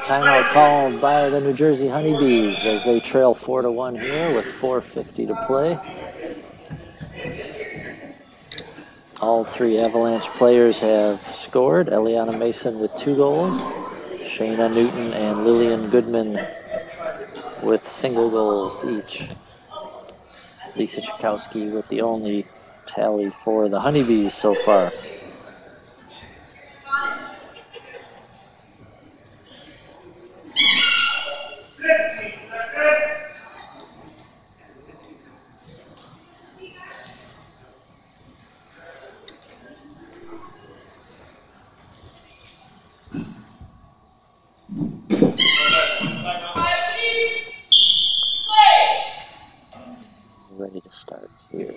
Timeout called by the New Jersey Honeybees as they trail 4-1 here with 4:50 to play. All three Avalanche players have scored. Eliana Mason with 2 goals. Shayna Newton and Lillian Goodman with single goals each. Lisa Chakowski with the only tally for the Honeybees so far. Ready to start here.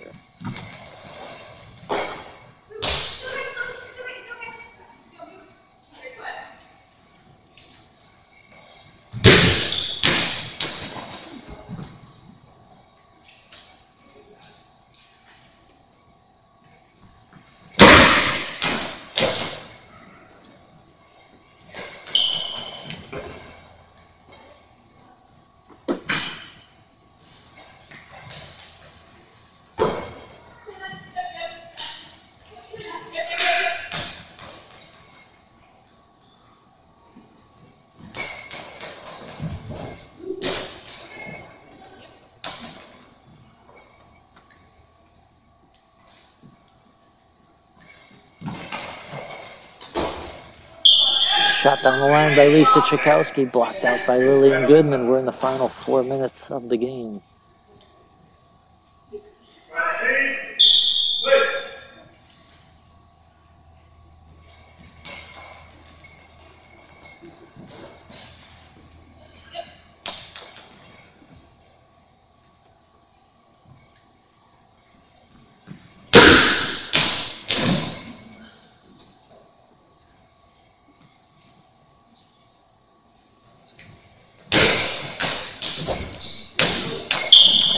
Shot down the line by Lisa Chakowski, blocked out by Lillian Goodman. We're in the final 4 minutes of the game.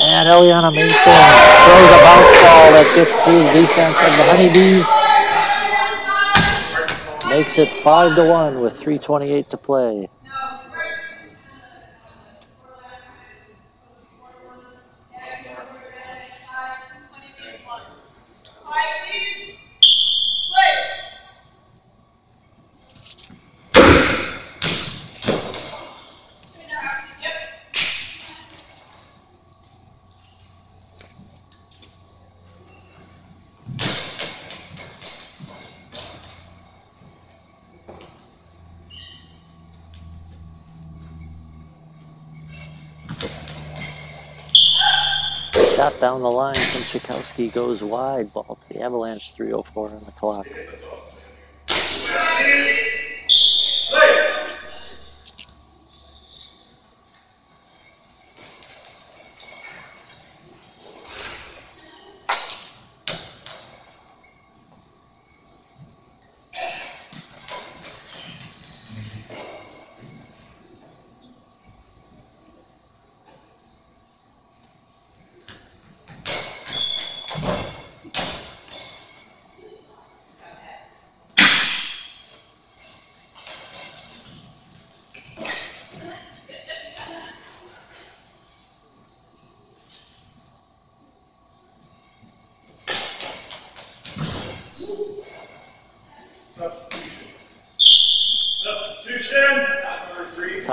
And Eliana Mason throws a bounce ball that gets through the defense of the Honeybees. Makes it 5-1 with 3:28 to play. Shot down the line from Chakowski goes wide. Ball to the Avalanche, 3:04 on the clock.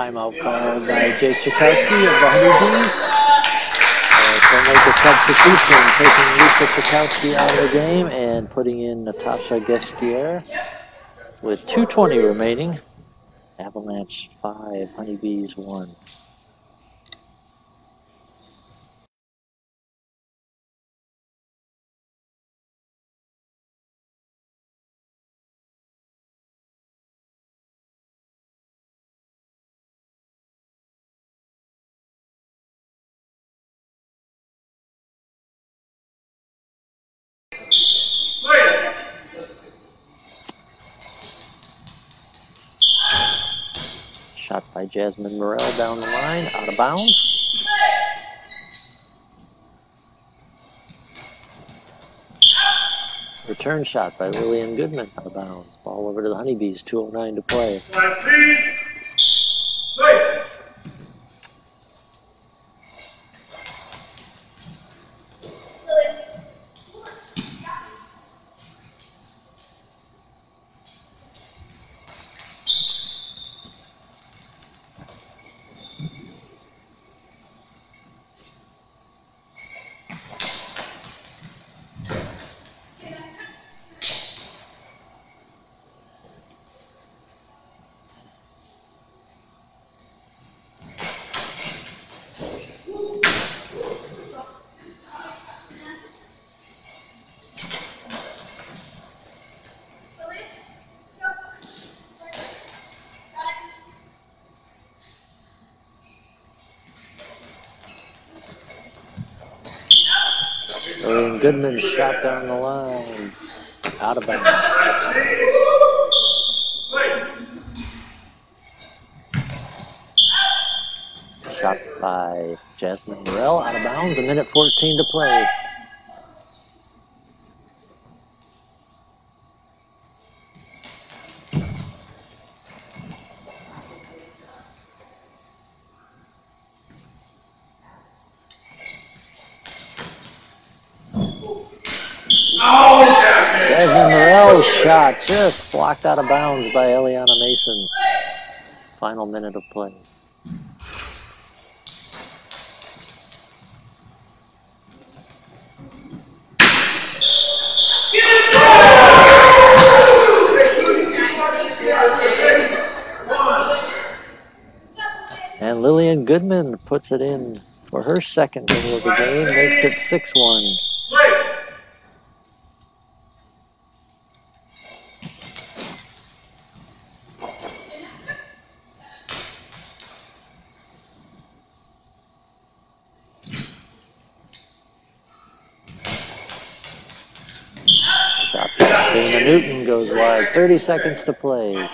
timeout called by Jake Chakowski of the Honeybees. So make a substitution, taking Lisa Chakowski out of the game and putting in Natasha Gesquier with 2:20 remaining. Avalanche 5, Honeybees 1. Shot by Jasmine Morrell down the line, out of bounds. Return shot by Lillian Goodman, out of bounds. Ball over to the Honeybees, 2:09 to play. Please. Play. Lillian Goodman shot down the line, out of bounds. Shot by Jasmine Morrell, out of bounds, 1:14 to play. Jasmine Morrell's shot just blocked out of bounds by Eliana Mason. Final minute of play. And Lillian Goodman puts it in for her second goal of the game, makes it 6-1. Shot by Dana Newton goes wide. 30 seconds to play.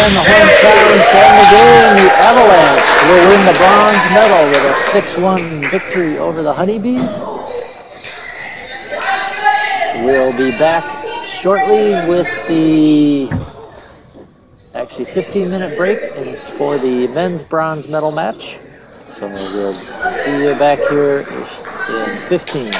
And the horn sounds to end the game. The Avalanche will win the bronze medal with a 6-1 victory over the Honeybees. We'll be back shortly with the 15-minute break for the men's bronze medal match. So we'll see you back here in 15.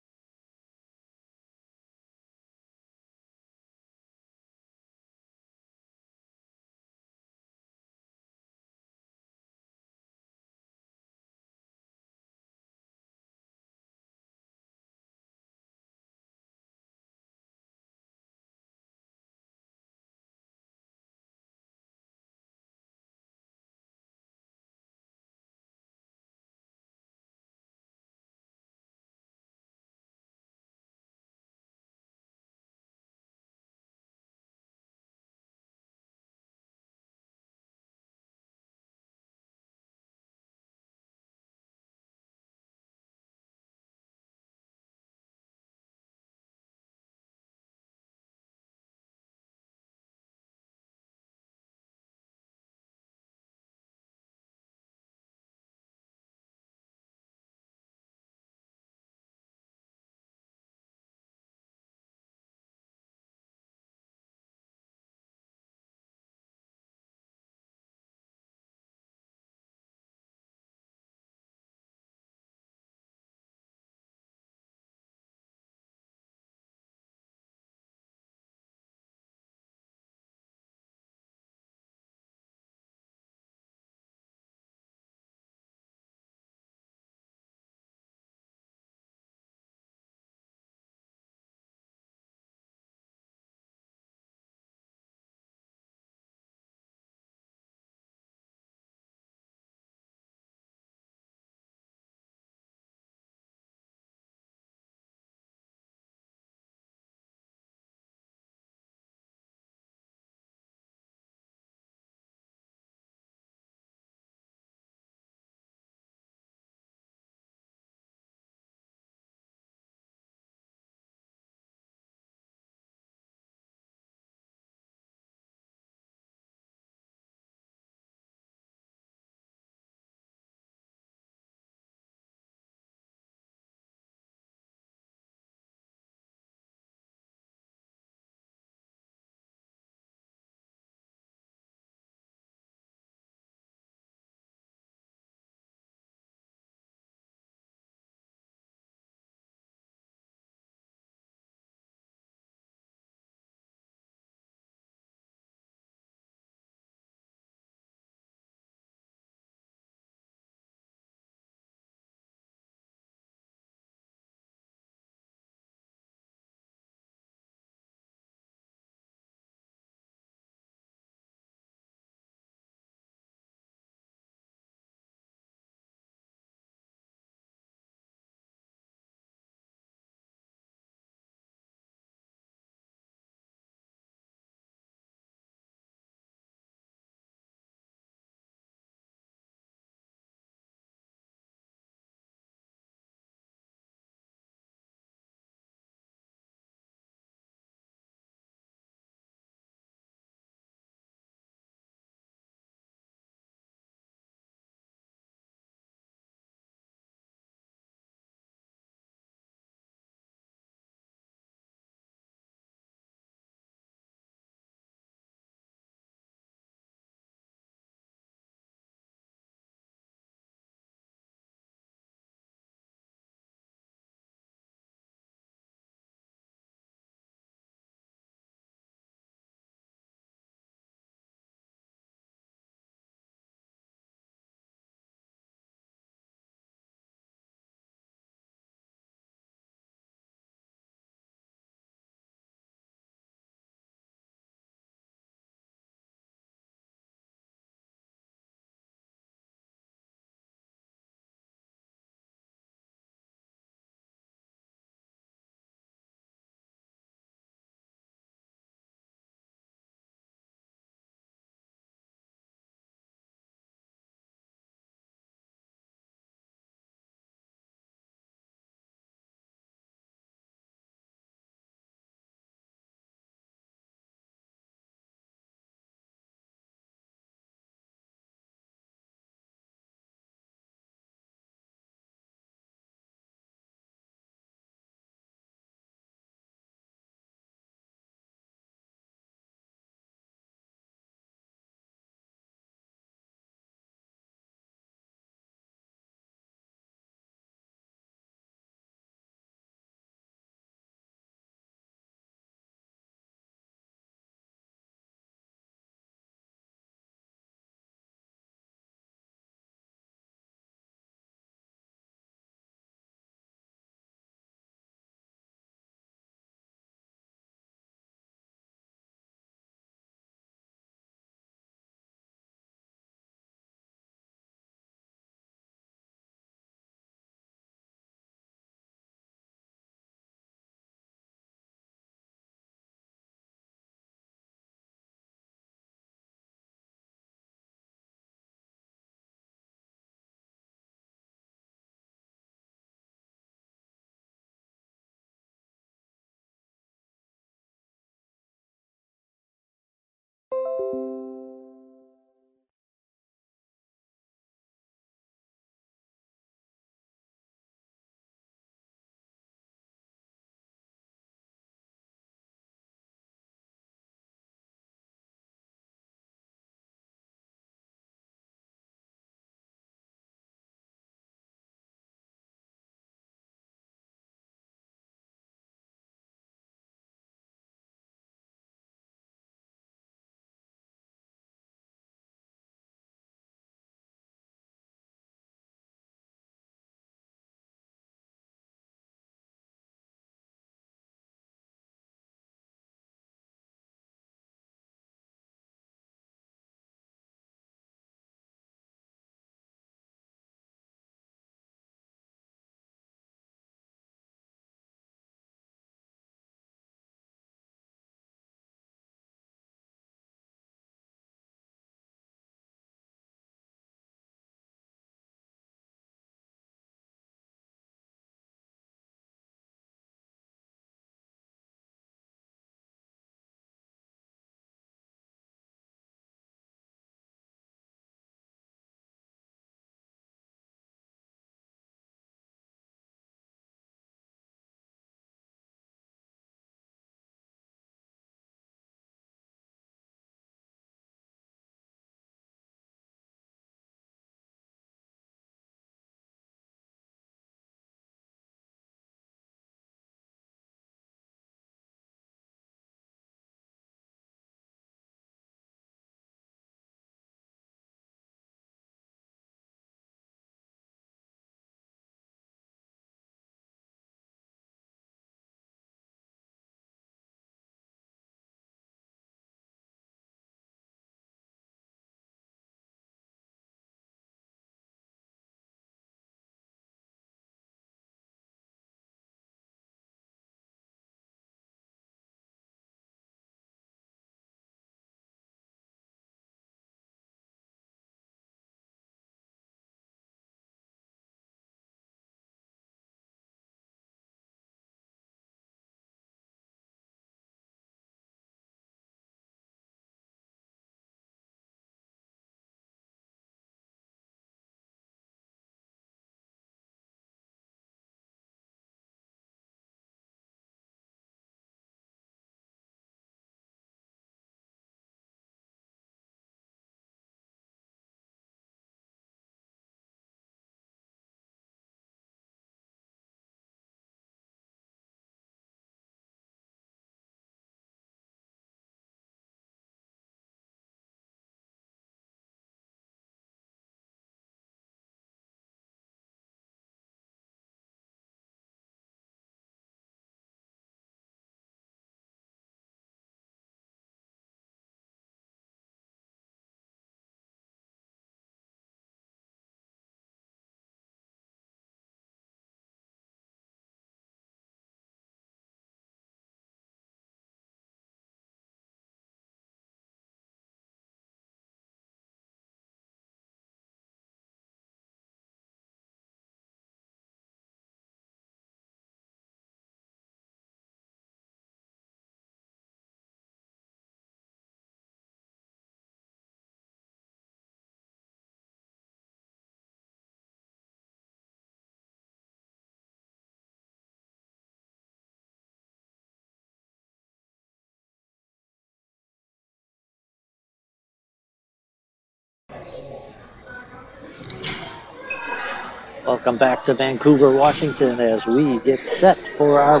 Welcome back to Vancouver, Washington, as we get set for our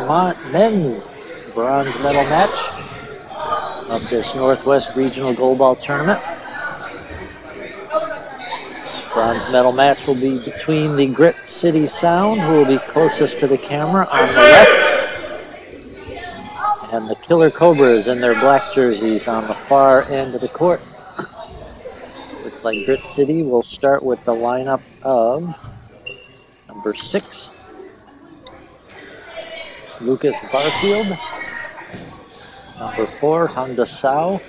men's bronze medal match of this Northwest Regional Goalball Tournament. Bronze medal match will be between the Grit City Sound, who will be closest to the camera on the left, and the Killer Cobras in their black jerseys on the far end of the court. Looks like Grit City will start with the lineup of number 6, Lucas Barfield. Number 4, Honda Sao.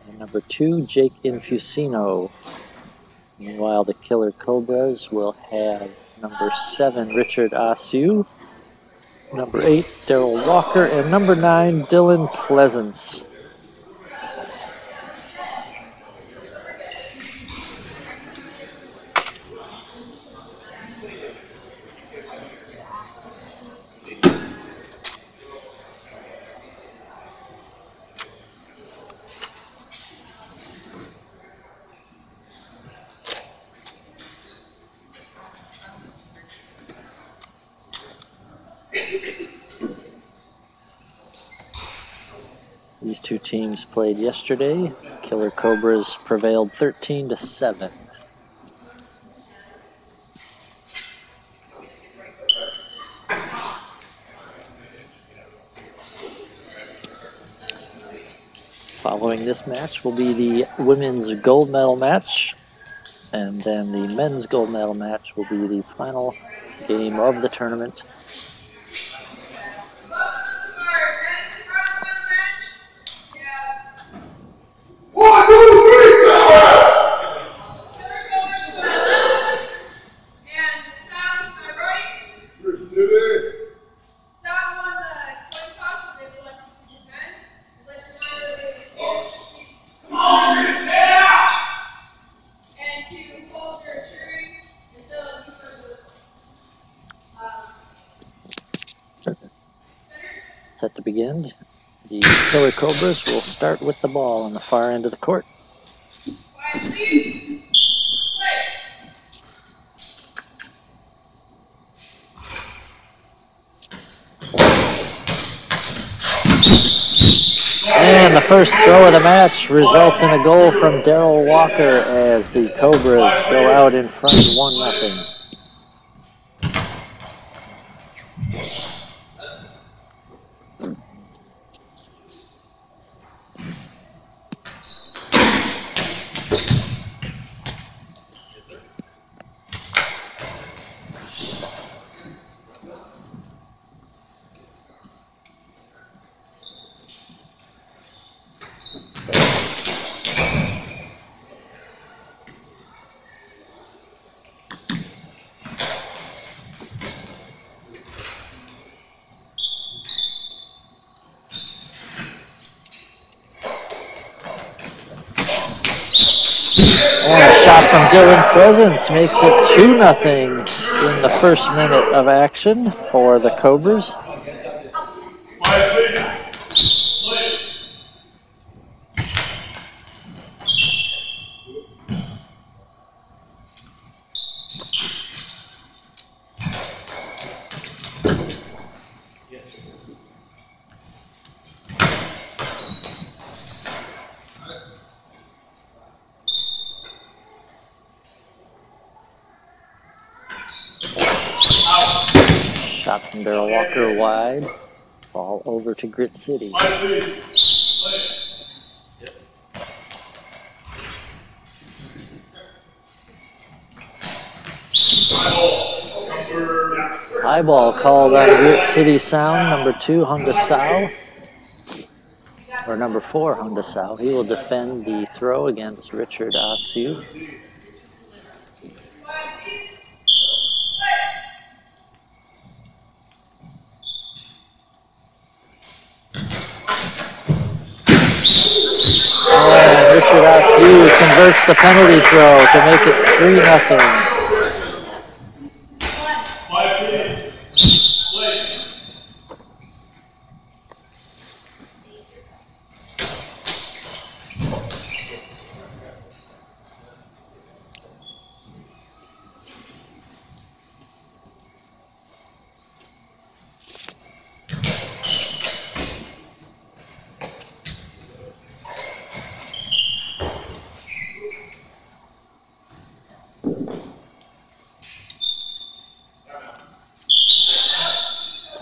And number 2, Jake Infusino. Meanwhile, the Killer Cobras will have number 7, Richard Asu. Number 8, Daryl Walker. And number 9, Dylan Pleasance. These two teams played yesterday. Killer Cobras prevailed 13-7. Following this match will be the women's gold medal match, and then the men's gold medal match will be the final game of the tournament. Set to begin. The Killer Cobras will start with the ball on the far end of the court. And the first throw of the match results in a goal from Daryl Walker as the Cobras go out in front 1-0. And a shot from Dylan Pleasance makes it 2-0 in the first minute of action for the Cobras. Shot from Daryl Walker wide. Ball over to Grit City. High ball called on Grit City Sound. Number 2, Honda Sao. Or number 4, Honda Sao. He will defend the throw against Richard Asu. And Richard Asu converts the penalty throw to make it 3-0.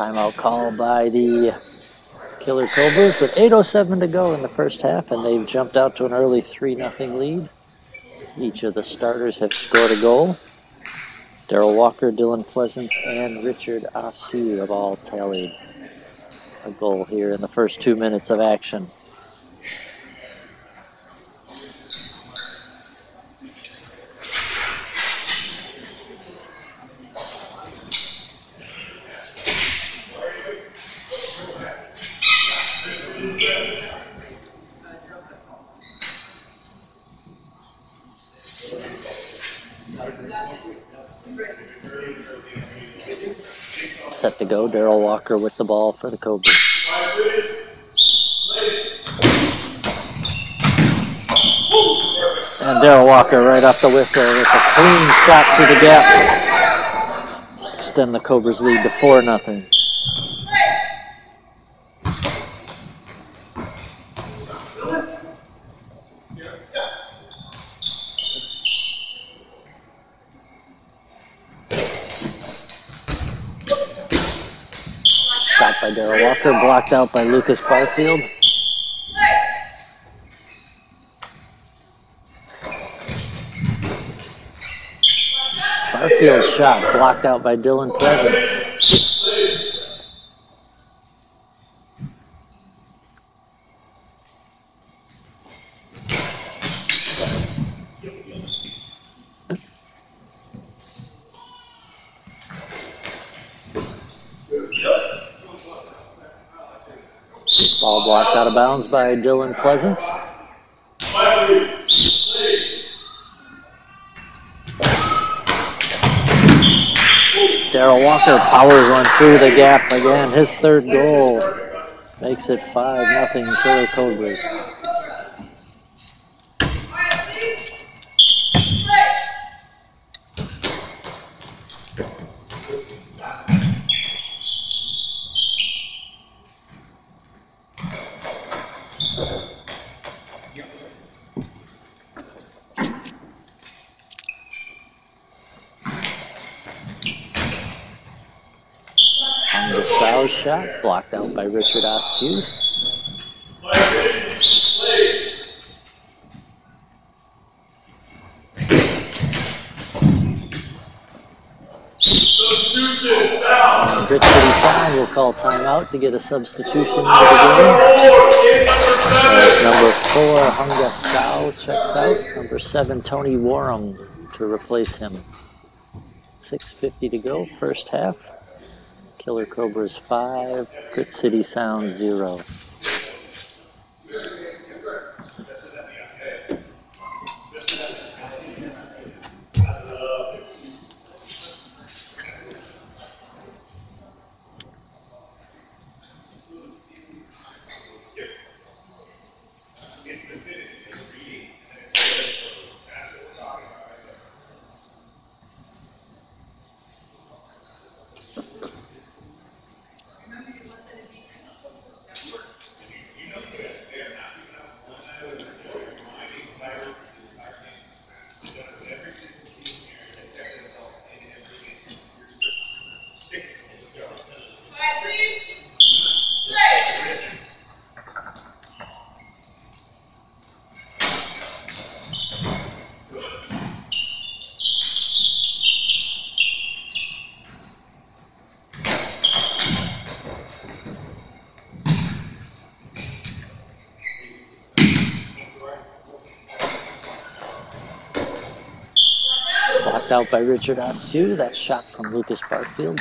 Timeout call by the Killer Cobras with 8:07 to go in the first half, and they've jumped out to an early 3-0 lead. Each of the starters have scored a goal. Daryl Walker, Dylan Pleasance, and Richard Asu have all tallied a goal here in the first 2 minutes of action. Set to go, Daryl Walker with the ball for the Cobras. And Daryl Walker right off the whistle with a clean shot through the gap. Extend the Cobras lead to 4-0. Shot by Daryl Walker, blocked out by Lucas Barfield. Barfield's shot blocked out by Dylan Pleasance. Ball blocked out of bounds by Dylan Pleasance. Daryl Walker powers one through the gap again. His third goal makes it 5-0 Killer Cobras. Foul shot blocked out by Richard Asu. Grit City Sound will call timeout to get a substitution into the game. Number 4, Hunga Sao checks out. Number 7, Tony Warham to replace him. 6:50 to go, first half. Killer Cobras 5, Grit City Sound 0. Blocked out by Richard Asu. That shot from Lucas Barfield.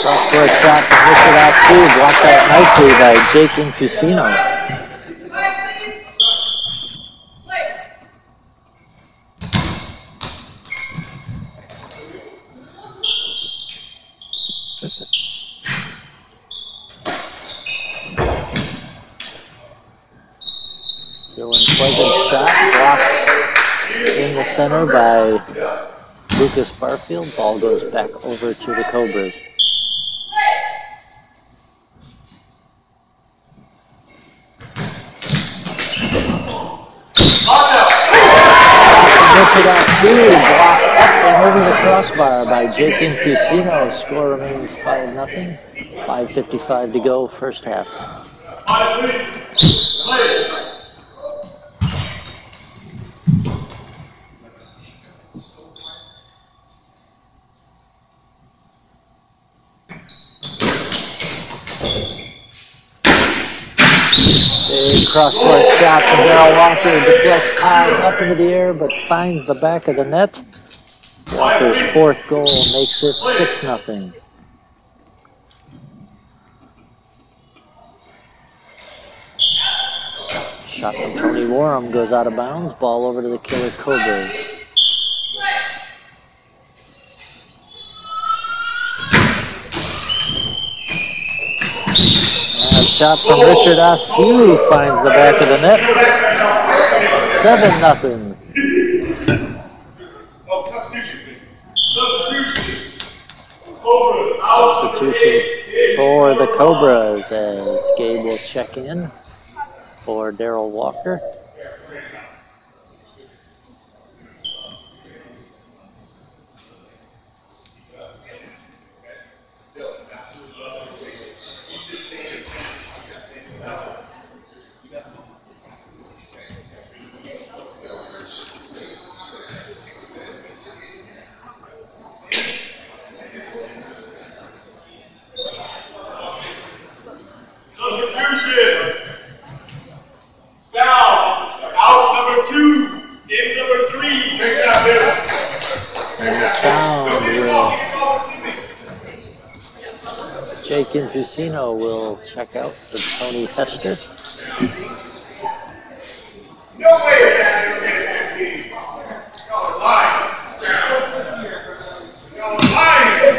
Cross-court shot from Richard Asu. Blocked out nicely by Jake Infusino. Pleasant shot blocked in the center by Lucas Barfield. Ball goes back over to the Cobras. Askew blocked up and over the crossbar by Jake Infusino. Score remains 5-0. 5:55 to go, first half. Big cross-court shot from Darrell Walker. Deflects high up into the air, but finds the back of the net. Walker's fourth goal makes it 6-0. Shot from Tony Warham goes out of bounds. Ball over to the Killer Cobras. A shot from Richard Askew finds the back of the net. 7-0. Substitution for the Cobras as Gabe will check in for Darrell Walker. Jake Infusino will check out for Tony Hester. No way is that going to get that team. Y'all are lying. Y'all are lying. That is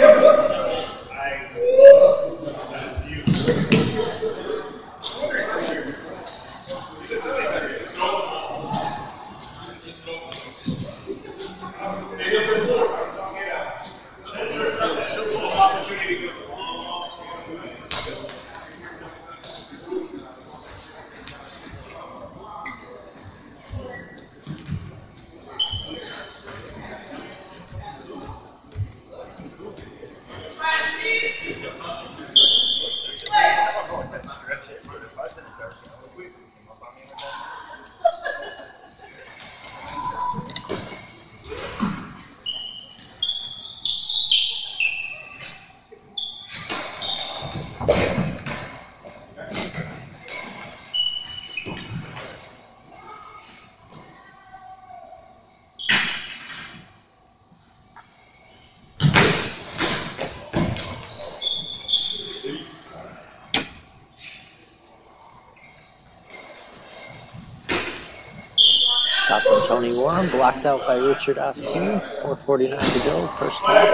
Shot from Tony Warham, blocked out by Richard Askew. 4:49 to go, first half.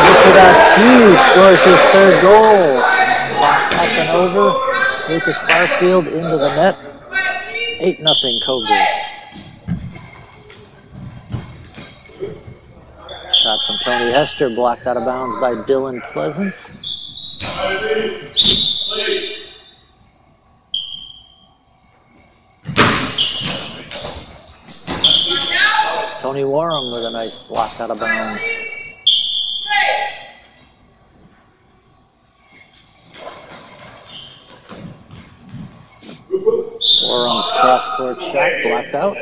Richard Askew scores his third goal. Blocked up and over. Lucas Barfield into the net. 8-0 Cobras. Shot from Tony Hester, blocked out of bounds by Dylan Pleasance. Tony Warham with a nice block out of bounds. Warham's cross-court shot blocked out.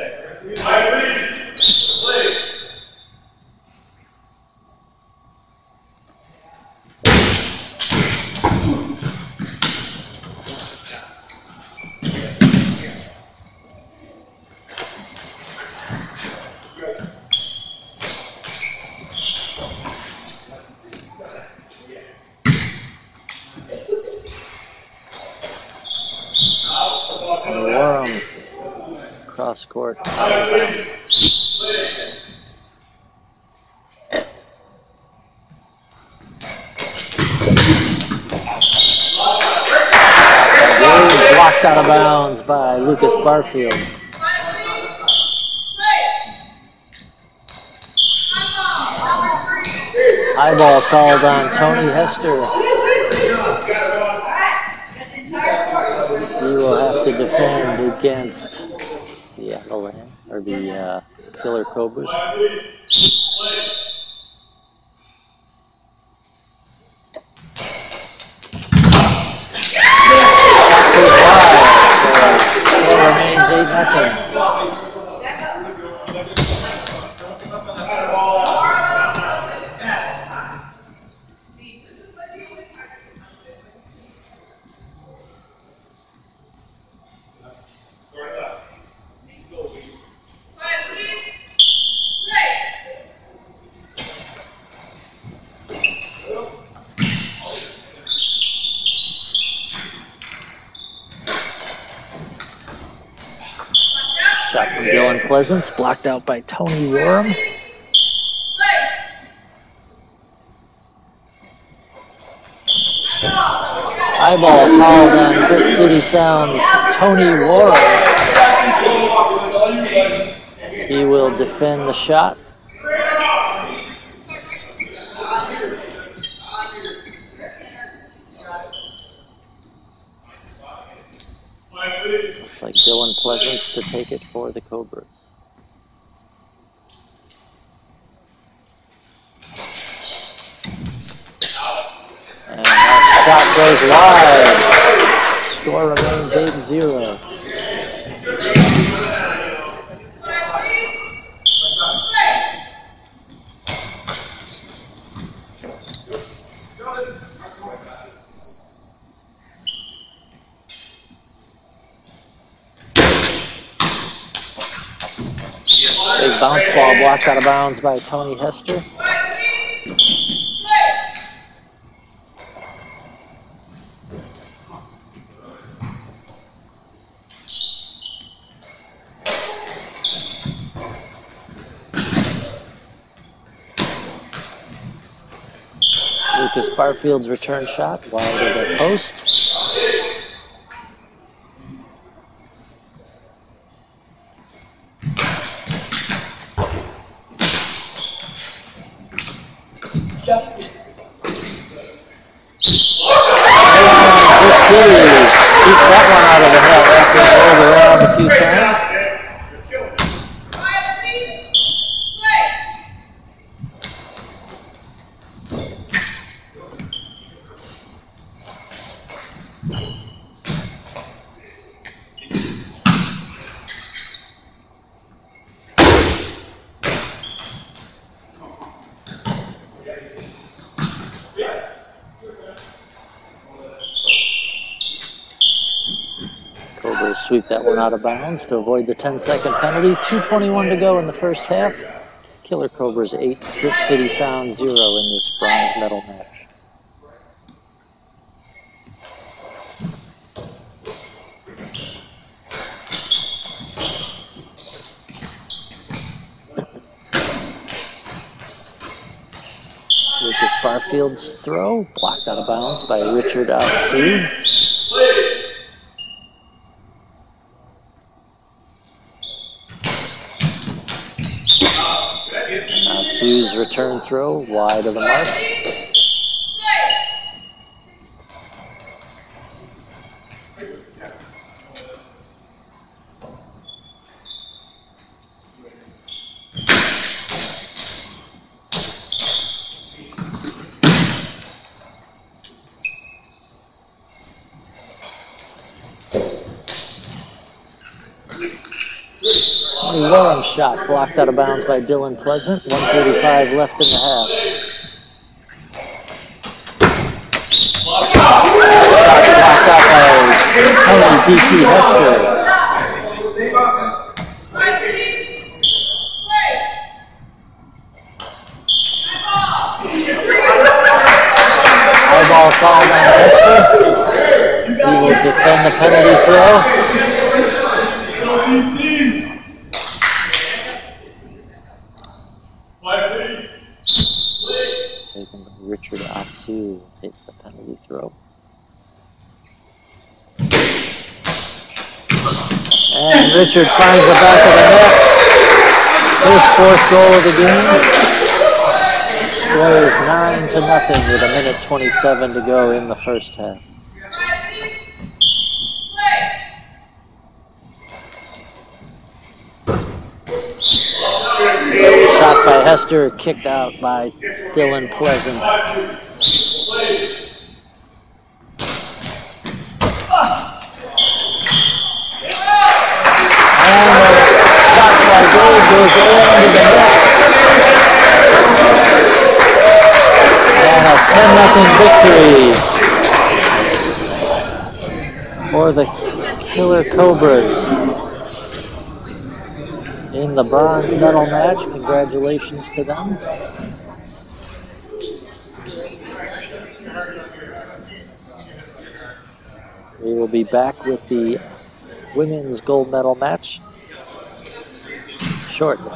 Warham cross court. Blocked out of bounds by Lucas Barfield. High ball called on Tony Hester. He will have to defend against the Avalanche, or the Killer Cobras. Score remains 8-0. Shot from Dylan Pleasance, blocked out by Tony Warham. Eyeball called on Grit City Sound's Tony Warham. He will defend the shot. Looks like Dylan Pleasance to take it for the Cobras. And that shot goes wide. Score remains 8-0. Big bounce ball blocked out of bounds by Tony Hester. Lucas Barfield's return shot wide of the post. Keeps that one out of the net after it rolled around a few times. Cobras sweep that one out of bounds to avoid the 10-second penalty. 2:21 to go in the first half. Killer Cobras 8, Grit City Sound 0 in this bronze medal match. Lucas Barfield's throw, blocked out of bounds by Richard Alsou. Alsou's return throw, wide of the mark. Warren shot blocked out of bounds by Dylan Pleasant. 1:35 left in the half. Shot blocked out by Tony D.C. Hester. Eyeball called on Hester. He will defend the penalty throw. Taken by Richard Alsou, takes the penalty throw. And Richard finds the back of the net. His fourth goal of the game. score is 9-0 with 1:27 to go in the first half. Shot by Hester, kicked out by Dylan Pleasant. And the shot by Dave goes into the net. And a 10-0 victory for the Killer Cobras in the bronze medal match. Congratulations to them. We will be back with the women's gold medal match shortly.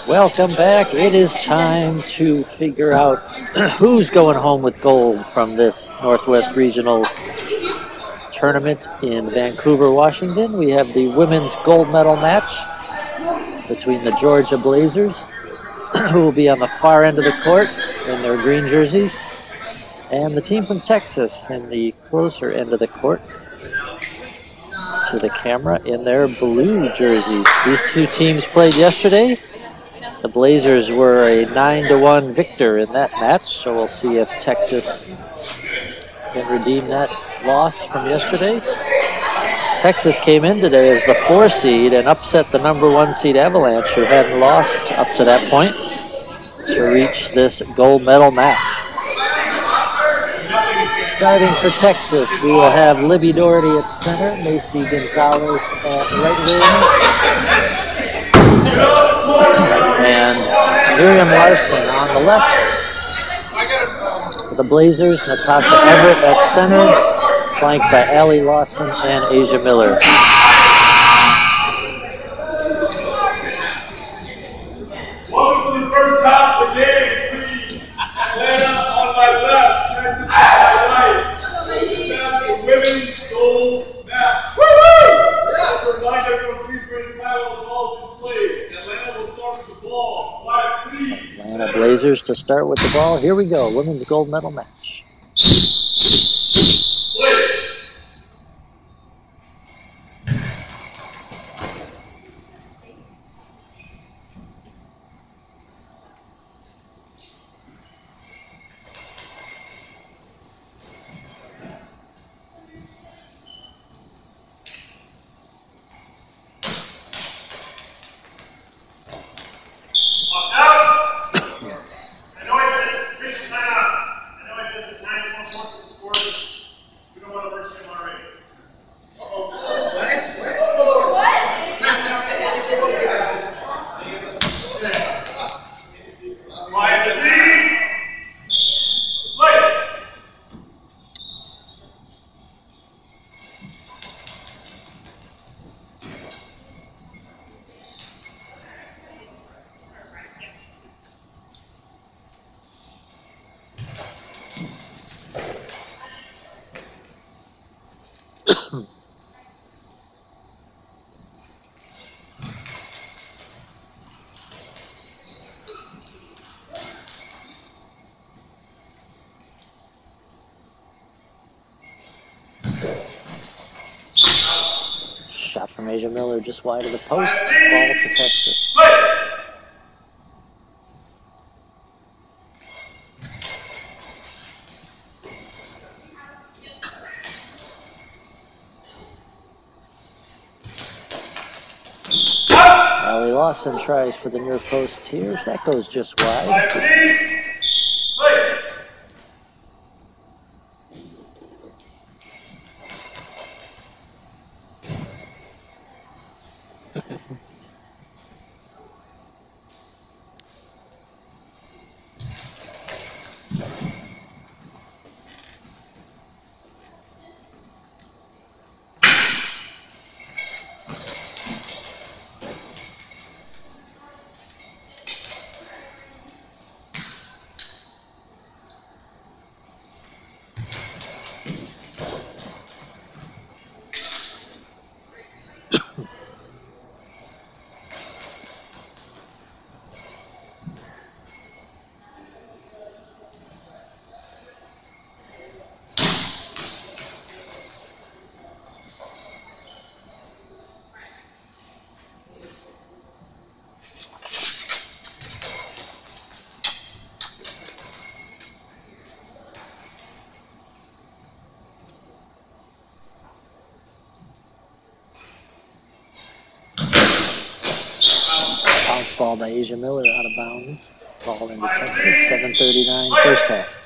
Welcome back. It is time to figure out who's going home with gold from this Northwest Regional Tournament in Vancouver, Washington. We have the women's gold medal match between the Georgia Blazers, who will be on the far end of the court in their green jerseys, and the team from Texas in the closer end of the court to the camera in their blue jerseys. These two teams played yesterday. The Blazers were a 9-1 victor in that match, so we'll see if Texas can redeem that loss from yesterday. Texas came in today as the 4 seed and upset the number 1 seed Avalanche, who hadn't lost up to that point, to reach this gold medal match. Starting for Texas, we will have Libby Doherty at center, Macy Gonzalez at right wing, and Miriam Larson on the left. For the Blazers, Natasha Everett at center, flanked by Allie Lawson and Asia Miller. Welcome to the first half of the game between Atlanta on my left, Texas on my right. That's the women's gold match. As a reminder, everyone, please raise your hand on the balls in play. Atlanta will start with the ball. Quiet, please. Atlanta Blazers to start with the ball. Here we go, women's gold medal match. Play. Shot from Asia Miller just wide of the post. Ball to Texas. Allie Lawson tries for the near post here. That goes just wide. Ball by Asia Miller out of bounds. Ball into Texas. 7:39 first half.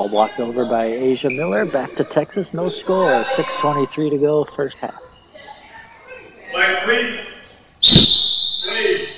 Ball blocked over by Asia Miller. Back to Texas. No score. 6:23 to go, first half. Like, please. Please.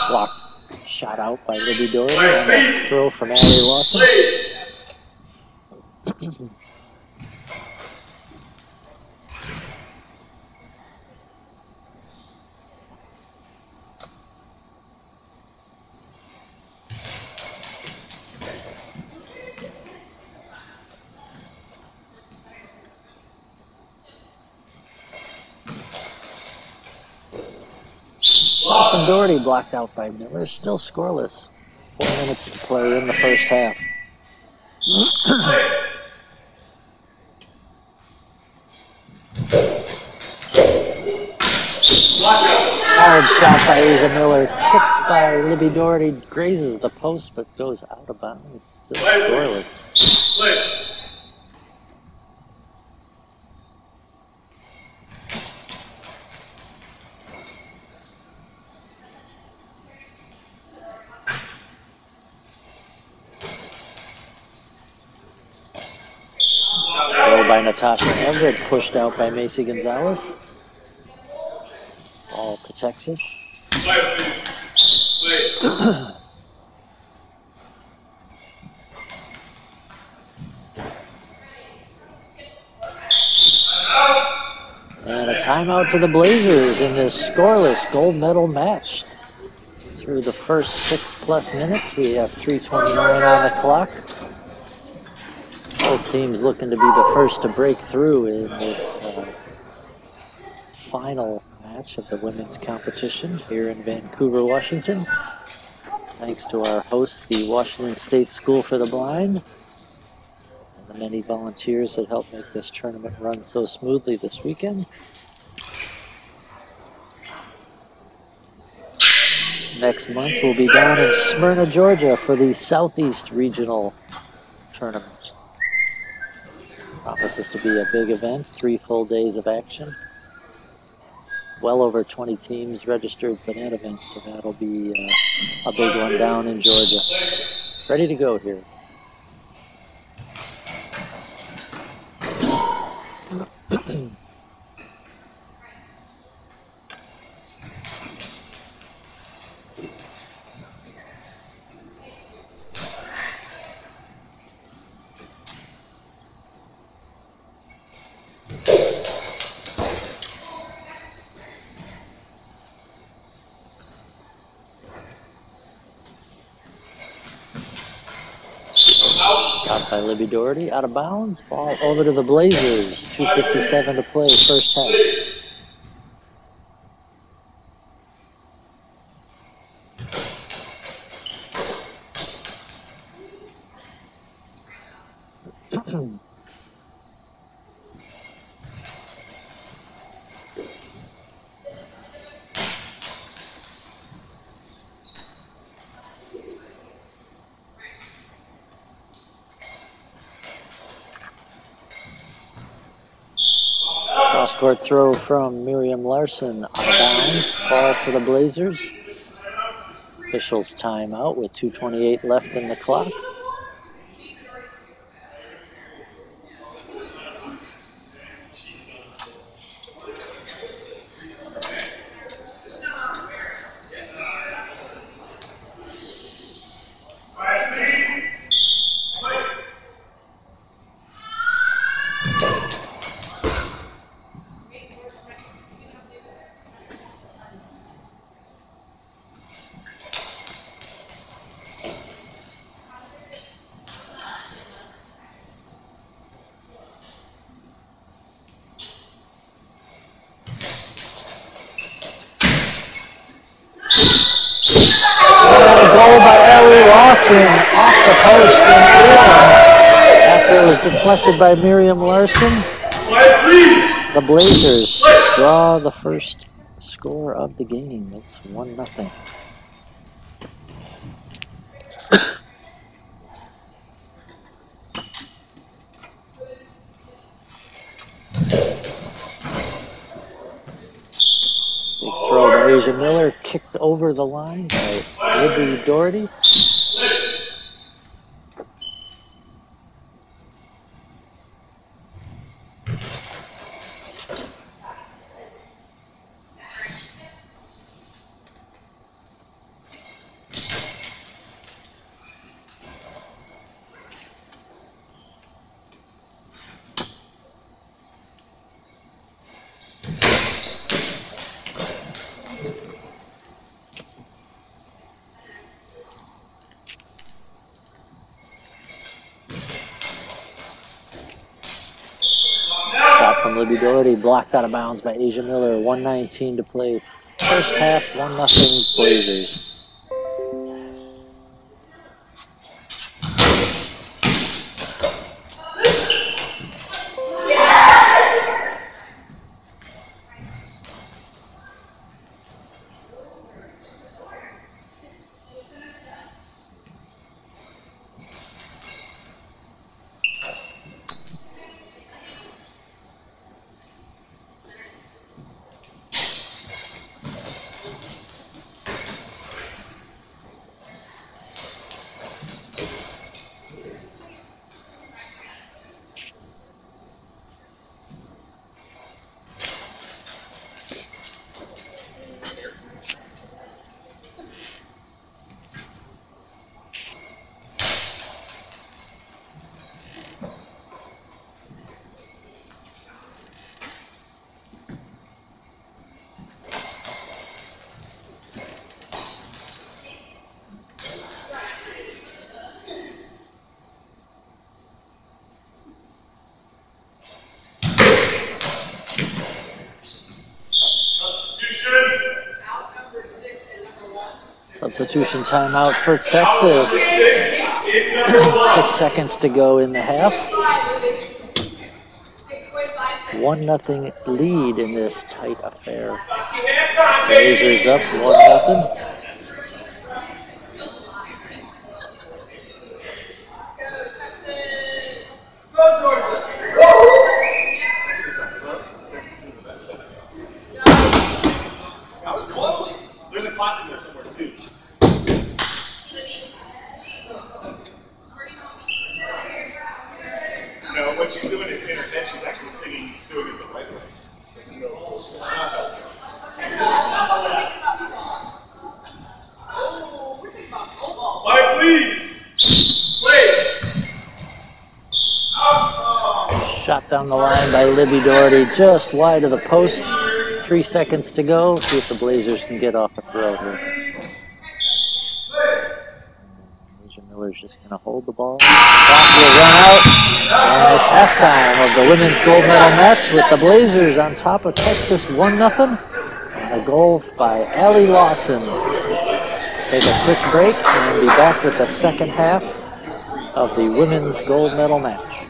Block shot out by Libby Doherty. And a throw from Allie Lawson. Lawson Doherty blocked out by Miller. Still scoreless. 4 minutes to play in the first half. Hard shot by Asia Miller. Kicked by Libby Doherty. Grazes the post but goes out of bounds. Still scoreless. By Natasha Everett, pushed out by Macy Gonzalez. Ball to Texas. And a timeout to the Blazers in this scoreless gold medal match. Through the first 6+ minutes, we have 3:29 on the clock. Both teams looking to be the first to break through in this final match of the women's competition here in Vancouver, Washington. Thanks to our hosts, the Washington State School for the Blind, and the many volunteers that helped make this tournament run so smoothly this weekend. Next month we'll be down in Smyrna, Georgia for the Southeast Regional Tournament. Promises to be a big event, 3 full days of action. Well over 20 teams registered for that event, so that'll be a big one down in Georgia. Ready to go here. Shot by Libby Doherty, out of bounds. Ball over to the Blazers. 2:57 to play, first half. Cross-court throw from Miriam Larson, out of bounds. Ball for the Blazers. Officials timeout with 2:28 left in the clock. Goal by Ellie Lawson off the post and in. After it was deflected by Miriam Larson, the Blazers draw the first score of the game. It's 1-0. Big throw by Asia Miller, kicked over the line by Libby Doherty. From Libby Doherty, blocked out of bounds by Asia Miller. 1:19 to play. First half, 1-0 Blazers. Substitution timeout for Texas. 6 seconds to go in the half. 1-0 lead in this tight affair. Blazers up 1-0. I was close. There's a clock in there somewhere too. No, what she's doing is in her head, she's actually singing, doing it the right way. So you can go. Mike, please. Wait. Shot down the line by Libby Doherty, just wide of the post. 3 seconds to go. See if the Blazers can get off a throw here. Asia Miller's just going to hold the ball. Clock will run out. And it's halftime of the women's gold medal match with the Blazers on top of Texas 1-0. And a goal by Allie Lawson. Take a quick break and be back with the second half of the women's gold medal match.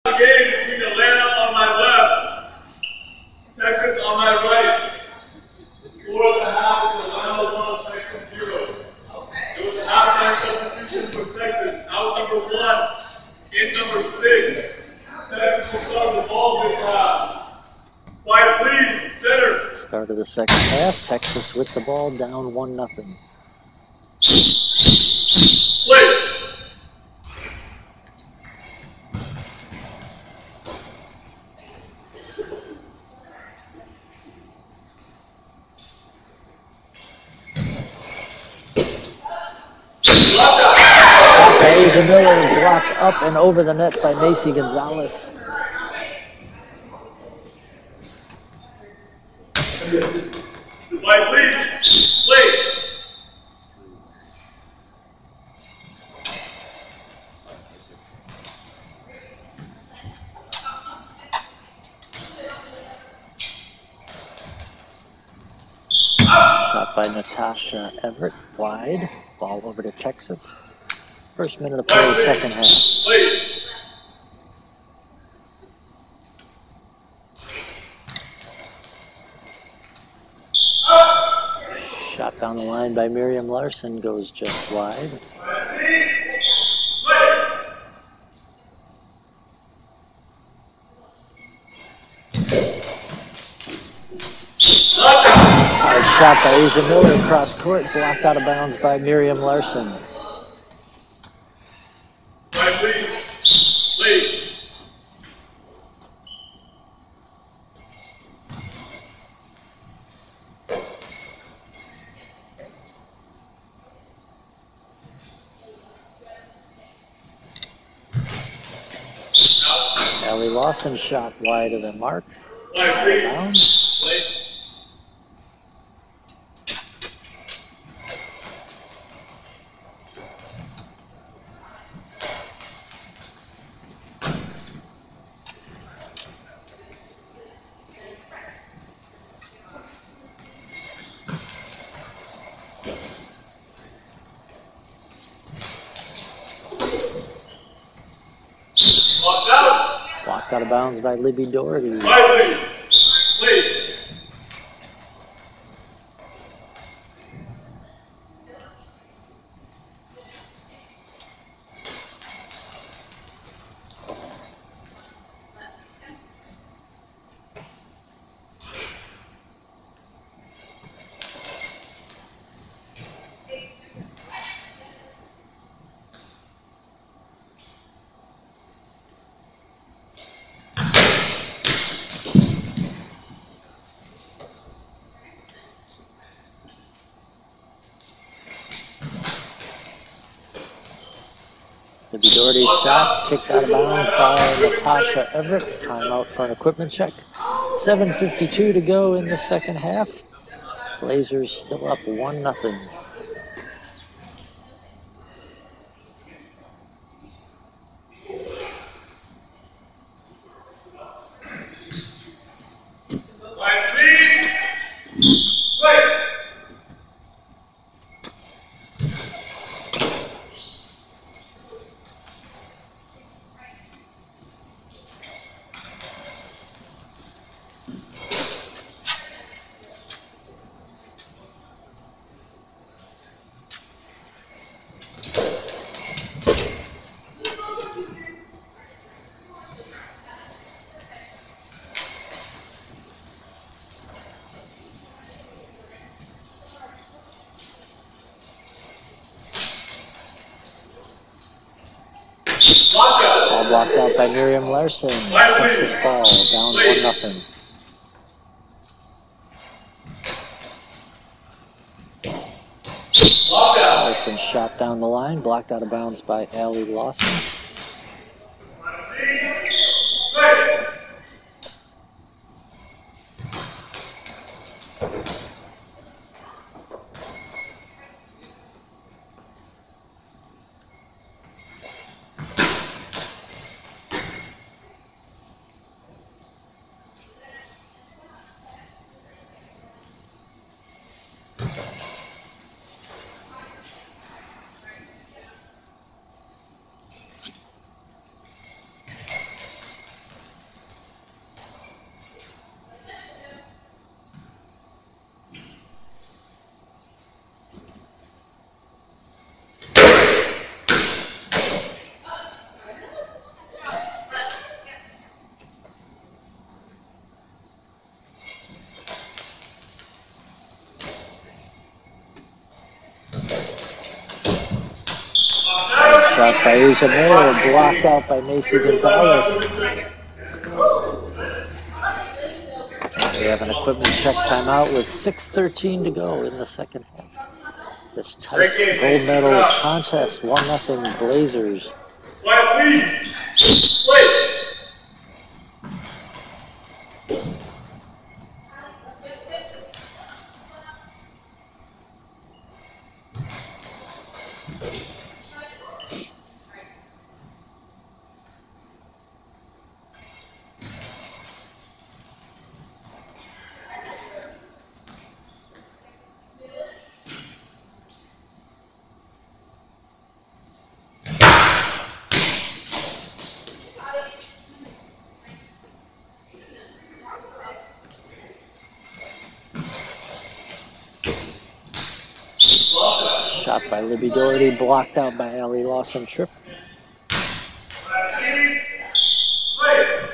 The game between Atlanta on my left, Texas on my right. The score of the half is Atlanta 1, Texas 0. It was a halftime substitution for Texas. Out number 1, in number 6. Texas will start with the ball this half. Quiet please, center. Start of the second half, Texas with the ball down 1-0. Play. Asia Miller blocked up and over the net by Macy Gonzalez. Quiet please, play. Shot by Natasha Everett, wide. Ball over to Texas. First minute of play, second half. Shot down the line by Miriam Larson goes just wide. shot by Asia Miller across court, blocked out of bounds by Miriam Larson. Right, please. Lead. Allie Lawson shot wide of the mark. Right, please. Bounds. Lead. Locked out. Blocked out of bounds by Libby Doherty. Right, please. Lead. Libby Doherty shot, kicked out of bounds by Natasha Everett. Timeout for an equipment check. 7:52 to go in the second half. Blazers still up 1-0. Right, please. Lead. Locked out. All blocked out by Miriam Larson. Texas ball down 1-0. Locked out. Larson shot down the line, blocked out of bounds by Allie Lawson. Lead. Shot by Asia Miller, blocked out by Macy Gonzalez. And we have an equipment check timeout with 6:13 to go in the second half. This tight gold medal contest, 1-0 Blazers. Right, please. Lead. Shot by Libby Doherty, blocked out by Allie Lawson Tripp. Right, please. Lead.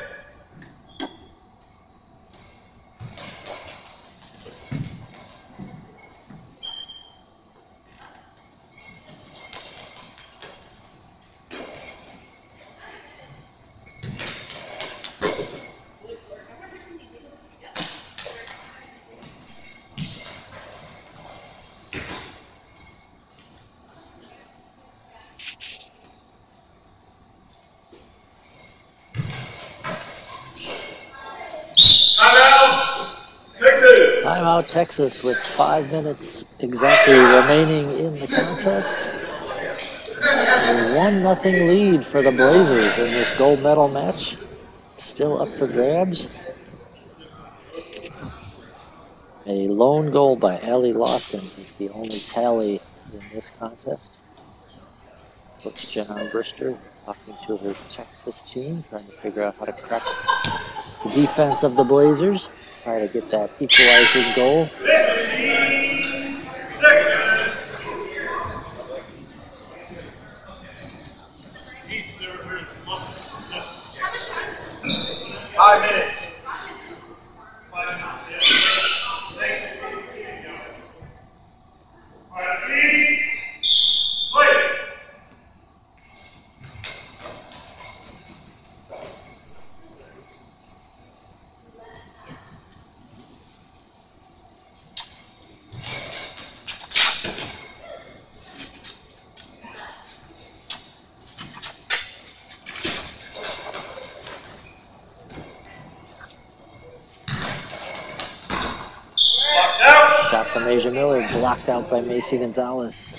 Texas. Timeout Texas with 5 minutes exactly remaining in the contest. A 1-0 lead for the Blazers in this gold medal match. Still up for grabs. A lone goal by Allie Lawson is the only tally in this contest. Coach Jen Armbruster talking to her Texas team, trying to figure out how to crack the defense of the Blazers, try to get that equalizing goal. 15 seconds. Each there is 5 minutes. 5 minutes. All right, please. Play. Shot from Asia Miller, blocked out by Macy Gonzalez.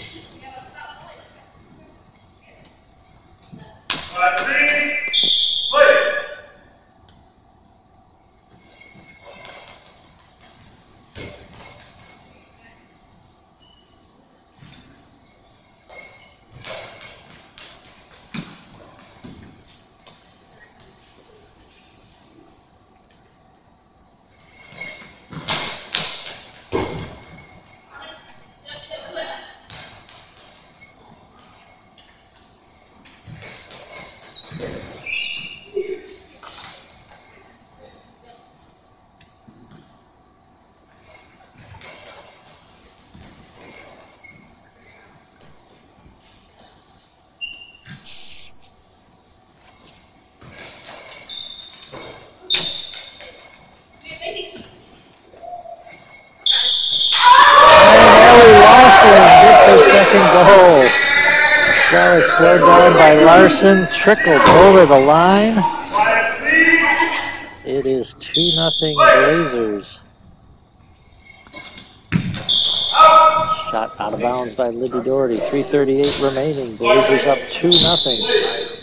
That was slowed down by Larson, trickled over the line. It is 2-0 Blazers. Shot out of bounds by Libby Doherty. 3:38 remaining. Blazers up 2-0.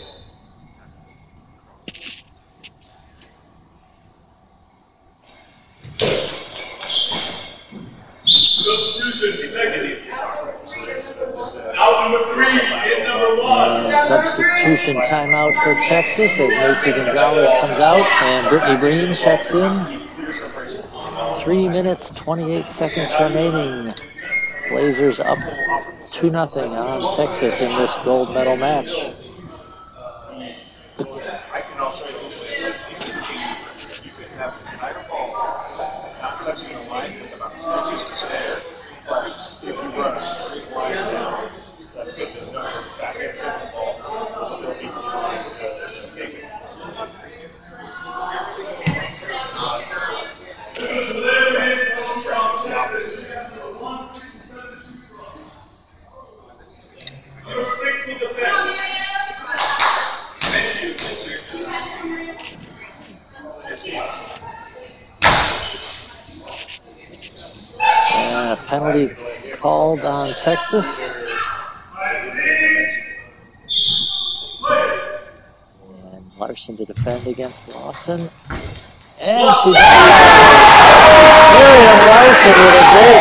Substitution timeout for Texas as Macy Gonzalez comes out and Brittany Breen checks in. 3 minutes, 28 seconds remaining. Blazers up 2-0 on Texas in this gold medal match. Penalty called on Texas. And Larson to defend against Lawson. And she's Miriam Larson with a great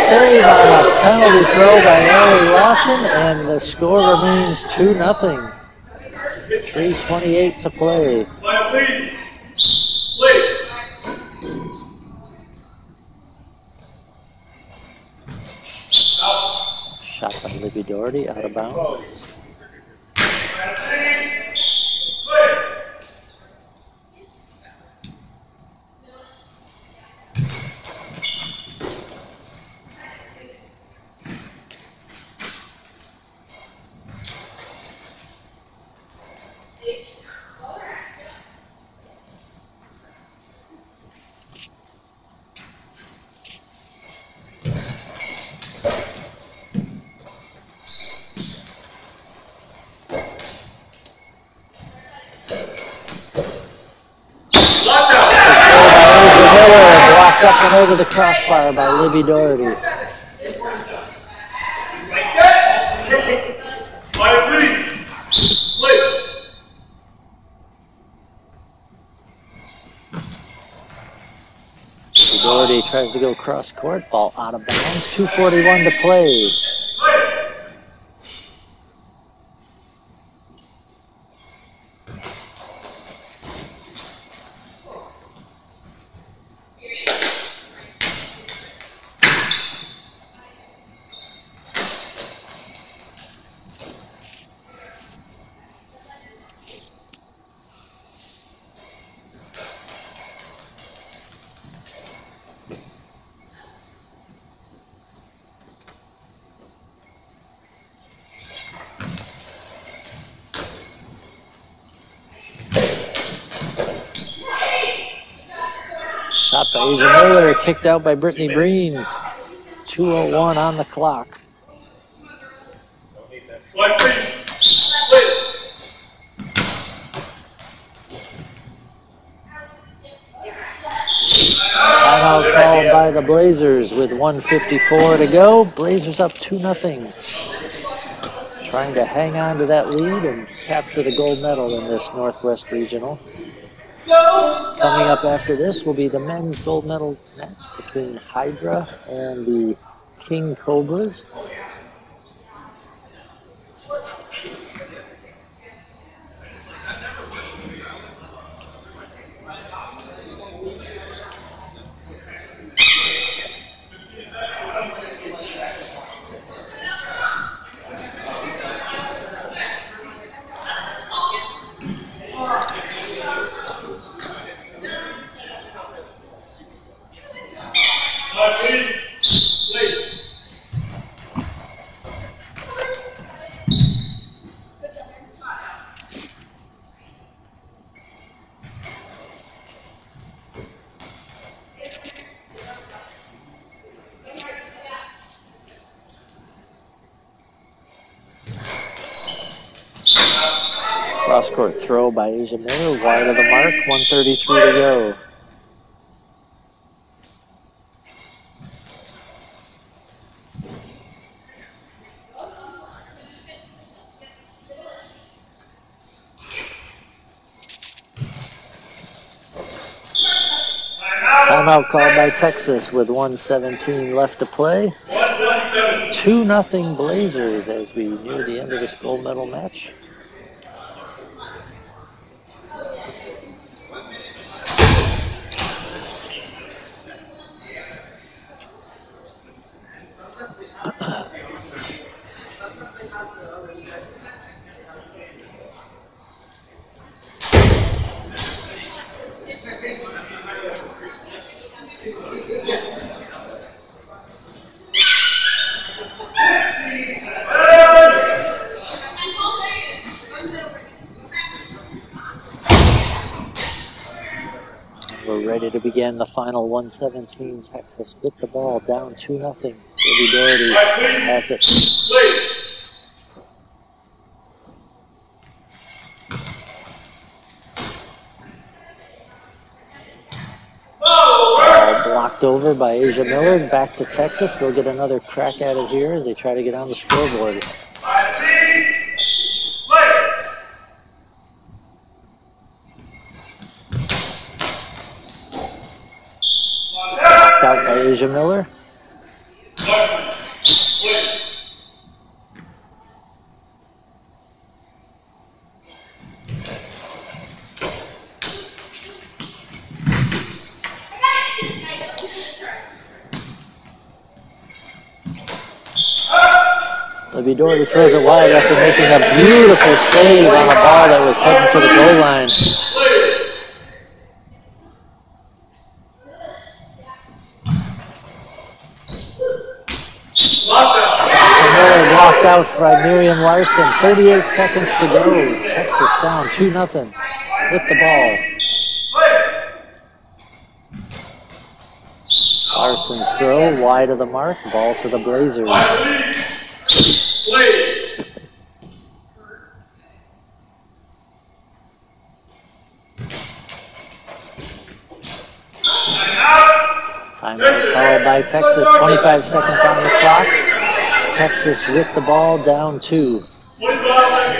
save on a penalty throw by Allie Lawson, and the score remains 2-0. 3:28 to play. Shot by Libby Doherty, out of bounds. up and over the crossbar by Libby Doherty. Like that. By Reed. Play. Doherty tries to go cross court, ball out of bounds, 2:41 to play. Shot by Asia Miller, kicked out by Brittany Breen. 2:01 on the clock. Like Reed. Play. Timeout called by the Blazers with 1:54 to go. Blazers up 2-0. Trying to hang on to that lead and capture the gold medal in this Northwest Regional. Coming up after this will be the men's gold medal match between Hydra and the King Cobras. Like Reed. Play. Cross-court throw by Asia Miller, wide of the mark, 1:33 to go. Timeout called by Texas with 1:17 left to play. 2-0 Blazers as we near the end of this gold medal match. We're ready to begin the final 1:17. Texas with the ball down 2-0. Libby Doherty has it. Play. Ball blocked over by Asia Miller. Back to Texas. They'll get another crack at it here as they try to get on the scoreboard. Like Reed. Play. Knocked out by Asia Miller. Like Reed. Play. Libby Doherty throws it wide after making a beautiful save on a ball that was heading for the goal line. Play. Lockdown. Miller blocked out by Miriam Larson. 38 seconds to go. Texas down 2-0 with the ball. Play. Larson's throw wide of the mark. Ball to the Blazers. Like Reed. Play. Timeout called by Texas. 25 seconds on the clock. Texas with the ball, down 2. 25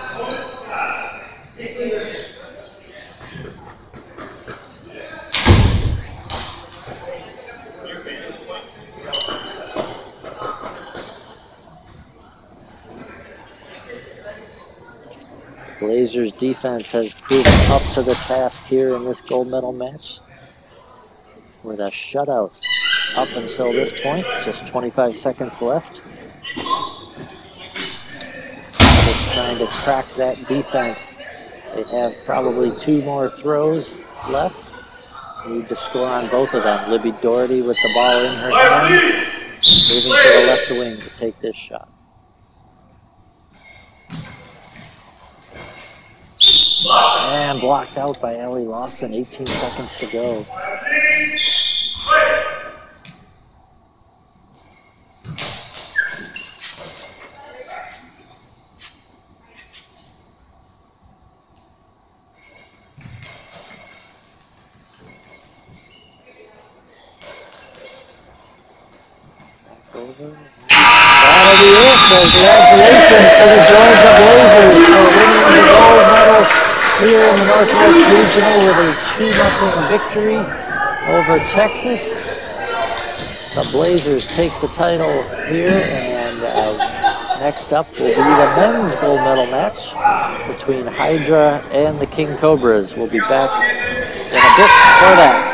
seconds. Blazers defense has proven up to the task here in this gold medal match with a shutout up until this point. Just 25 seconds left. Just trying to crack that defense. They have probably 2 more throws left. Need to score on both of them. Libby Doherty with the ball in her hands, moving to the left wing to take this shot. And blocked out by Ellie Lawson. 18 seconds to go. That'll be it. Congratulations to the Georgia Blazers for winning the gold medal here in the Northwest Regional with a 2-0 victory over Texas. The Blazers take the title here, and next up will be the men's gold medal match between Hydra and the King Cobras. We'll be back in a bit for that.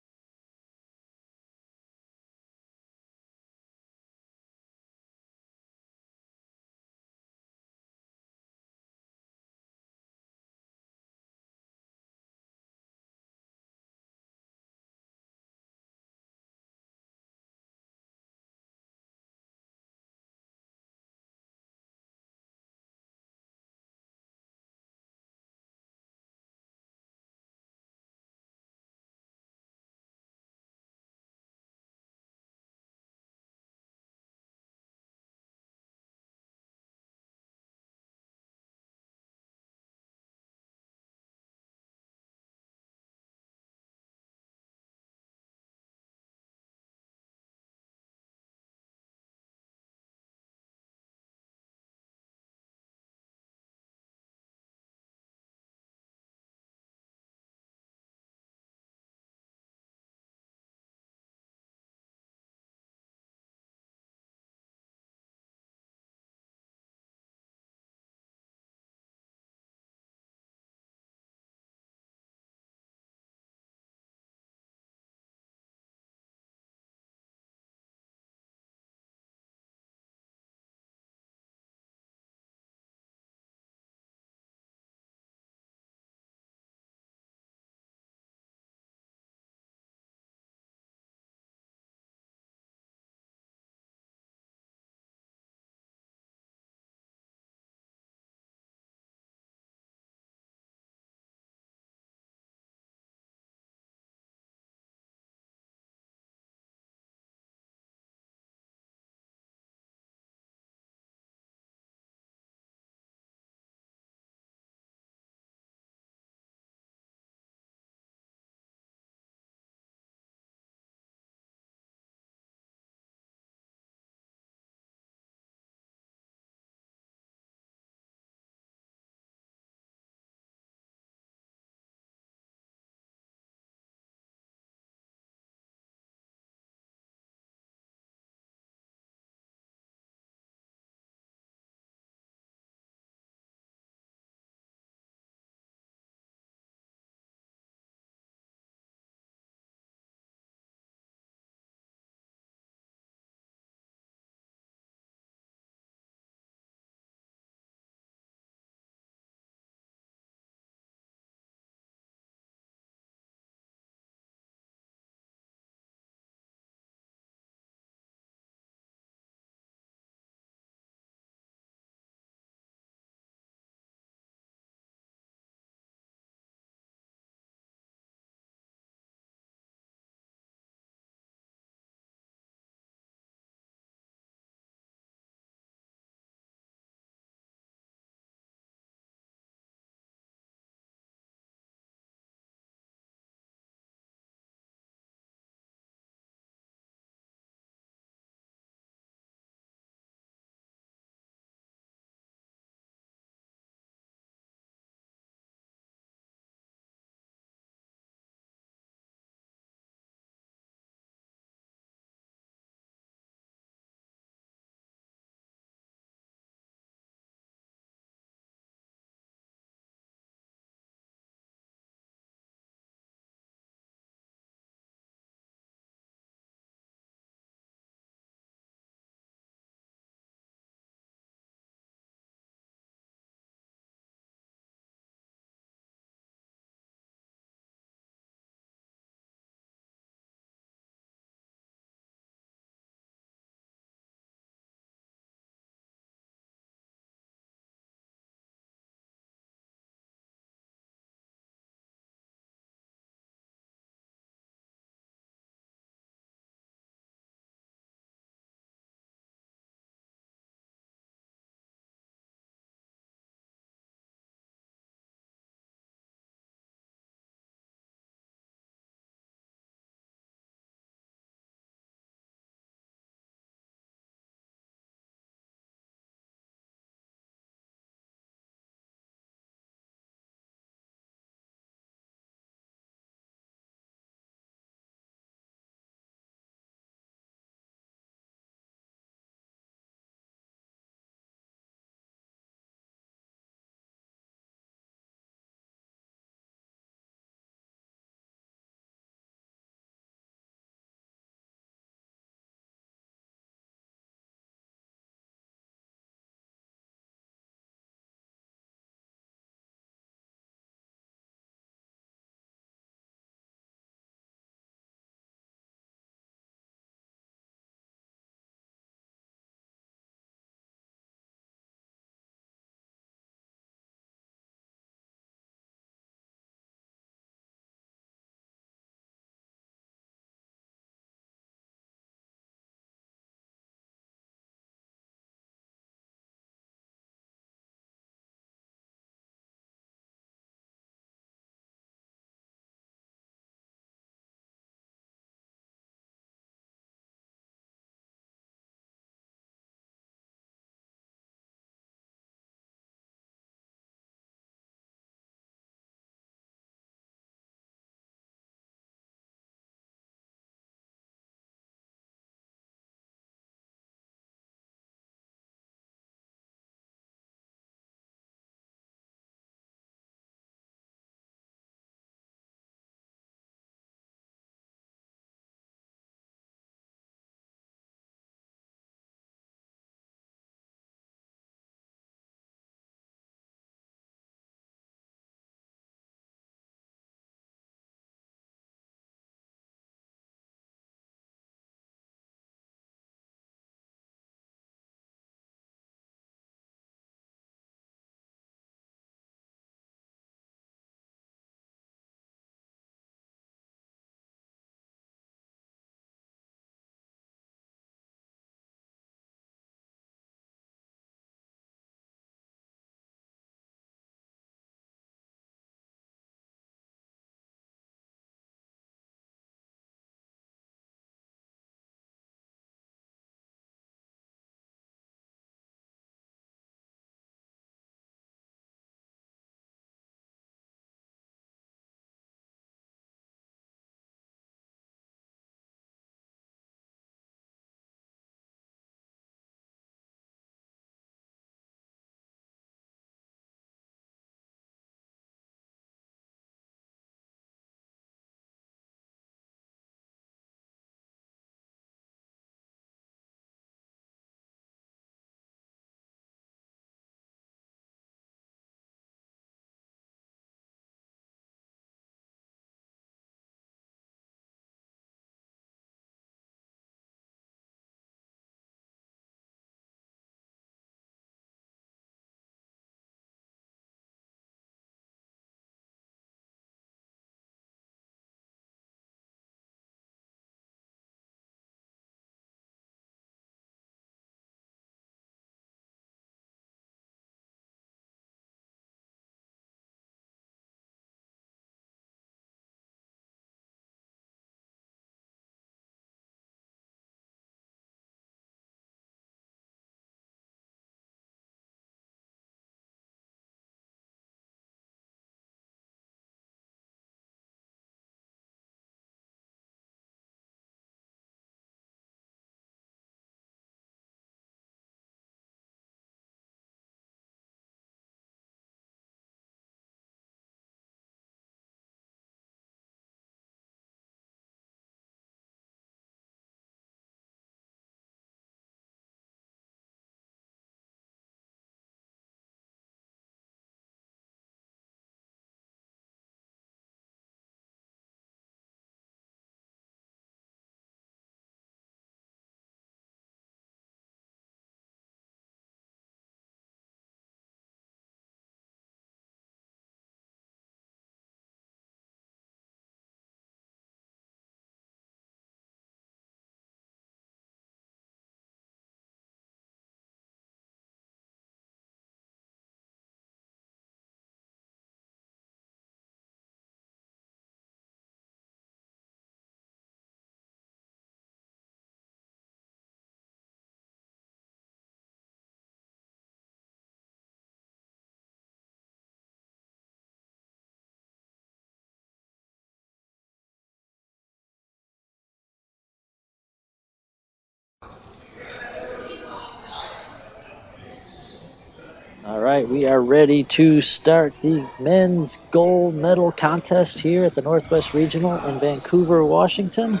right, we are ready to start the men's gold medal contest here at the Northwest Regional in Vancouver, Washington,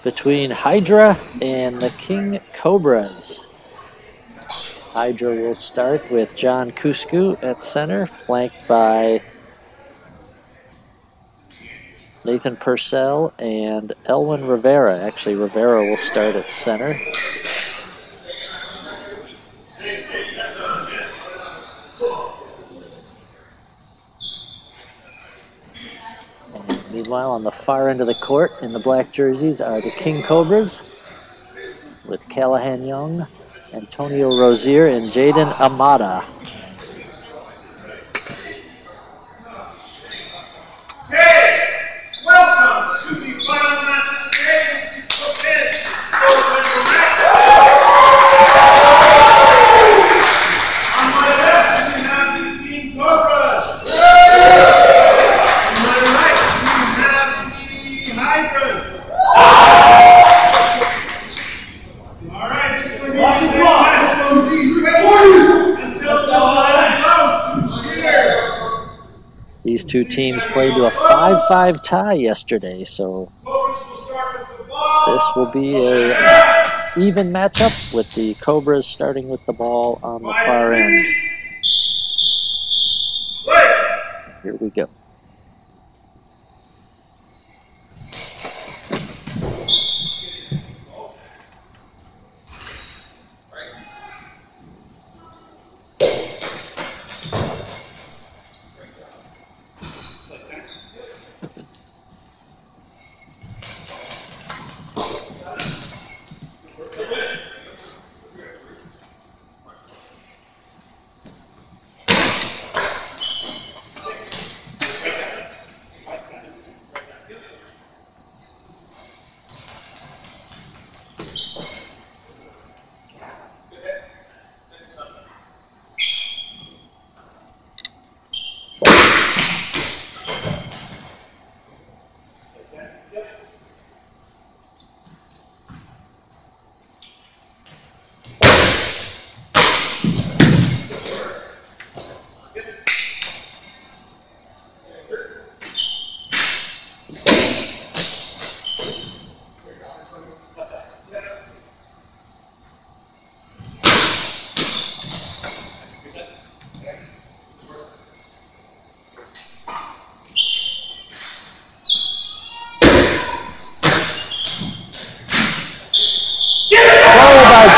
between Hydra and the King Cobras. Hydra will start with John Kusku at center, flanked by Nathan Purcell and Elwin Rivera. Actually, Rivera will start at center. And meanwhile, on the far end of the court in the black jerseys are the King Cobras with Callahan Young, Antonio Rozier, and Jaden Amata. Welcome to the final match of the day. On my left, we have the King Cobras. On my right, we have the Hydras. All right, this one is the match from these until the line out to cheer. These two teams played to a 5-5 tie yesterday, so this will be a even matchup with the Cobras starting with the ball on the far end. Here we go.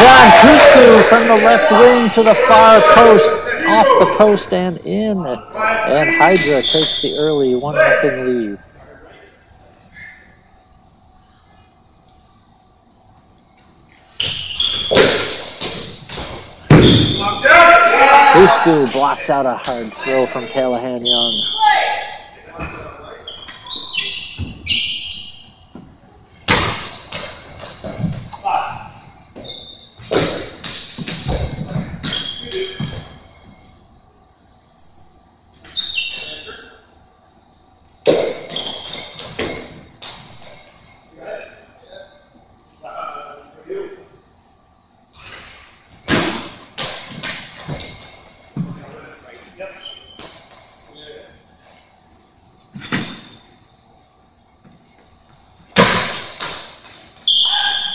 John Kusku from the left wing to the far post, off the post and in. And Hydra takes the early 1-0 lead. Kusku blocks out a hard throw from Callahan Young.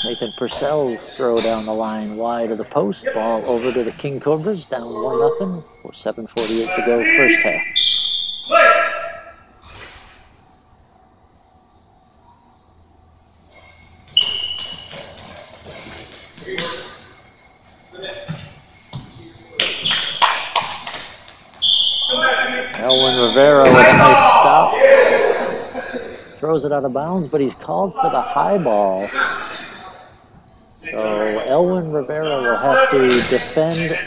Nathan Purcell's throw down the line wide of the post. Ball over to the King Cobras, down 1-0 for 7:48 to go first half. Elwin Rivera with a nice stop. Throws it out of bounds, but he's called for the high ball. So Elwin Rivera will have to defend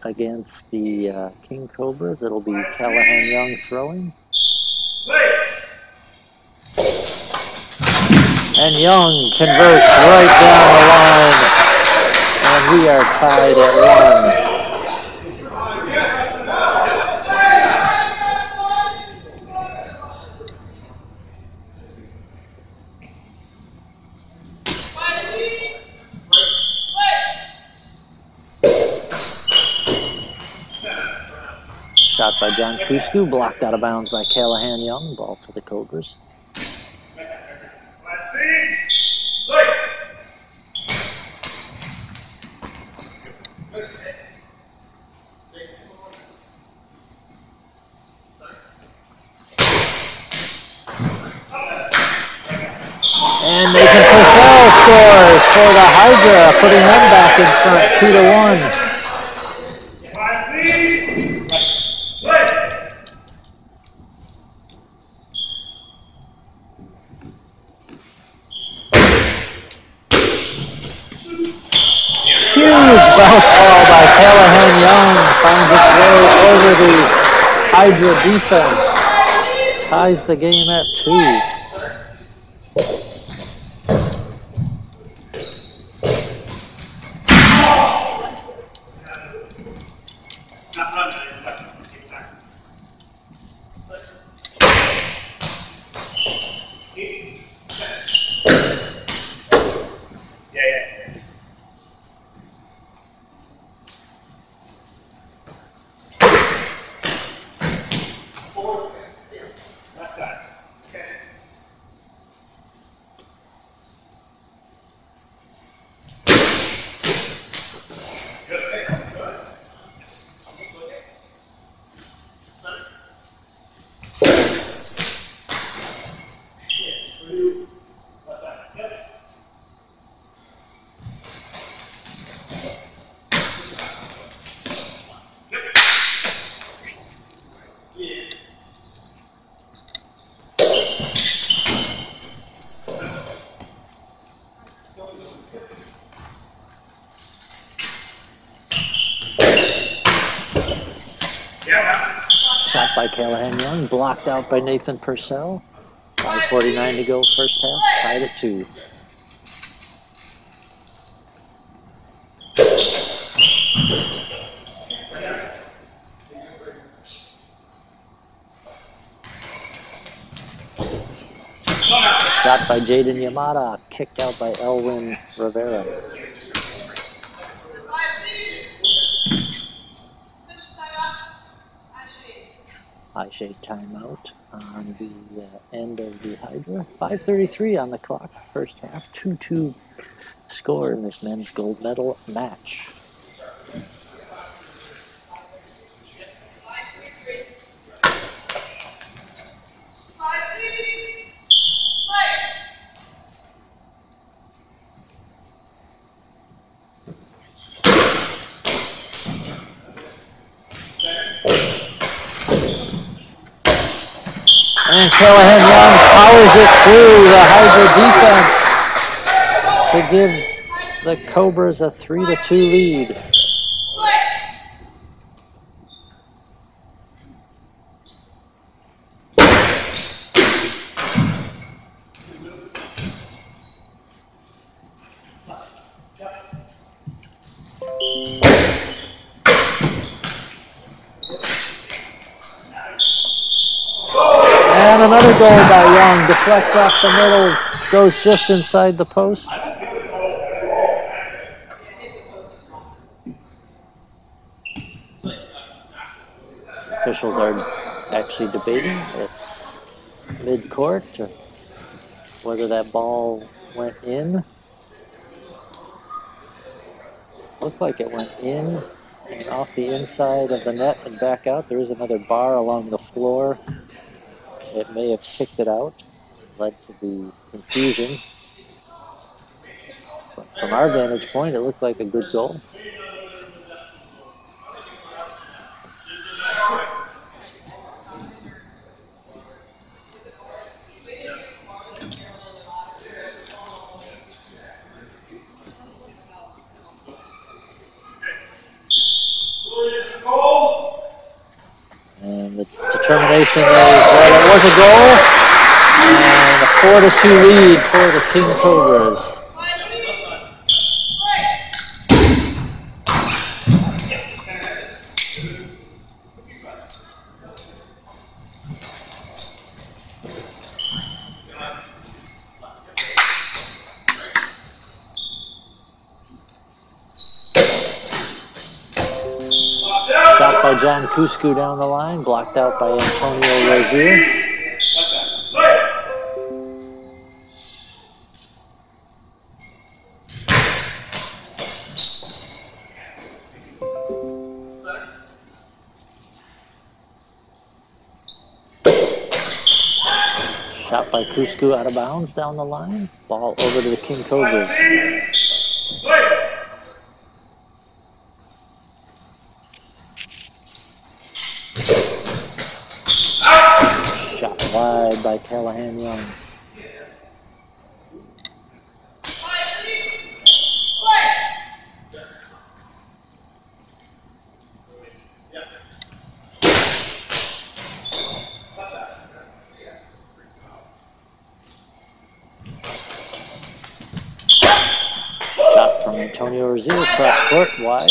against the King Cobras. It'll be Callahan Young throwing. And Young converts right down the line. And we are tied at 1. Shot by John Kusku, blocked out of bounds by Callahan Young. Ball to the Cobras. And Nathan Purcell scores for the Hydra, putting them back in front 2-1. Huge bounce ball by Callahan Young finds its way over the Hydra defense. Ties the game at 2. Shot by Callahan Young, blocked out by Nathan Purcell. 5:49 to go first half, tied at 2. Shot by Jaden Yamada, kicked out by Elwin Rivera. High shade timeout on the end of the Hydra. 5:33 on the clock, first half. 2-2 score in this men's gold medal match. And Callahan Young powers it through the Hydra defense to give the Cobras a 3-2 lead. And another goal by Young, deflects off the middle, goes just inside the post. Officials are actually debating it's mid-court or whether that ball went in. Looked like it went in and off the inside of the net and back out. There is another bar along the floor. It may have kicked it out, led to the confusion. But from our vantage point, it looked like a good goal. And the determination is that it was a goal, and a 4-2 lead for the King Cobras. Shot Shot by John Kusku down the line, blocked out by Antonio Rozier. Shot by Kusku out of bounds down the line. Ball over to the King Cobras. Shot wide by Callahan Young. Shot from Antonio Rozier, cross court, wide.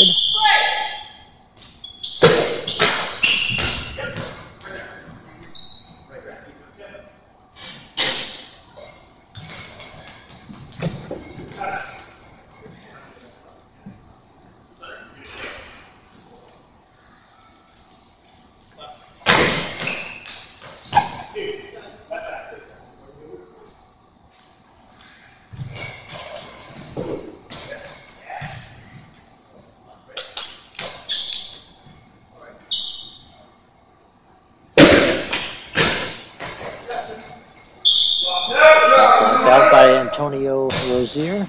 Out by Antonio Rozier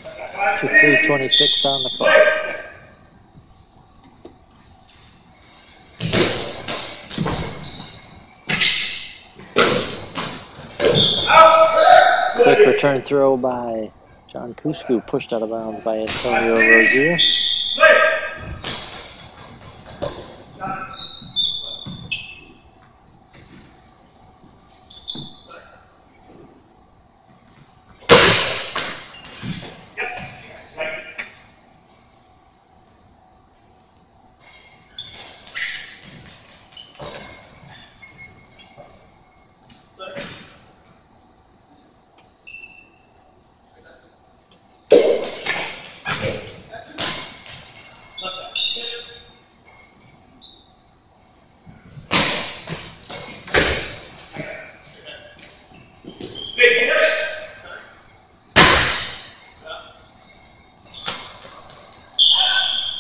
to 3:26 on the clock. Quick return throw by John Kusku, pushed out of bounds by Antonio Rozier.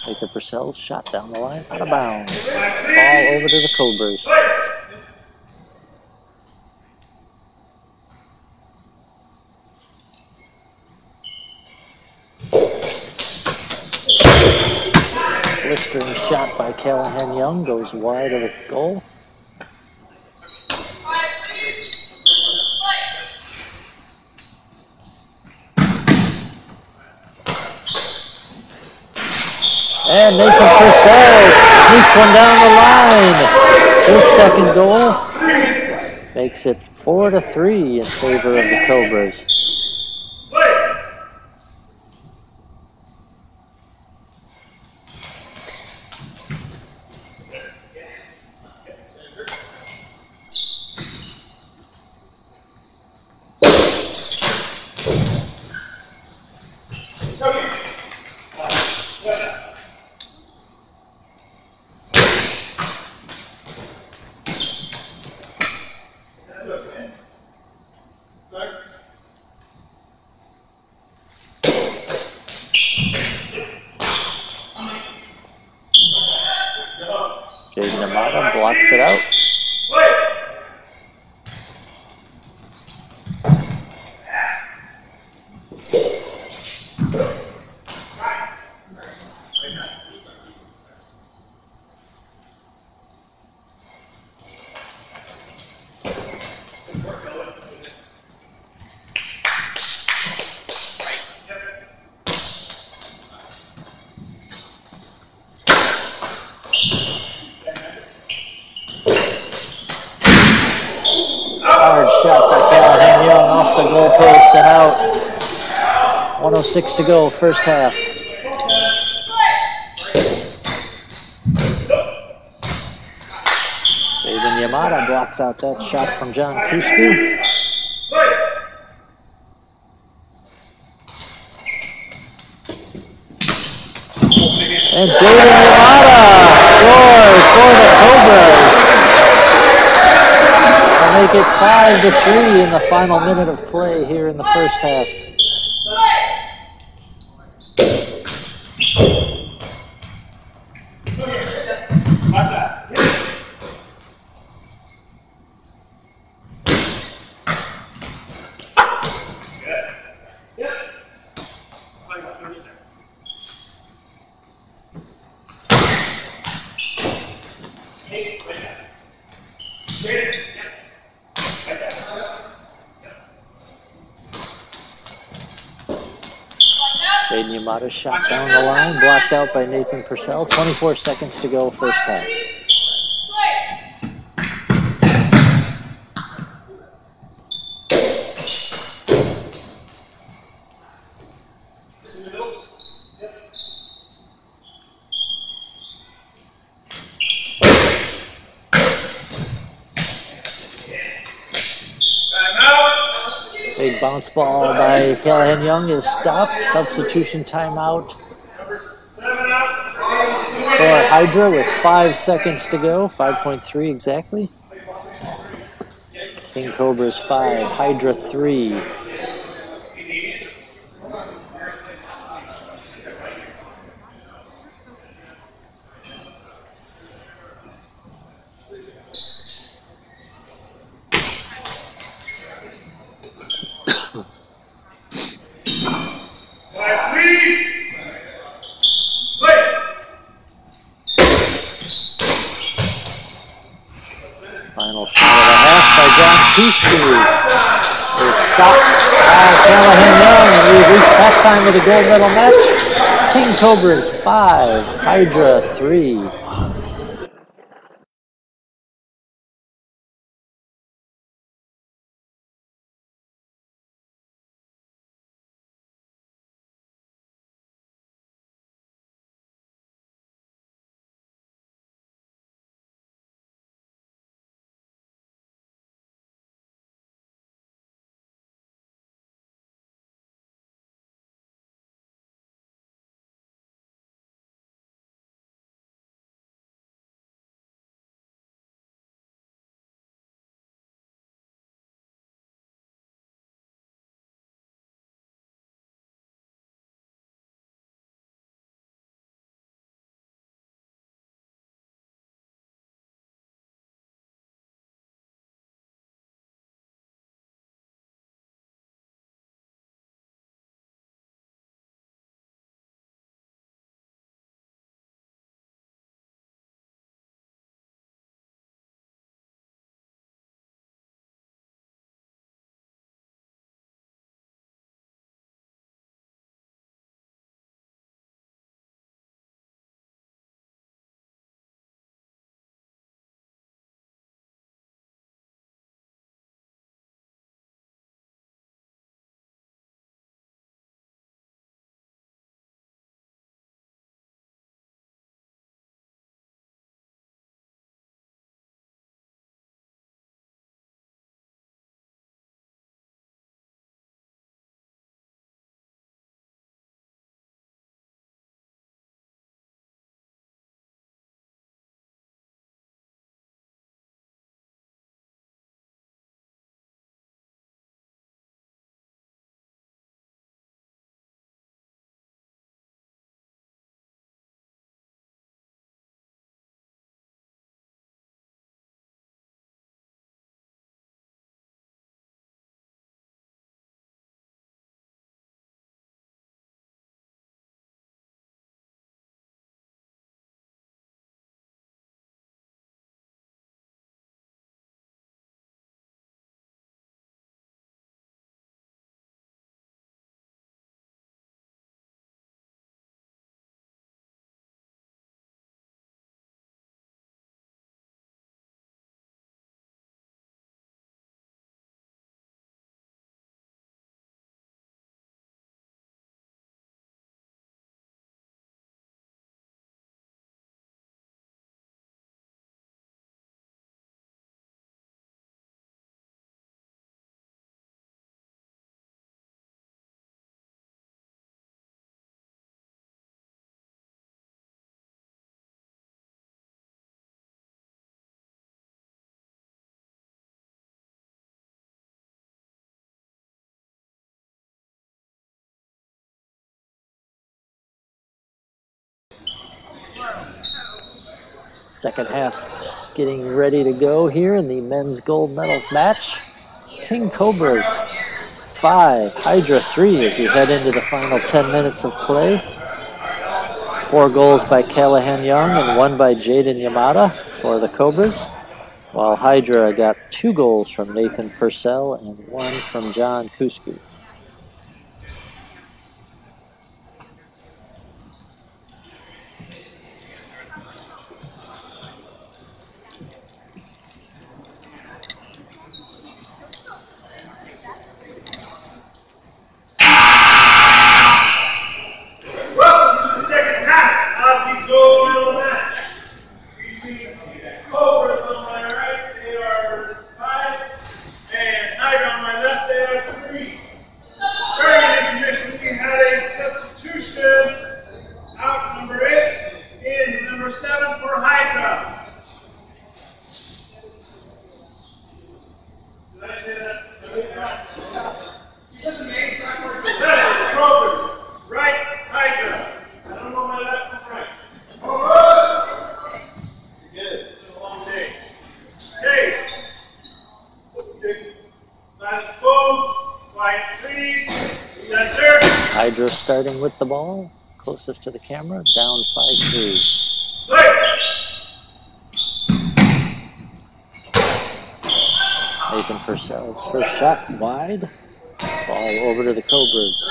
Baker Purcell's shot down the line, out of bounds. Ball over to the Cobras. Blistering shot by Callahan Young goes wide of the goal. And Nathan Purcell sneaks one down the line. His second goal makes it 4-3 in favor of the Cobras. Jaden Yamada blocks it out. Hard shot by Callahan Young off the goalpost and out. 1:06 to go, first half. Jaden Yamada blocks out that shot from John Kusku. And Jaden Yamada scores for the Cobras to make it 5-3 in the final minute of play here in the first half. Jaden Yamada shot down the line, blocked out by Nathan Purcell. 24 seconds to go, first half. Big bounce ball by Callahan Young is stopped. Substitution timeout for Hydra with 5 seconds to go. 5.3 exactly. King Cobras 5, Hydra 3. Final shot of the half by John Peachtree. Is stopped by Callahan Young, and we've reached halftime of the gold medal match. King Cobras 5, Hydra 3. Second half getting ready to go here in the men's gold medal match. King Cobras 5, Hydra 3 as we head into the final 10 minutes of play. 4 goals by Callahan Young and 1 by Jaden Yamada for the Cobras, while Hydra got 2 goals from Nathan Purcell and 1 from John Kusku. Hydra starting with the ball, closest to the camera, down 5-3. Nathan Purcell's first shot wide, ball over to the Cobras.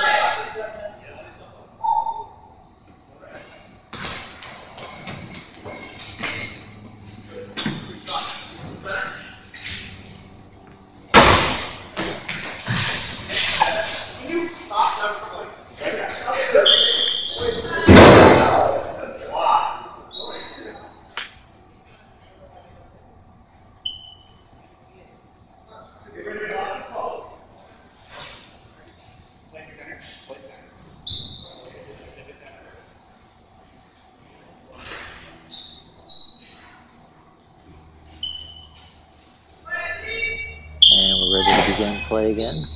And we're ready to begin play again.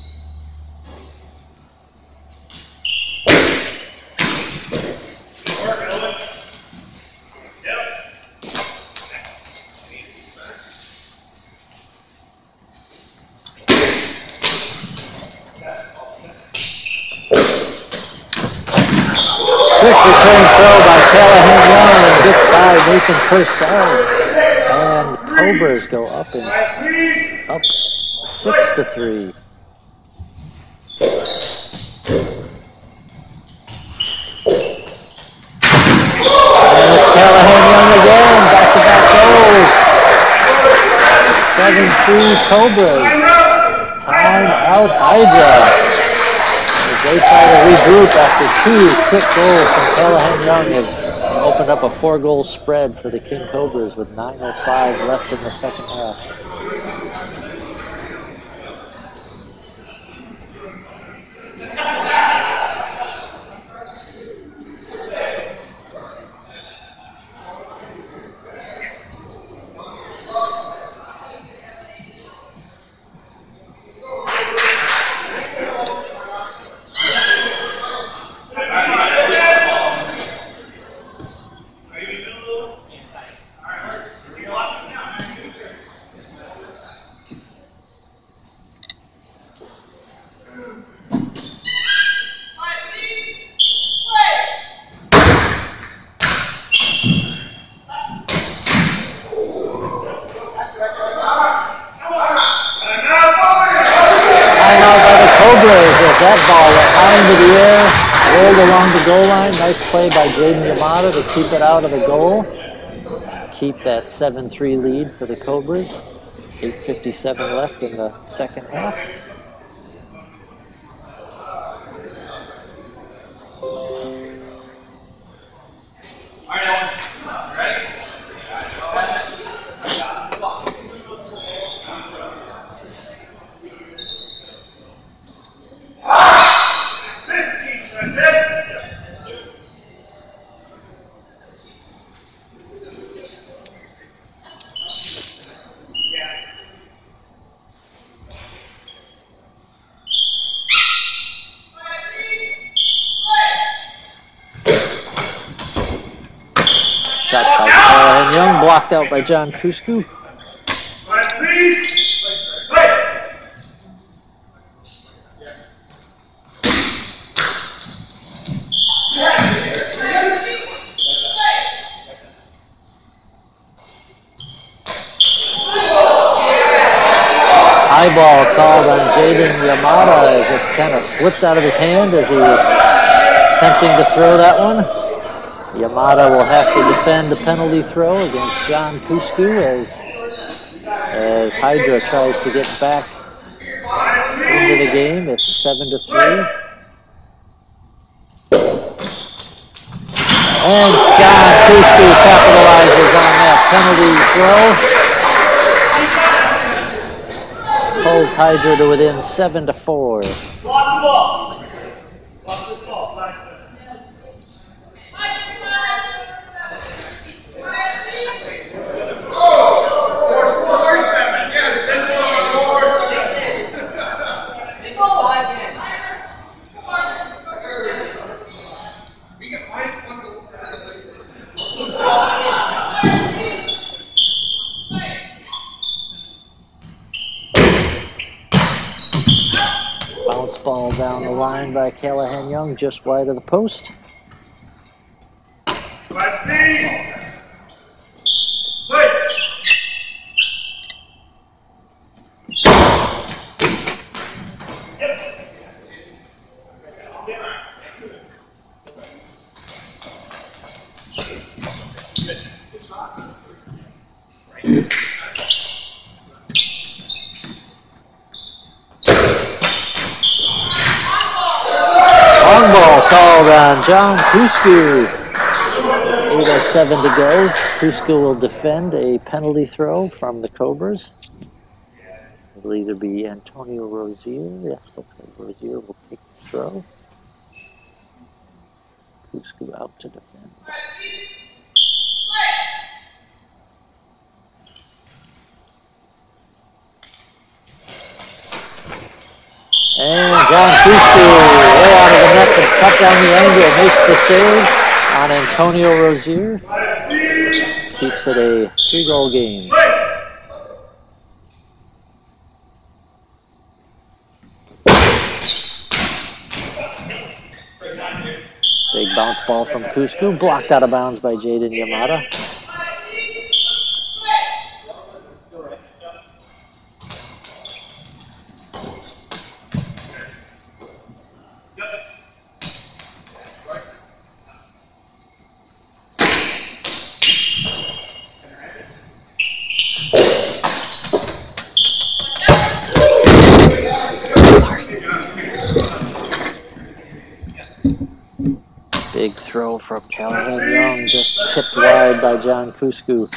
Quick return throw by Callahan Young and gets by Nathan Purcell. And Cobras go up 6-3. And it's Callahan Young again, back-to-back goals. 7-3 Cobras. Time out Hydra. They try to regroup after 2 quick goals from Callahan Young has opened up a 4-goal spread for the King Cobras with 9:05 left in the second half. That ball went high into the air, rolled along the goal line. Nice play by Jaden Yamada to keep it out of the goal. Keep that 7-3 lead for the Cobras. 8:57 left in the second half. Young, blocked out by John Kusku. High ball called on Jaden Yamada as it's kind of slipped out of his hand as he was attempting to throw that one. Yamada will have to defend the penalty throw against John Kusku as Hydra tries to get back into the game. It's 7-3. And John Kusku capitalizes on that penalty throw. Pulls Hydra to within 7-4. Bounce ball down the line by Callahan Young, just wide of the post. Long ball called on John Kusku. 8:07 to go. Kusku will defend a penalty throw from the Cobras. It'll either be Antonio Rozier. Yes, looks like Rozier will take the throw. Kusku out to defend. And John Kusku way out of the net and cut down the angle, makes the save on Antonio Rozier. Keeps it a 3-goal game. Big bounce ball from Kusku, blocked out of bounds by Jaden Yamada. Big throw from Callahan Young, just tipped wide by John Kusku.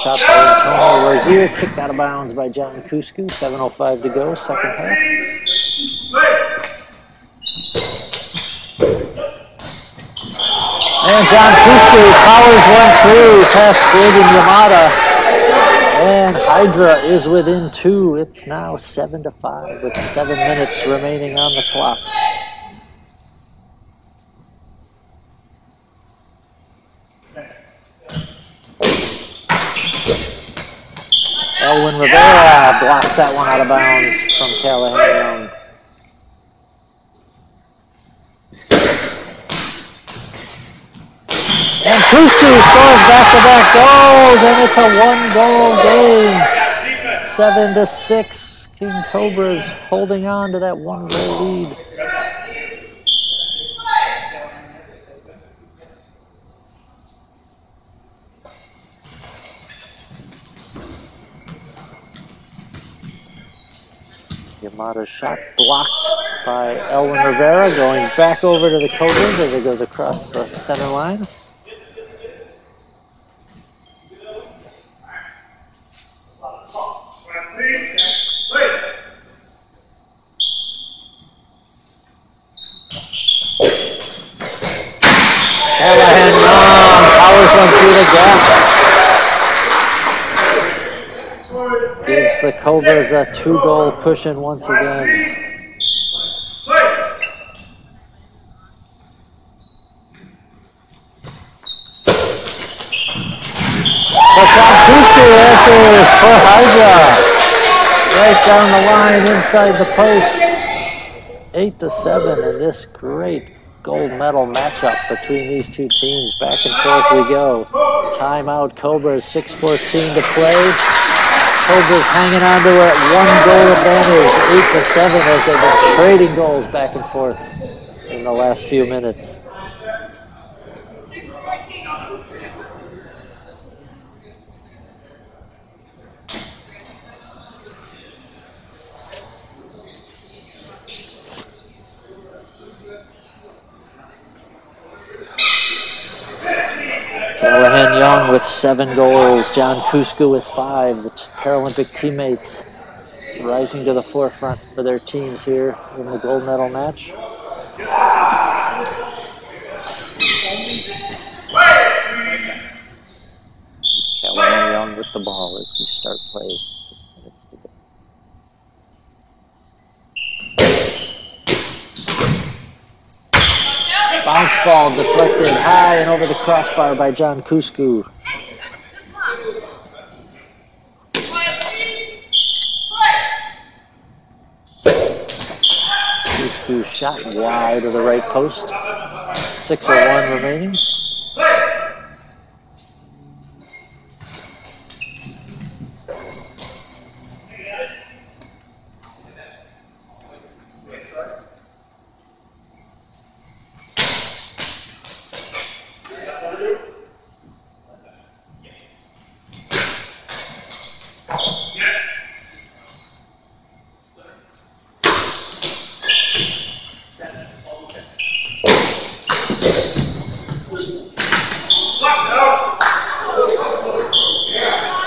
Shot by Antonio Rozier, kicked out of bounds by John Kusku. 7:05 to go, second half. And John Kusku powers one through past Jaden Yamada. And Hydra is within 2. It's now 7-5 with 7 minutes remaining on the clock. Elwin Rivera blocks that one out of bounds from Callahan Young. And Kusku scores back-to-back goals, and it's a 1-goal game. 7-6. King Cobras holding on to that 1-goal lead. Yamada's shot blocked by Elwin Rivera, going back over to the Cobras as it goes across the center line. gives the Cobras a 2-goal cushion once again. Kustu answers for Hydra. Right down the line inside the post. 8-7 in this great gold medal matchup between these two teams. Back and forth we go. Timeout Cobras, 6:14 to play. Cobras hanging on to a 1-goal advantage, 8-7, as they've been trading goals back and forth in the last few minutes. Callahan Young with 7 goals, John Kusku with 5. The Paralympic teammates rising to the forefront for their teams here in the gold medal match. Callahan Young with the ball as we start play. 6 minutes to go. Bounce ball deflected high and over the crossbar by John Kusku. Kusku shot wide of the right post. 6:01 remaining.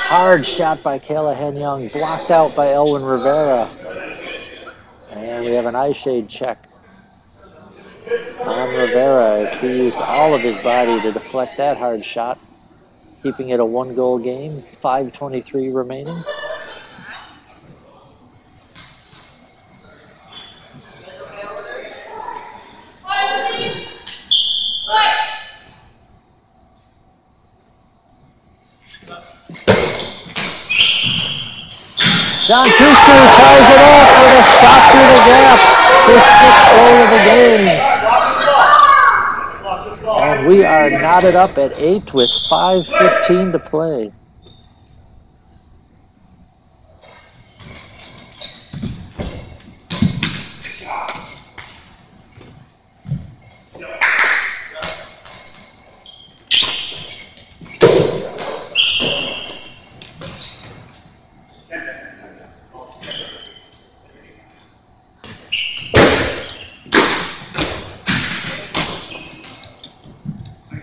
Hard shot by Callahan Young, blocked out by Elwin Rivera. And we have an eye shade check on Rivera as he used all of his body to deflect that hard shot, keeping it a 1-goal game, 5:23 remaining. John Kusku ties it up with a shot through the gap. His 6th goal of the game. And we are knotted up at 8 with 5:15 to play.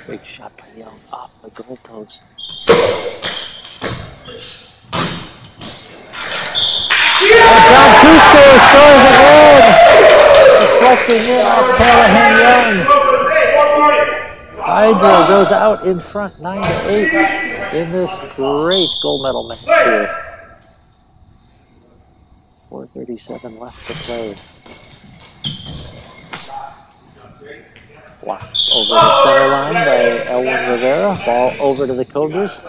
Big shot by Young off the goalpost. And John Kusku scores again! Deflecting in off Callahan Young. Hydra goes out in front 9-8 in this great gold medal match here. 4:37 left to play. Blocked over the center line by Elwin Rivera. Ball over to the Cobras.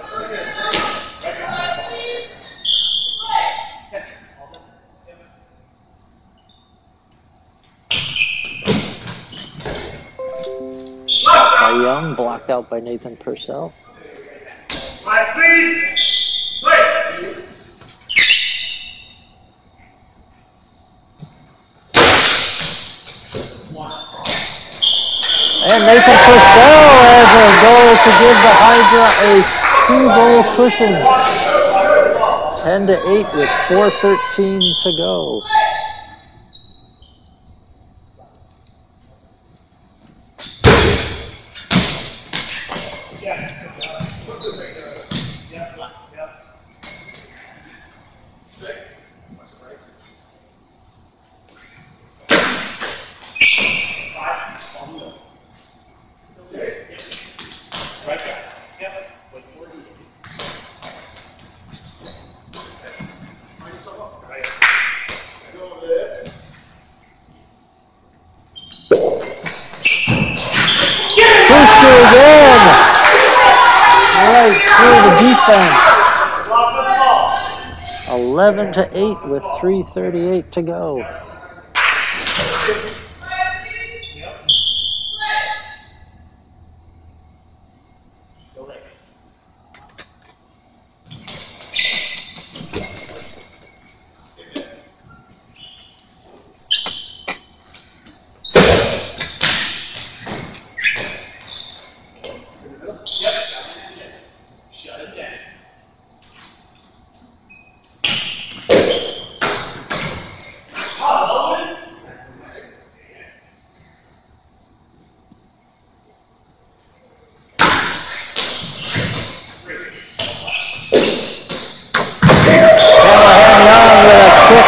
By Young, blocked out by Nathan Purcell. And Nathan Purcell has a goal to give the Hydra a 2-goal cushion. 10-8 with 4:13 to go. again. Right through the defense. 11-8 with 3:38 to go.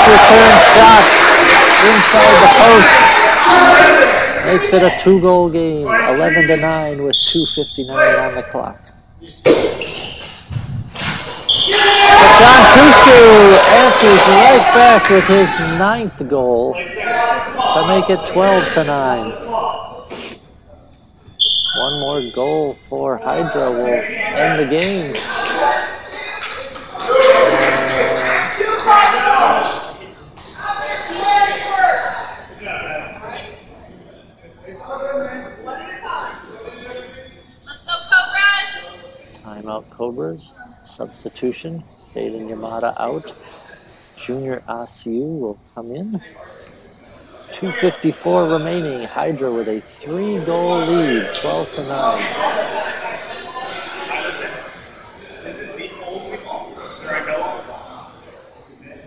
Return shot inside the post. Makes it a 2-goal game, 11-9 with 2:59 on the clock. But John Kusku answers right back with his 9th goal to make it 12-9. One more goal for Hydra will end the game. Timeout Cobras, substitution, David Yamada out. Junior Asiu will come in. 2:54 remaining. Hydra with a 3-goal lead, 12-9. This is the only ball. There are no other balls. This is it.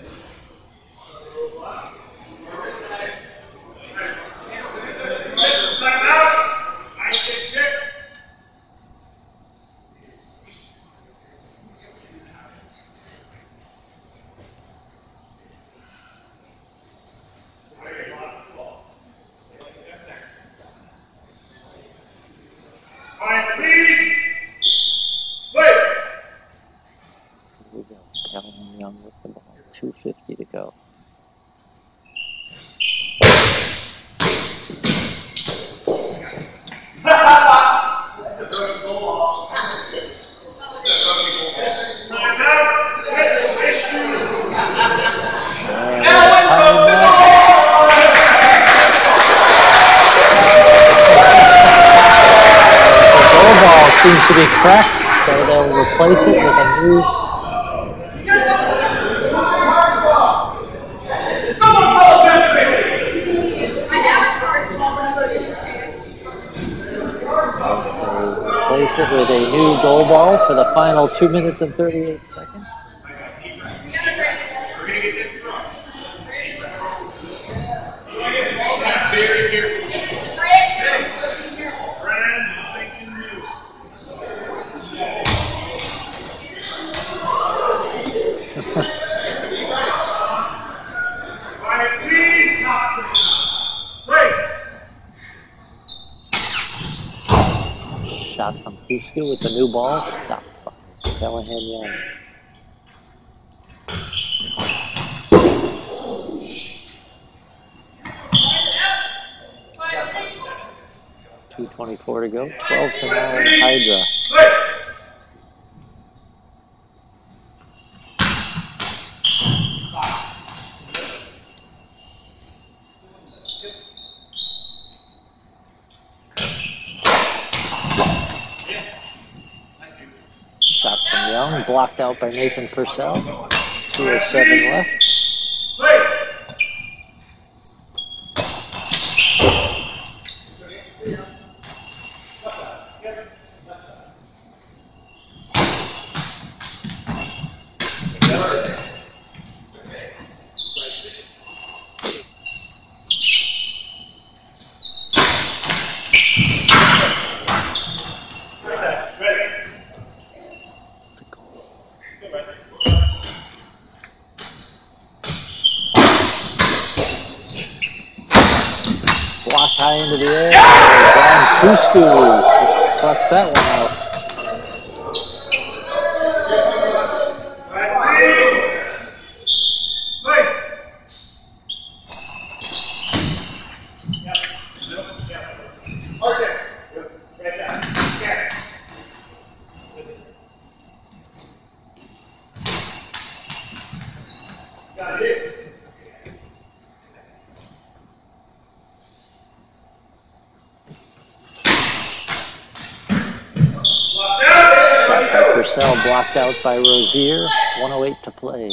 Time out. Nice check. Here we go. Calvin Young with the ball. 2:50 to go. Seems to be cracked, so they'll replace it with a new. Replace it with a new goal ball for the final 2 minutes and 38 seconds. We're going to get this wrong. Very careful. Brand spanking new. Quiet, please. Wait. Shot from Kusku with the new ball. Stopped by Callahan Young. .224 to go. 12-9 Hydra. Shot from Young, blocked out by Nathan Purcell. 2:07 left. Blocked high into the air. John Kusku plucks that one out. Shot by Purcell blocked out by Rozier. 1:08 to play.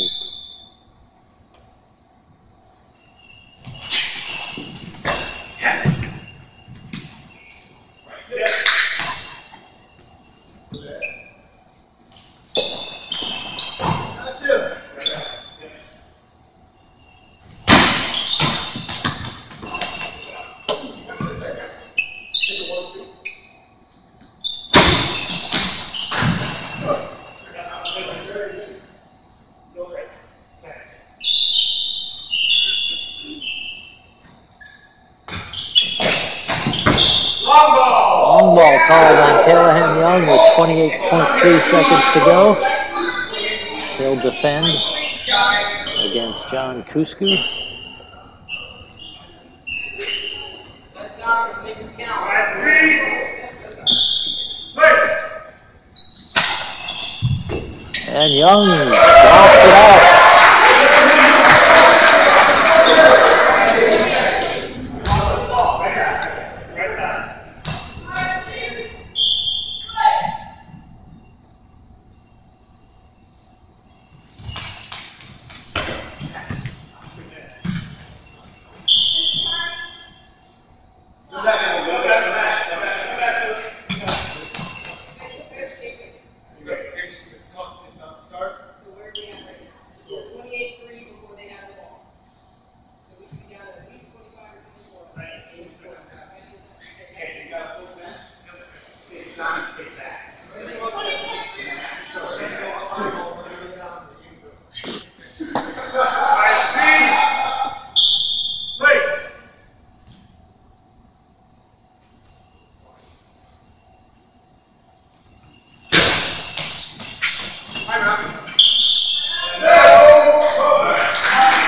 Long ball called on Callahan Young with 28.3 seconds to go. He'll defend against John Kusku. And Young dropped it out.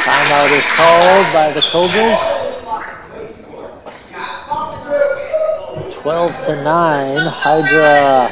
Timeout is called by the Cobras. 12-9, Hydra.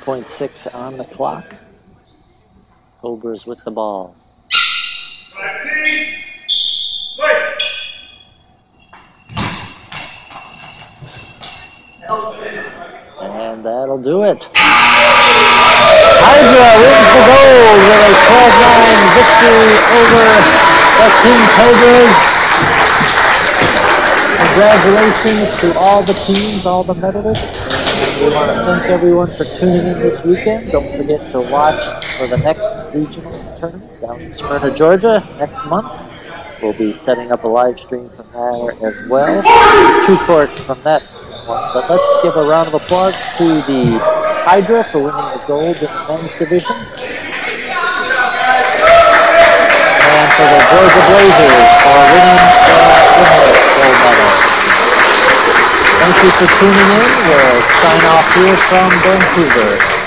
.6 on the clock. Cobras with the ball. And that'll do it. Hydra wins the gold with a 12-9 victory over the King Cobras. Congratulations to all the teams, all the medalists. We want to thank everyone for tuning in this weekend. Don't forget to watch for the next regional tournament down in Smyrna, Georgia next month. We'll be setting up a live stream from there as well. 2 courts from that one. But let's give a round of applause to the Hydra for winning the gold in the men's division. And for the Georgia Blazers for winning the women's gold medal. Thank you for tuning in. We'll sign off here from Vancouver.